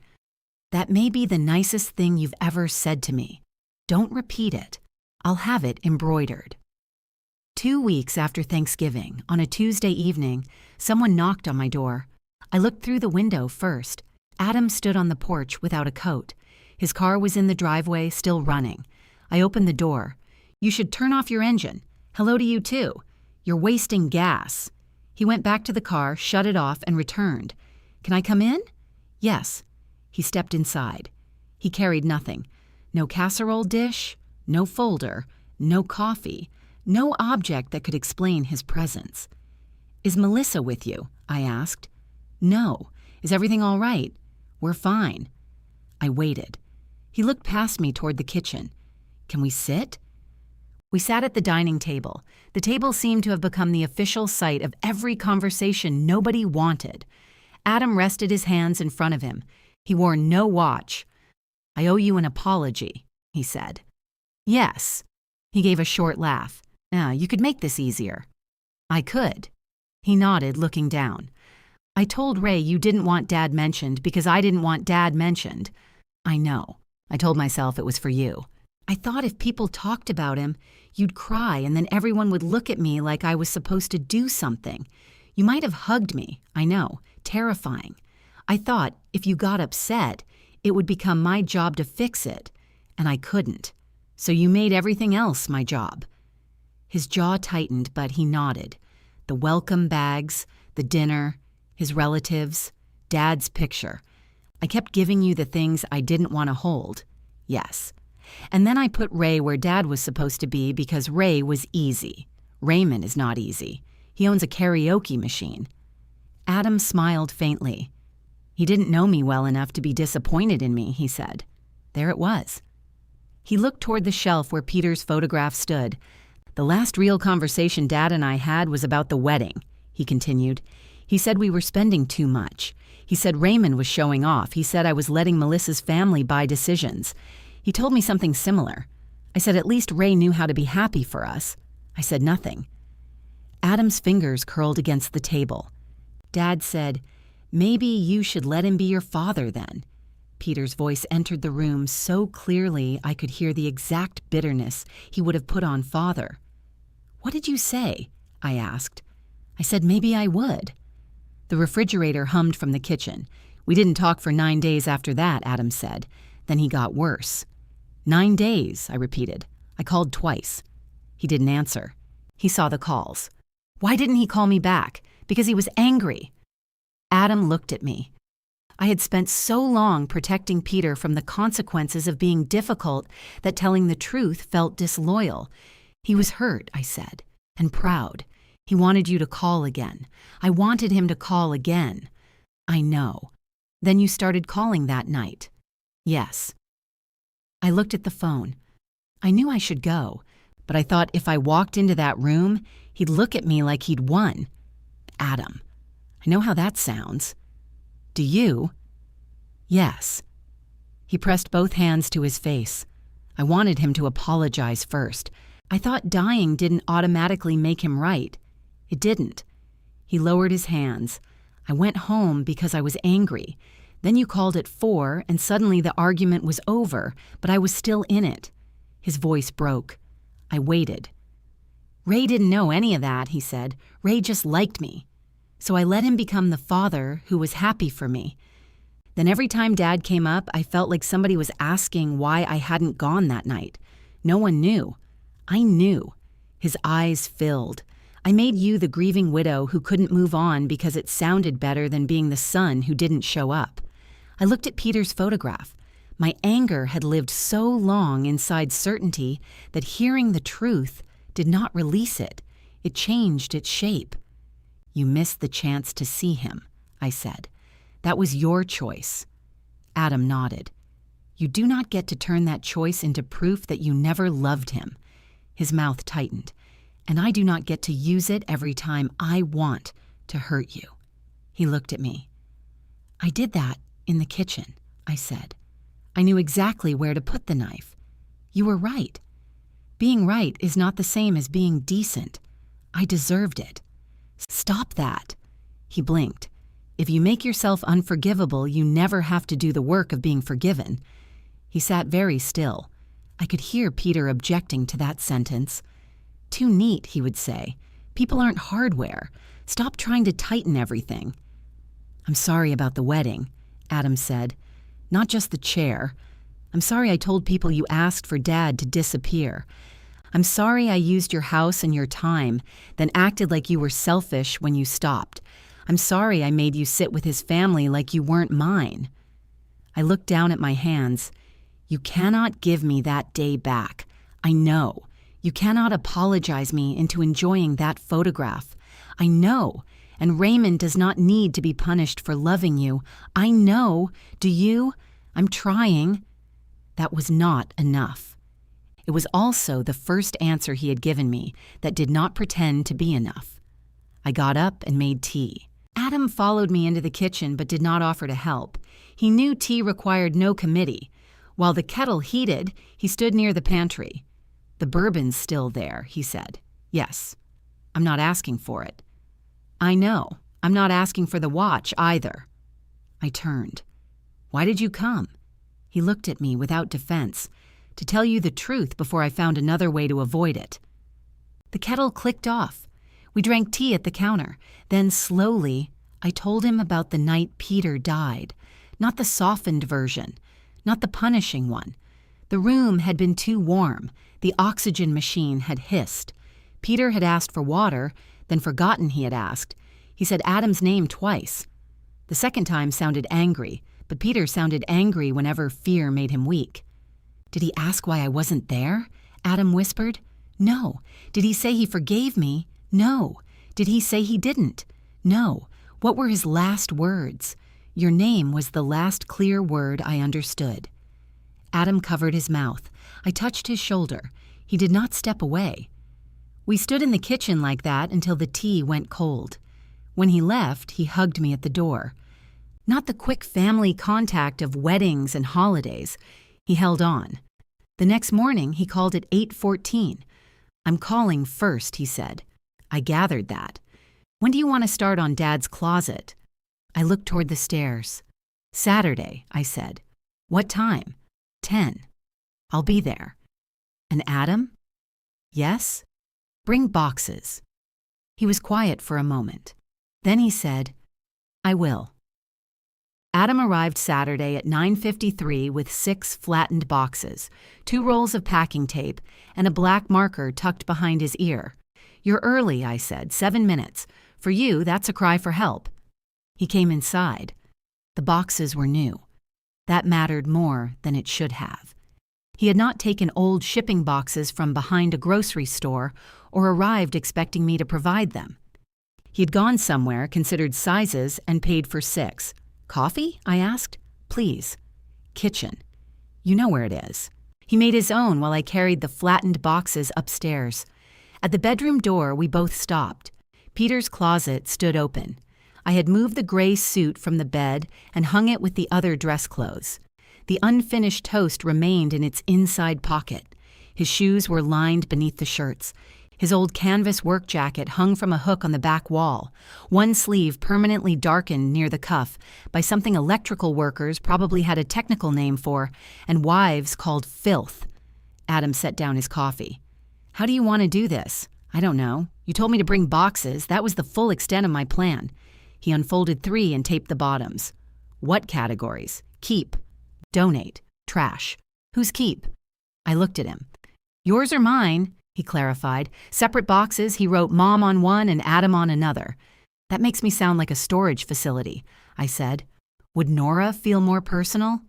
that may be the nicest thing you've ever said to me. Don't repeat it. I'll have it embroidered. 2 weeks after Thanksgiving, on a Tuesday evening, someone knocked on my door. I looked through the window first. Adam stood on the porch without a coat. His car was in the driveway, still running. I opened the door. You should turn off your engine. Hello to you too. You're wasting gas. He went back to the car, shut it off, and returned. Can I come in? Yes. He stepped inside. He carried nothing. No casserole dish, no folder, no coffee, no object that could explain his presence. Is Melissa with you? I asked. No. Is everything all right? We're fine. I waited. He looked past me toward the kitchen. Can we sit? We sat at the dining table. The table seemed to have become the official site of every conversation nobody wanted. Adam rested his hands in front of him. He wore no watch. I owe you an apology, he said. Yes. He gave a short laugh. You could make this easier. I could. He nodded, looking down. I told Ray you didn't want Dad mentioned because I didn't want Dad mentioned. I know. I told myself it was for you. I thought if people talked about him, you'd cry and then everyone would look at me like I was supposed to do something. You might have hugged me, I know, terrifying. I thought if you got upset, it would become my job to fix it, and I couldn't. So you made everything else my job. His jaw tightened, but he nodded. The welcome bags, the dinner, his relatives, Dad's picture. I kept giving you the things I didn't want to hold. Yes. And then I put Ray where Dad was supposed to be because Ray was easy. Raymond is not easy. He owns a karaoke machine." Adam smiled faintly. "He didn't know me well enough to be disappointed in me," he said. There it was. He looked toward the shelf where Peter's photograph stood. "The last real conversation Dad and I had was about the wedding," he continued. "He said we were spending too much. He said Raymond was showing off. He said I was letting Melissa's family buy decisions. He told me something similar. I said at least Ray knew how to be happy for us. I said nothing." Adam's fingers curled against the table. Dad said, "Maybe you should let him be your father then." Peter's voice entered the room so clearly I could hear the exact bitterness he would have put on father. "What did you say?" I asked. I said maybe I would. The refrigerator hummed from the kitchen. "We didn't talk for 9 days after that," Adam said. Then he got worse. 9 days, I repeated. I called twice. He didn't answer. He saw the calls. Why didn't he call me back? Because he was angry. Adam looked at me. I had spent so long protecting Peter from the consequences of being difficult that telling the truth felt disloyal. He was hurt, I said, and proud. He wanted you to call again. I wanted him to call again. I know. Then you started calling that night. Yes. I looked at the phone. I knew I should go, but I thought if I walked into that room, he'd look at me like he'd won. Adam. I know how that sounds. Do you? Yes. He pressed both hands to his face. I wanted him to apologize first. I thought dying didn't automatically make him right. It didn't. He lowered his hands. I went home because I was angry. Then you called at 4, and suddenly the argument was over, but I was still in it. His voice broke. I waited. Ray didn't know any of that, he said. Ray just liked me. So I let him become the father who was happy for me. Then every time Dad came up, I felt like somebody was asking why I hadn't gone that night. No one knew. I knew. His eyes filled. I made you the grieving widow who couldn't move on because it sounded better than being the son who didn't show up. I looked at Peter's photograph. My anger had lived so long inside certainty that hearing the truth did not release it. It changed its shape. You missed the chance to see him, I said. That was your choice. Adam nodded. You do not get to turn that choice into proof that you never loved him. His mouth tightened. And I do not get to use it every time I want to hurt you. He looked at me. I did that in the kitchen, I said. I knew exactly where to put the knife. You were right. Being right is not the same as being decent. I deserved it. Stop that. He blinked. If you make yourself unforgivable, you never have to do the work of being forgiven. He sat very still. I could hear Peter objecting to that sentence. Too neat, he would say. People aren't hardware. Stop trying to tighten everything. I'm sorry about the wedding, Adam said. Not just the chair. I'm sorry I told people you asked for Dad to disappear. I'm sorry I used your house and your time, then acted like you were selfish when you stopped. I'm sorry I made you sit with his family like you weren't mine. I looked down at my hands. You cannot give me that day back. I know. You cannot apologize me into enjoying that photograph. I know. And Raymond does not need to be punished for loving you. I know. Do you? I'm trying. That was not enough. It was also the first answer he had given me that did not pretend to be enough. I got up and made tea. Adam followed me into the kitchen but did not offer to help. He knew tea required no committee. While the kettle heated, he stood near the pantry. The bourbon's still there, he said. Yes. I'm not asking for it. I know. I'm not asking for the watch either. I turned. Why did you come? He looked at me without defense. To tell you the truth before I found another way to avoid it. The kettle clicked off. We drank tea at the counter. Then slowly, I told him about the night Peter died. Not the softened version. Not the punishing one. The room had been too warm. The oxygen machine had hissed. Peter had asked for water, then forgotten he had asked. He said Adam's name twice. The second time sounded angry, but Peter sounded angry whenever fear made him weak. Did he ask why I wasn't there? Adam whispered. No. Did he say he forgave me? No. Did he say he didn't? No. What were his last words? Your name was the last clear word I understood. Adam covered his mouth. I touched his shoulder. He did not step away. We stood in the kitchen like that until the tea went cold. When he left, he hugged me at the door. Not the quick family contact of weddings and holidays. He held on. The next morning, he called at 8:14. I'm calling first, he said. I gathered that. When do you want to start on Dad's closet? I looked toward the stairs. Saturday, I said. What time? 10. I'll be there. And Adam? Yes? Bring boxes. He was quiet for a moment. Then he said, I will. Adam arrived Saturday at 9:53 with 6 flattened boxes, 2 rolls of packing tape, and a black marker tucked behind his ear. You're early, I said, 7 minutes. For you, that's a cry for help. He came inside. The boxes were new. That mattered more than it should have. He had not taken old shipping boxes from behind a grocery store or arrived expecting me to provide them. He had gone somewhere, considered sizes, and paid for 6. Coffee? I asked. Please. Kitchen. You know where it is. He made his own while I carried the flattened boxes upstairs. At the bedroom door, we both stopped. Peter's closet stood open. I had moved the gray suit from the bed and hung it with the other dress clothes. The unfinished toast remained in its inside pocket. His shoes were lined beneath the shirts. His old canvas work jacket hung from a hook on the back wall, one sleeve permanently darkened near the cuff by something electrical workers probably had a technical name for, and wives called filth. Adam set down his coffee. How do you want to do this? I don't know. You told me to bring boxes. That was the full extent of my plan. He unfolded 3 and taped the bottoms. What categories? Keep. Donate. Trash. Whose keep? I looked at him. Yours or mine? He clarified. Separate boxes, he wrote Mom on one and Adam on another. That makes me sound like a storage facility, I said. Would Nora feel more personal?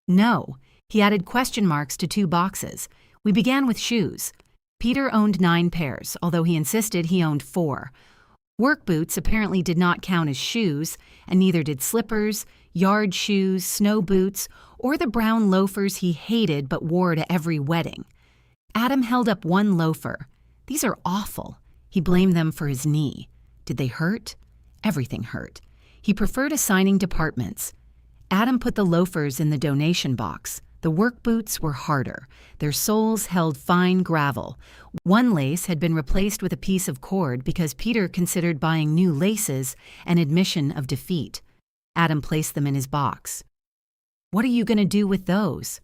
No. He added question marks to 2 boxes. We began with shoes. Peter owned 9 pairs, although he insisted he owned 4. Work boots apparently did not count as shoes, and neither did slippers, yard shoes, snow boots, or the brown loafers he hated but wore to every wedding. Adam held up 1 loafer. These are awful. He blamed them for his knee. Did they hurt? Everything hurt. He preferred assigning departments. Adam put the loafers in the donation box. The work boots were harder. Their soles held fine gravel. One lace had been replaced with a piece of cord because Peter considered buying new laces an admission of defeat. Adam placed them in his box. What are you going to do with those?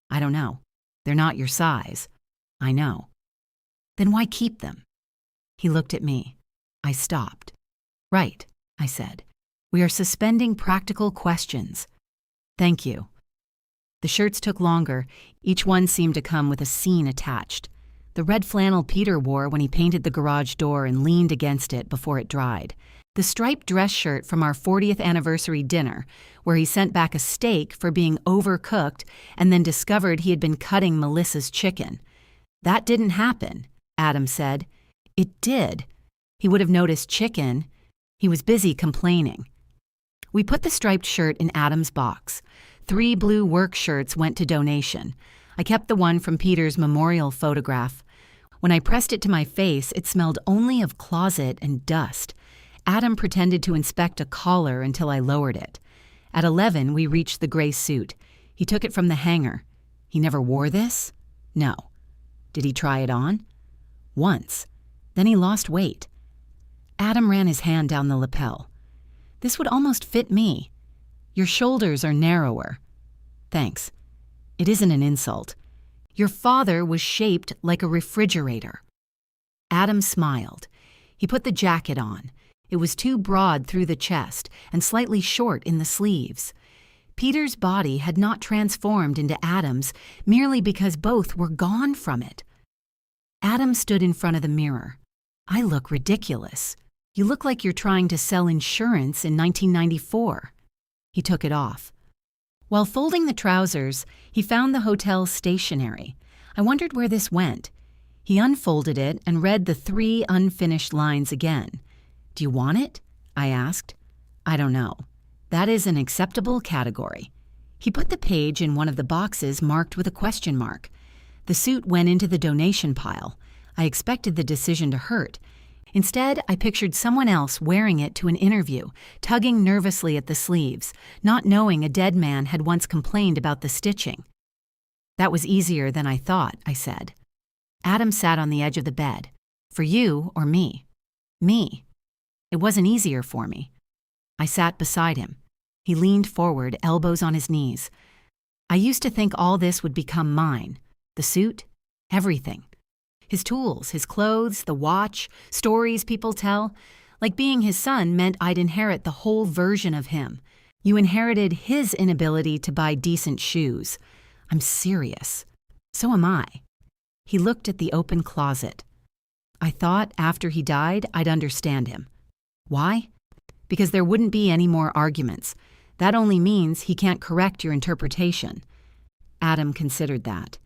I don't know. They're not your size. I know. Then why keep them? He looked at me. I stopped. Right, I said. We are suspending practical questions. Thank you. The shirts took longer. Each one seemed to come with a scene attached. The red flannel Peter wore when he painted the garage door and leaned against it before it dried. The striped dress shirt from our 40th anniversary dinner, where he sent back a steak for being overcooked and then discovered he had been cutting Melissa's chicken. That didn't happen, Adam said. It did. He would have noticed chicken. He was busy complaining. We put the striped shirt in Adam's box. 3 blue work shirts went to donation. I kept the one from Peter's memorial photograph. When I pressed it to my face, it smelled only of closet and dust. Adam pretended to inspect a collar until I lowered it. At 11, we reached the gray suit. He took it from the hanger. He never wore this? No. Did he try it on? Once. Then he lost weight. Adam ran his hand down the lapel. This would almost fit me. Your shoulders are narrower. Thanks. It isn't an insult. Your father was shaped like a refrigerator. Adam smiled. He put the jacket on. It was too broad through the chest and slightly short in the sleeves. Peter's body had not transformed into Adam's merely because both were gone from it. Adam stood in front of the mirror. I look ridiculous. You look like you're trying to sell insurance in 1994. He took it off. While folding the trousers, he found the hotel's stationery. I wondered where this went. He unfolded it and read the 3 unfinished lines again. "Do you want it?" I asked. "I don't know. That is an acceptable category." He put the page in one of the boxes marked with a question mark. The suit went into the donation pile. I expected the decision to hurt. Instead, I pictured someone else wearing it to an interview, tugging nervously at the sleeves, not knowing a dead man had once complained about the stitching. "That was easier than I thought," I said. Adam sat on the edge of the bed. "For you or me?" "Me." "It wasn't easier for me." I sat beside him. He leaned forward, elbows on his knees. "I used to think all this would become mine. The suit, everything. His tools, his clothes, the watch, stories people tell. Like being his son meant I'd inherit the whole version of him. You inherited his inability to buy decent shoes. I'm serious. So am I." He looked at the open closet. I thought after he died, I'd understand him. Why? Because there wouldn't be any more arguments. That only means he can't correct your interpretation. Adam considered that.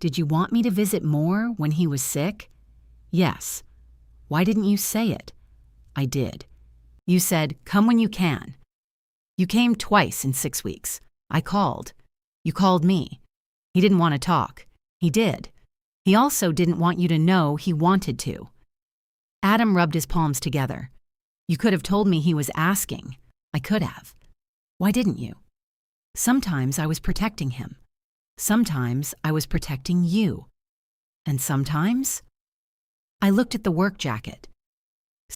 "Did you want me to visit more when he was sick?" "Yes." "Why didn't you say it?" "I did. You said, 'Come when you can.' You came twice in 6 weeks. I called. You called me. He didn't want to talk. He did. He also didn't want you to know he wanted to." Adam rubbed his palms together. "You could have told me he was asking. I could have. Why didn't you?" "Sometimes I was protecting him. Sometimes I was protecting you. And sometimes?" I looked at the work jacket.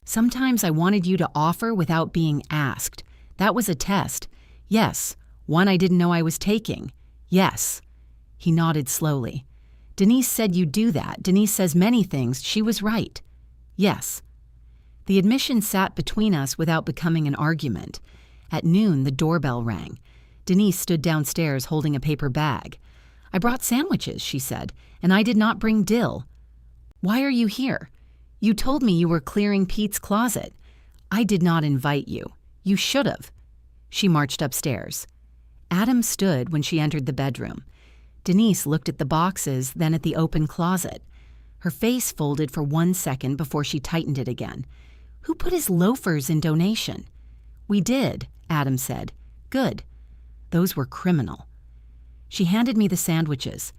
"Sometimes I wanted you to offer without being asked. That was a test. Yes. One I didn't know I was taking. Yes." He nodded slowly. "Denise said you'd do that. Denise says many things. She was right." "Yes." The admission sat between us without becoming an argument. At noon, the doorbell rang. Denise stood downstairs holding a paper bag. "I brought sandwiches," she said, "and I did not bring dill." "Why are you here? You told me you were clearing Pete's closet." "I did not invite you. You should have." She marched upstairs. Adam stood when she entered the bedroom. Denise looked at the boxes, then at the open closet. Her face folded for 1 second before she tightened it again. "Who put his loafers in donation?" "We did," Adam said. "Good." Those were criminal. She handed me the sandwiches.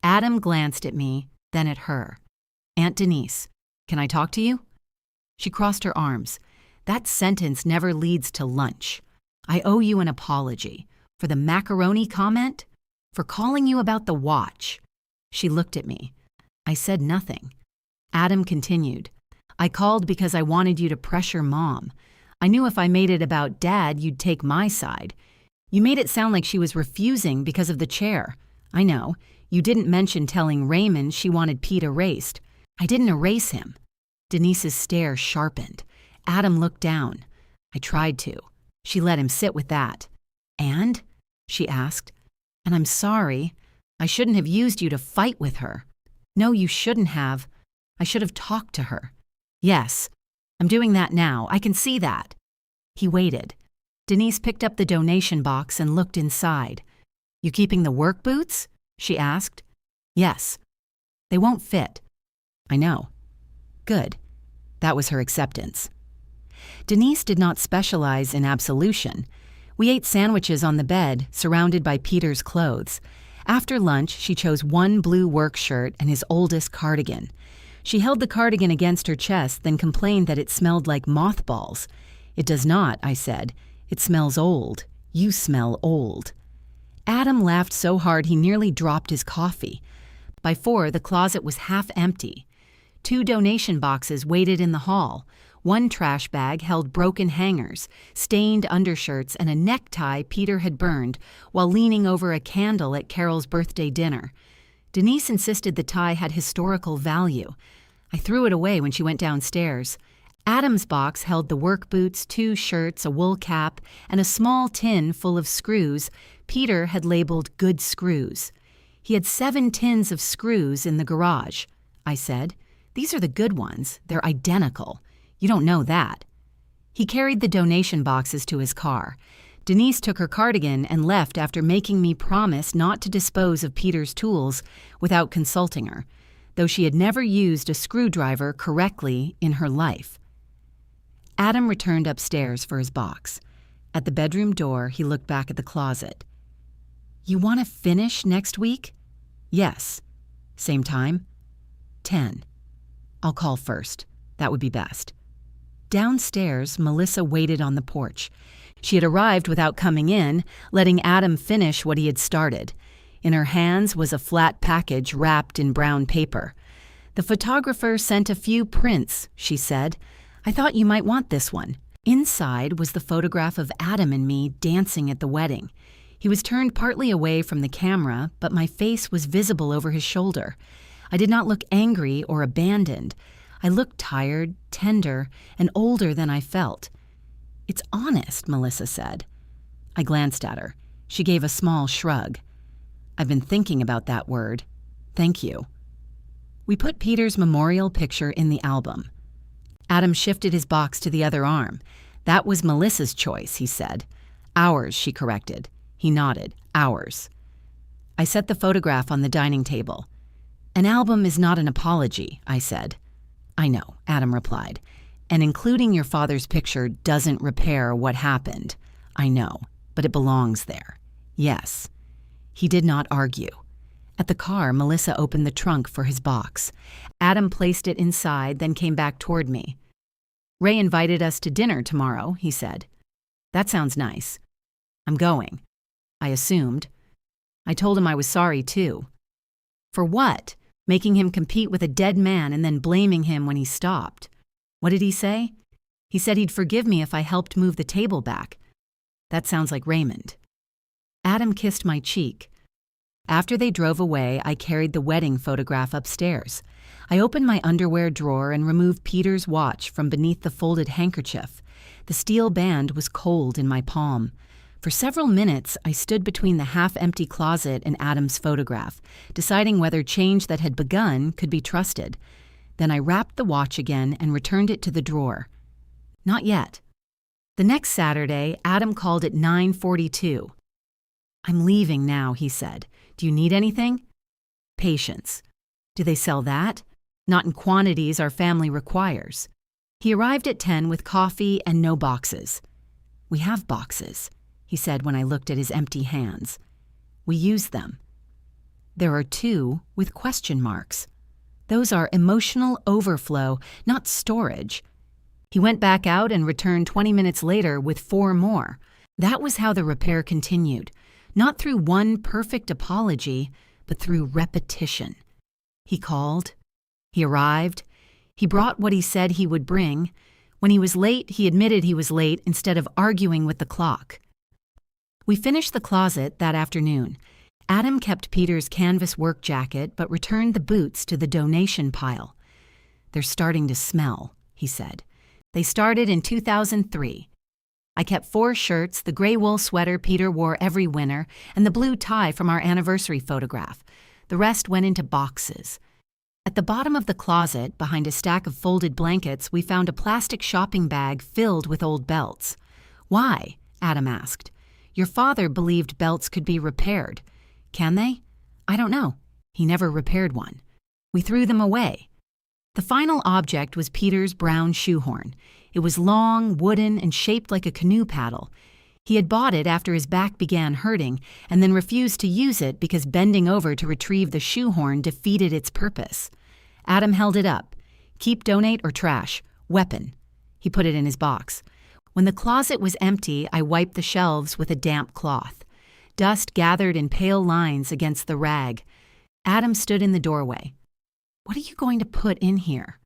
Adam glanced at me, then at her. "Aunt Denise, can I talk to you?" She crossed her arms. "That sentence never leads to lunch. I owe you an apology. For the macaroni comment? For calling you about the watch." She looked at me. I said nothing. Adam continued. "I called because I wanted you to pressure Mom. I knew if I made it about Dad, you'd take my side. You made it sound like she was refusing because of the chair. I know. You didn't mention telling Raymond she wanted Pete erased. I didn't erase him." Denise's stare sharpened. Adam looked down. I tried to. She let him sit with that. "And?" she asked. "And I'm sorry. I shouldn't have used you to fight with her." "No, you shouldn't have. I should have talked to her." "Yes. I'm doing that now. I can see that." He waited. Denise picked up the donation box and looked inside. "You keeping the work boots?" she asked. "Yes." "They won't fit." "I know." "Good." That was her acceptance. Denise did not specialize in absolution. We ate sandwiches on the bed, surrounded by Peter's clothes. After lunch, she chose one blue work shirt and his oldest cardigan. She held the cardigan against her chest, then complained that it smelled like mothballs. "It does not," I said. "It smells old. You smell old." Adam laughed so hard he nearly dropped his coffee. By 4, the closet was half empty. 2 donation boxes waited in the hall. 1 trash bag held broken hangers, stained undershirts, and a necktie Peter had burned while leaning over a candle at Carol's birthday dinner. Denise insisted the tie had historical value. I threw it away when she went downstairs. Adam's box held the work boots, 2 shirts, a wool cap, and a small tin full of screws Peter had labeled good screws. He had 7 tins of screws in the garage. I said, "These are the good ones. They're identical. You don't know that." He carried the donation boxes to his car. Denise took her cardigan and left after making me promise not to dispose of Peter's tools without consulting her, though she had never used a screwdriver correctly in her life. Adam returned upstairs for his box. At the bedroom door, he looked back at the closet. "You want to finish next week?" "Yes." "Same time?" 10. "I'll call first. That would be best." Downstairs, Melissa waited on the porch. She had arrived without coming in, letting Adam finish what he had started. In her hands was a flat package wrapped in brown paper. "The photographer sent a few prints," she said. "I thought you might want this one." Inside was the photograph of Adam and me dancing at the wedding. He was turned partly away from the camera, but my face was visible over his shoulder. I did not look angry or abandoned. I looked tired, tender, and older than I felt. "It's honest," Melissa said. I glanced at her. She gave a small shrug. "I've been thinking about that word. Thank you." We put Peter's memorial picture in the album. Adam shifted his box to the other arm. "That was Melissa's choice," he said. "Ours," she corrected. He nodded. "Ours." I set the photograph on the dining table. "An album is not an apology," I said. "I know," Adam replied. "And including your father's picture doesn't repair what happened. I know, but it belongs there." "Yes." He did not argue. At the car, Melissa opened the trunk for his box. Adam placed it inside, then came back toward me. "Ray invited us to dinner tomorrow," he said. "That sounds nice." "I'm going." I assumed. I told him I was sorry, too. For what? Making him compete with a dead man and then blaming him when he stopped. What did he say? He said he'd forgive me if I helped move the table back. That sounds like Raymond. Adam kissed my cheek. After they drove away, I carried the wedding photograph upstairs. I opened my underwear drawer and removed Peter's watch from beneath the folded handkerchief. The steel band was cold in my palm. For several minutes, I stood between the half-empty closet and Adam's photograph, deciding whether change that had begun could be trusted. Then I wrapped the watch again and returned it to the drawer. Not yet. The next Saturday, Adam called at 9:42. "I'm leaving now," he said. "Do you need anything?" "Patience." "Do they sell that?" "Not in quantities our family requires." He arrived at 10 with coffee and no boxes. "We have boxes," he said when I looked at his empty hands. "We use them." "There are 2 with question marks. Those are emotional overflow, not storage." He went back out and returned 20 minutes later with 4 more. That was how the repair continued, not through one perfect apology, but through repetition. He called. He arrived. He brought what he said he would bring. When he was late, he admitted he was late instead of arguing with the clock. We finished the closet that afternoon. Adam kept Peter's canvas work jacket but returned the boots to the donation pile. "They're starting to smell," he said. "They started in 2003. I kept 4 shirts, the gray wool sweater Peter wore every winter, and the blue tie from our anniversary photograph. The rest went into boxes. At the bottom of the closet, behind a stack of folded blankets, we found a plastic shopping bag filled with old belts. "Why?" Adam asked. "Your father believed belts could be repaired. Can they?" "I don't know. He never repaired one." We threw them away. The final object was Peter's brown shoehorn. It was long, wooden, and shaped like a canoe paddle. He had bought it after his back began hurting and then refused to use it because bending over to retrieve the shoehorn defeated its purpose. Adam held it up. "Keep, donate, or trash. Weapon." He put it in his box. When the closet was empty, I wiped the shelves with a damp cloth. Dust gathered in pale lines against the rag. Adam stood in the doorway. "What are you going to put in here?"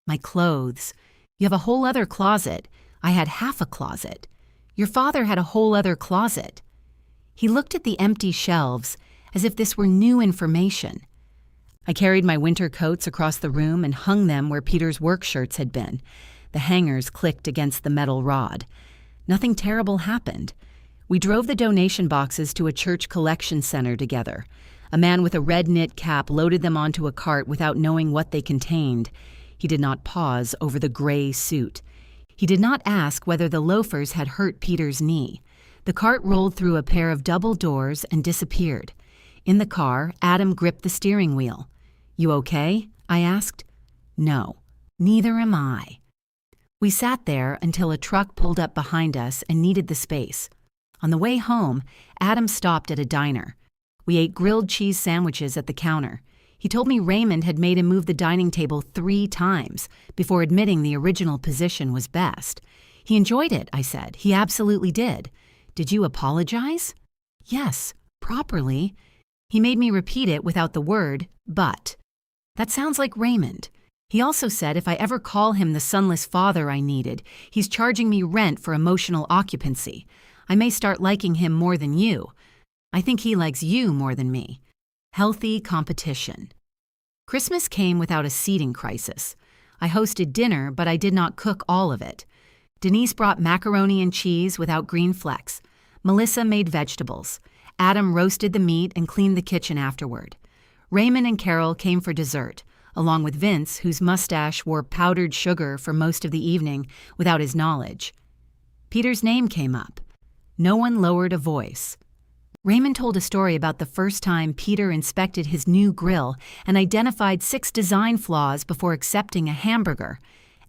"My clothes. You have a whole other closet. I had half a closet. Your father had a whole other closet." He looked at the empty shelves as if this were new information. I carried my winter coats across the room and hung them where Peter's work shirts had been. The hangers clicked against the metal rod. Nothing terrible happened. We drove the donation boxes to a church collection center together. A man with a red knit cap loaded them onto a cart without knowing what they contained. He did not pause over the gray suit. He did not ask whether the loafers had hurt Peter's knee. The cart rolled through a pair of double doors and disappeared. In the car, Adam gripped the steering wheel. "You okay?" I asked. "No, neither am I." We sat there until a truck pulled up behind us and needed the space. On the way home, Adam stopped at a diner. We ate grilled cheese sandwiches at the counter. He told me Raymond had made him move the dining table 3 times before admitting the original position was best. "He enjoyed it," I said. "He absolutely did." "Did you apologize?" "Yes, properly." He made me repeat it without the word, "but." That sounds like Raymond. He also said if I ever call him the sonless father I needed, he's charging me rent for emotional occupancy. I may start liking him more than you. I think he likes you more than me. Healthy competition. Christmas came without a seating crisis. I hosted dinner, but I did not cook all of it. Denise brought macaroni and cheese without green flecks. Melissa made vegetables. Adam roasted the meat and cleaned the kitchen afterward. Raymond and Carol came for dessert, along with Vince, whose mustache wore powdered sugar for most of the evening without his knowledge. Peter's name came up. No one lowered a voice. Raymond told a story about the first time Peter inspected his new grill and identified 6 design flaws before accepting a hamburger.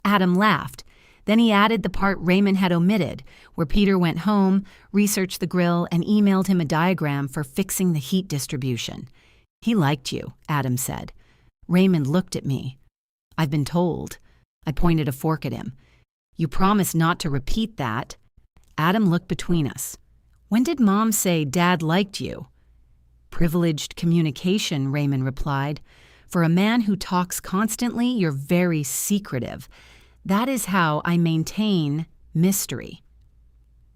Adam laughed. Then he added the part Raymond had omitted, where Peter went home, researched the grill, and emailed him a diagram for fixing the heat distribution. "He liked you," Adam said. Raymond looked at me. "I've been told." I pointed a fork at him. "You promised not to repeat that." Adam looked between us. "When did Mom say Dad liked you?" "Privileged communication," Raymond replied. "For a man who talks constantly, you're very secretive. That is how I maintain mystery."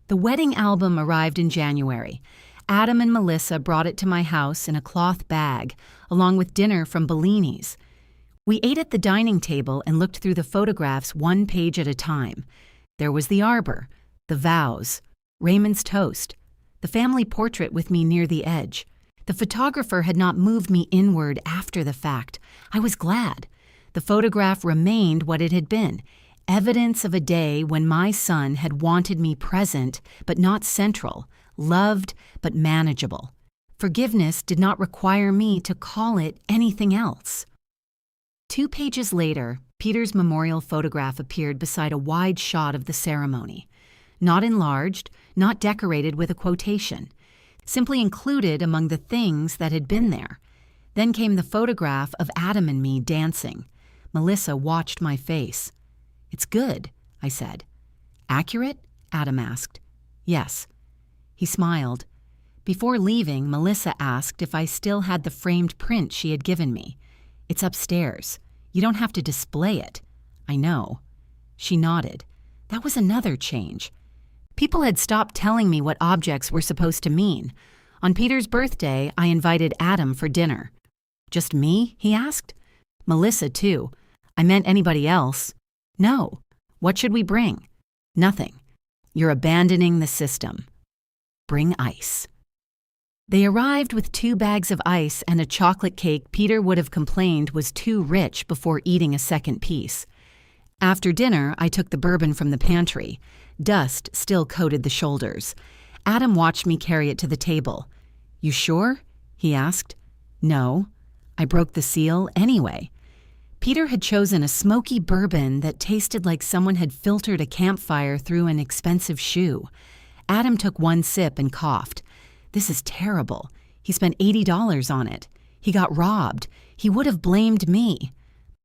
The wedding album arrived in January. Adam and Melissa brought it to my house in a cloth bag, along with dinner from Bellini's. We ate at the dining table and looked through the photographs 1 page at a time. There was the arbor, the vows, Raymond's toast, the family portrait with me near the edge. The photographer had not moved me inward after the fact. I was glad. The photograph remained what it had been, evidence of a day when my son had wanted me present but not central, loved but manageable. Forgiveness did not require me to call it anything else. 2 pages later, Peter's memorial photograph appeared beside a wide shot of the ceremony. Not enlarged, not decorated with a quotation, simply included among the things that had been there. Then came the photograph of Adam and me dancing. Melissa watched my face. "It's good," I said. "Accurate?" Adam asked. "Yes." He smiled. Before leaving, Melissa asked if I still had the framed print she had given me. "It's upstairs. You don't have to display it." "I know." She nodded. That was another change. People had stopped telling me what objects were supposed to mean. On Peter's birthday, I invited Adam for dinner. "Just me?" he asked. "Melissa, too. I meant anybody else." "No. What should we bring?" "Nothing. You're abandoning the system." "Bring ice." They arrived with 2 bags of ice and a chocolate cake Peter would have complained was too rich before eating a second piece. After dinner, I took the bourbon from the pantry. Dust still coated the shoulders. Adam watched me carry it to the table. "You sure?" he asked. "No." I broke the seal anyway. Peter had chosen a smoky bourbon that tasted like someone had filtered a campfire through an expensive shoe. Adam took 1 sip and coughed. "This is terrible. He spent $80 on it. He got robbed. He would have blamed me."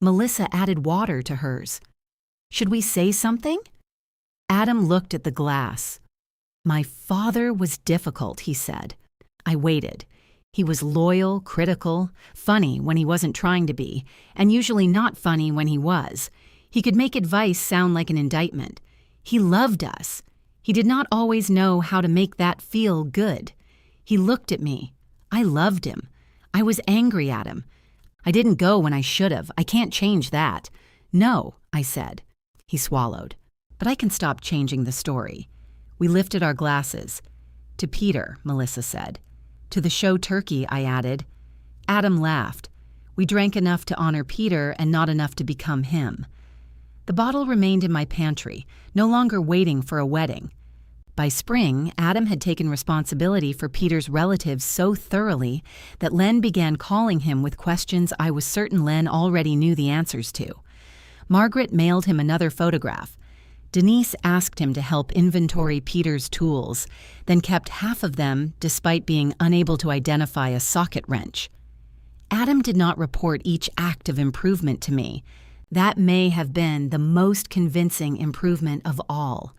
Melissa added water to hers. "Should we say something?" Adam looked at the glass. "My father was difficult," he said. I waited. He was loyal, critical, funny when he wasn't trying to be, and usually not funny when he was. He could make advice sound like an indictment. He loved us. He did not always know how to make that feel good. He looked at me. I loved him. I was angry at him. I didn't go when I should have. I can't change that. "No," I said. He swallowed. "But I can stop changing the story." We lifted our glasses. "To Peter," Melissa said. "To the show turkey," I added. Adam laughed. We drank enough to honor Peter and not enough to become him. The bottle remained in my pantry, no longer waiting for a wedding. By spring, Adam had taken responsibility for Peter's relatives so thoroughly that Len began calling him with questions I was certain Len already knew the answers to. Margaret mailed him another photograph. Denise asked him to help inventory Peter's tools, then kept half of them despite being unable to identify a socket wrench. Adam did not report each act of improvement to me. That may have been the most convincing improvement of all.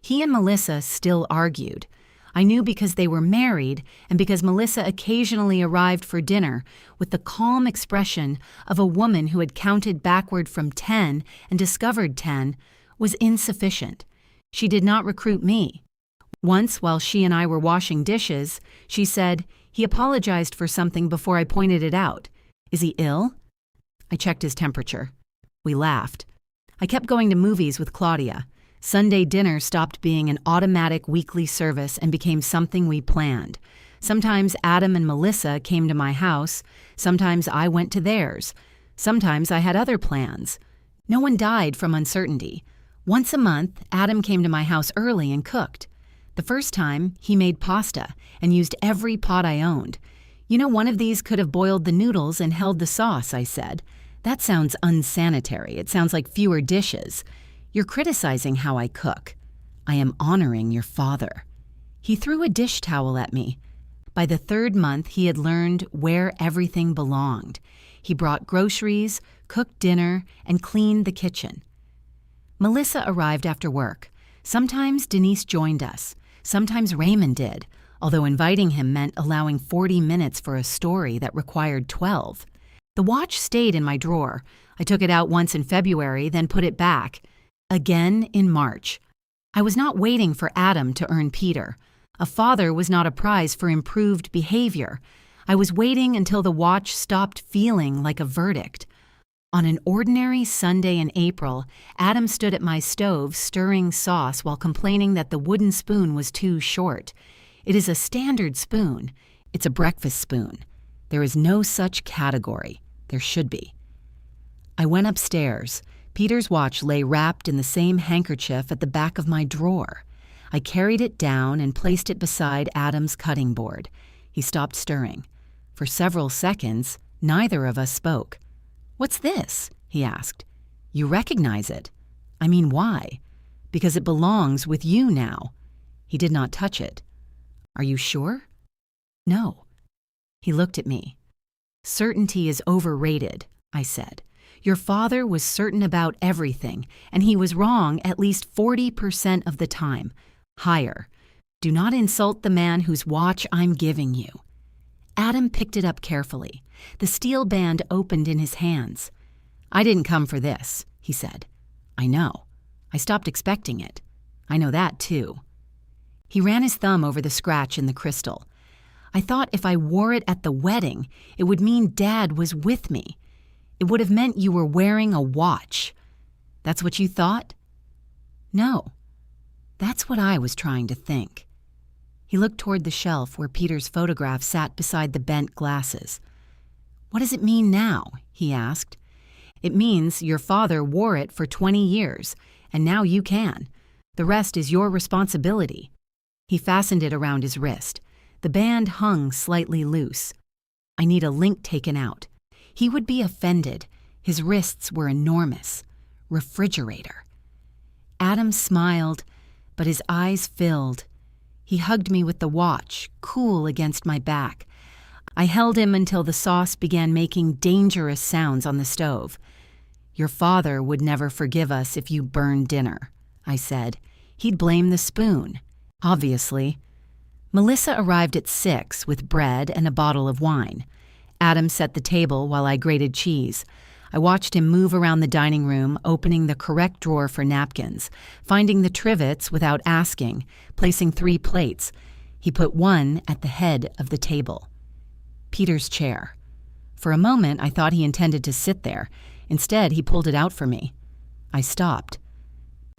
He and Melissa still argued. I knew because they were married and because Melissa occasionally arrived for dinner with the calm expression of a woman who had counted backward from 10 and discovered 10 was insufficient. She did not recruit me. Once, while she and I were washing dishes, she said, "He apologized for something before I pointed it out. Is he ill?" I checked his temperature. We laughed. I kept going to movies with Claudia. Sunday dinner stopped being an automatic weekly service and became something we planned. Sometimes Adam and Melissa came to my house. Sometimes I went to theirs. Sometimes I had other plans. No one died from uncertainty. Once a month, Adam came to my house early and cooked. The first time, he made pasta and used every pot I owned. "You know, one of these could have boiled the noodles and held the sauce," I said. "That sounds unsanitary. It sounds like fewer dishes. You're criticizing how I cook. I am honoring your father." He threw a dish towel at me. By the third month, he had learned where everything belonged. He brought groceries, cooked dinner, and cleaned the kitchen. Melissa arrived after work. Sometimes Denise joined us. Sometimes Raymond did, although inviting him meant allowing 40 minutes for a story that required 12. The watch stayed in my drawer. I took it out once in February, then put it back. Again in March. I was not waiting for Adam to earn Peter. A father was not a prize for improved behavior. I was waiting until the watch stopped feeling like a verdict. On an ordinary Sunday in April, Adam stood at my stove stirring sauce while complaining that the wooden spoon was too short. It is a standard spoon. It's a breakfast spoon. There is no such category. There should be. I went upstairs. Peter's watch lay wrapped in the same handkerchief at the back of my drawer. I carried it down and placed it beside Adam's cutting board. He stopped stirring. For several seconds, neither of us spoke. "What's this?" he asked. "You recognize it." "I mean, why?" "Because it belongs with you now." He did not touch it. "Are you sure?" "No." He looked at me. "Certainty is overrated," I said. "Your father was certain about everything, and he was wrong at least 40% of the time. Higher. Do not insult the man whose watch I'm giving you." Adam picked it up carefully. The steel band opened in his hands. "I didn't come for this," he said. "I know. I stopped expecting it. I know that, too." He ran his thumb over the scratch in the crystal. "I thought if I wore it at the wedding, it would mean Dad was with me. It would have meant you were wearing a watch. That's what you thought?" "No. That's what I was trying to think." He looked toward the shelf where Peter's photograph sat beside the bent glasses. "What does it mean now?" he asked. "It means your father wore it for 20 years, and now you can. The rest is your responsibility." He fastened it around his wrist. The band hung slightly loose. "I need a link taken out." He would be offended. His wrists were enormous. Refrigerator. Adam smiled, but his eyes filled. He hugged me with the watch, cool against my back. I held him until the sauce began making dangerous sounds on the stove. "Your father would never forgive us if you burned dinner," I said. "He'd blame the spoon, obviously." Melissa arrived at 6 with bread and a bottle of wine. Adam set the table while I grated cheese. I watched him move around the dining room, opening the correct drawer for napkins, finding the trivets without asking, placing 3 plates. He put one at the head of the table. Peter's chair. For a moment, I thought he intended to sit there. Instead, he pulled it out for me. I stopped.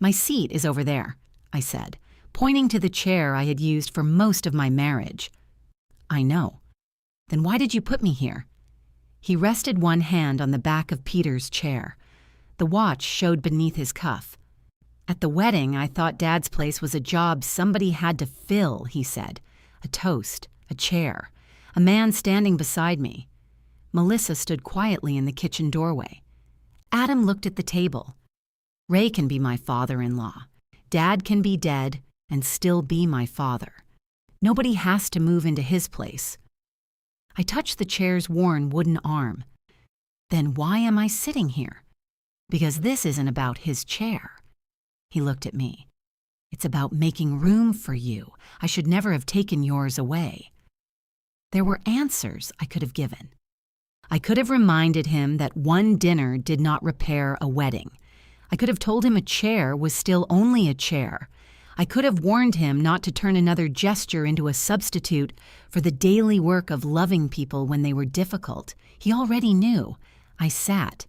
"My seat is over there," I said, pointing to the chair I had used for most of my marriage. "I know." "Then why did you put me here?" He rested one hand on the back of Peter's chair. The watch showed beneath his cuff. At the wedding, I thought Dad's place was a job somebody had to fill, he said. A toast, a chair, a man standing beside me. Melissa stood quietly in the kitchen doorway. Adam looked at the table. Ray can be my father-in-law. Dad can be dead and still be my father. Nobody has to move into his place. I touched the chair's worn wooden arm. Then why am I sitting here? Because this isn't about his chair. He looked at me. It's about making room for you. I should never have taken yours away. There were answers I could have given. I could have reminded him that one dinner did not repair a wedding. I could have told him a chair was still only a chair. I could have warned him not to turn another gesture into a substitute for the daily work of loving people when they were difficult. He already knew. I sat,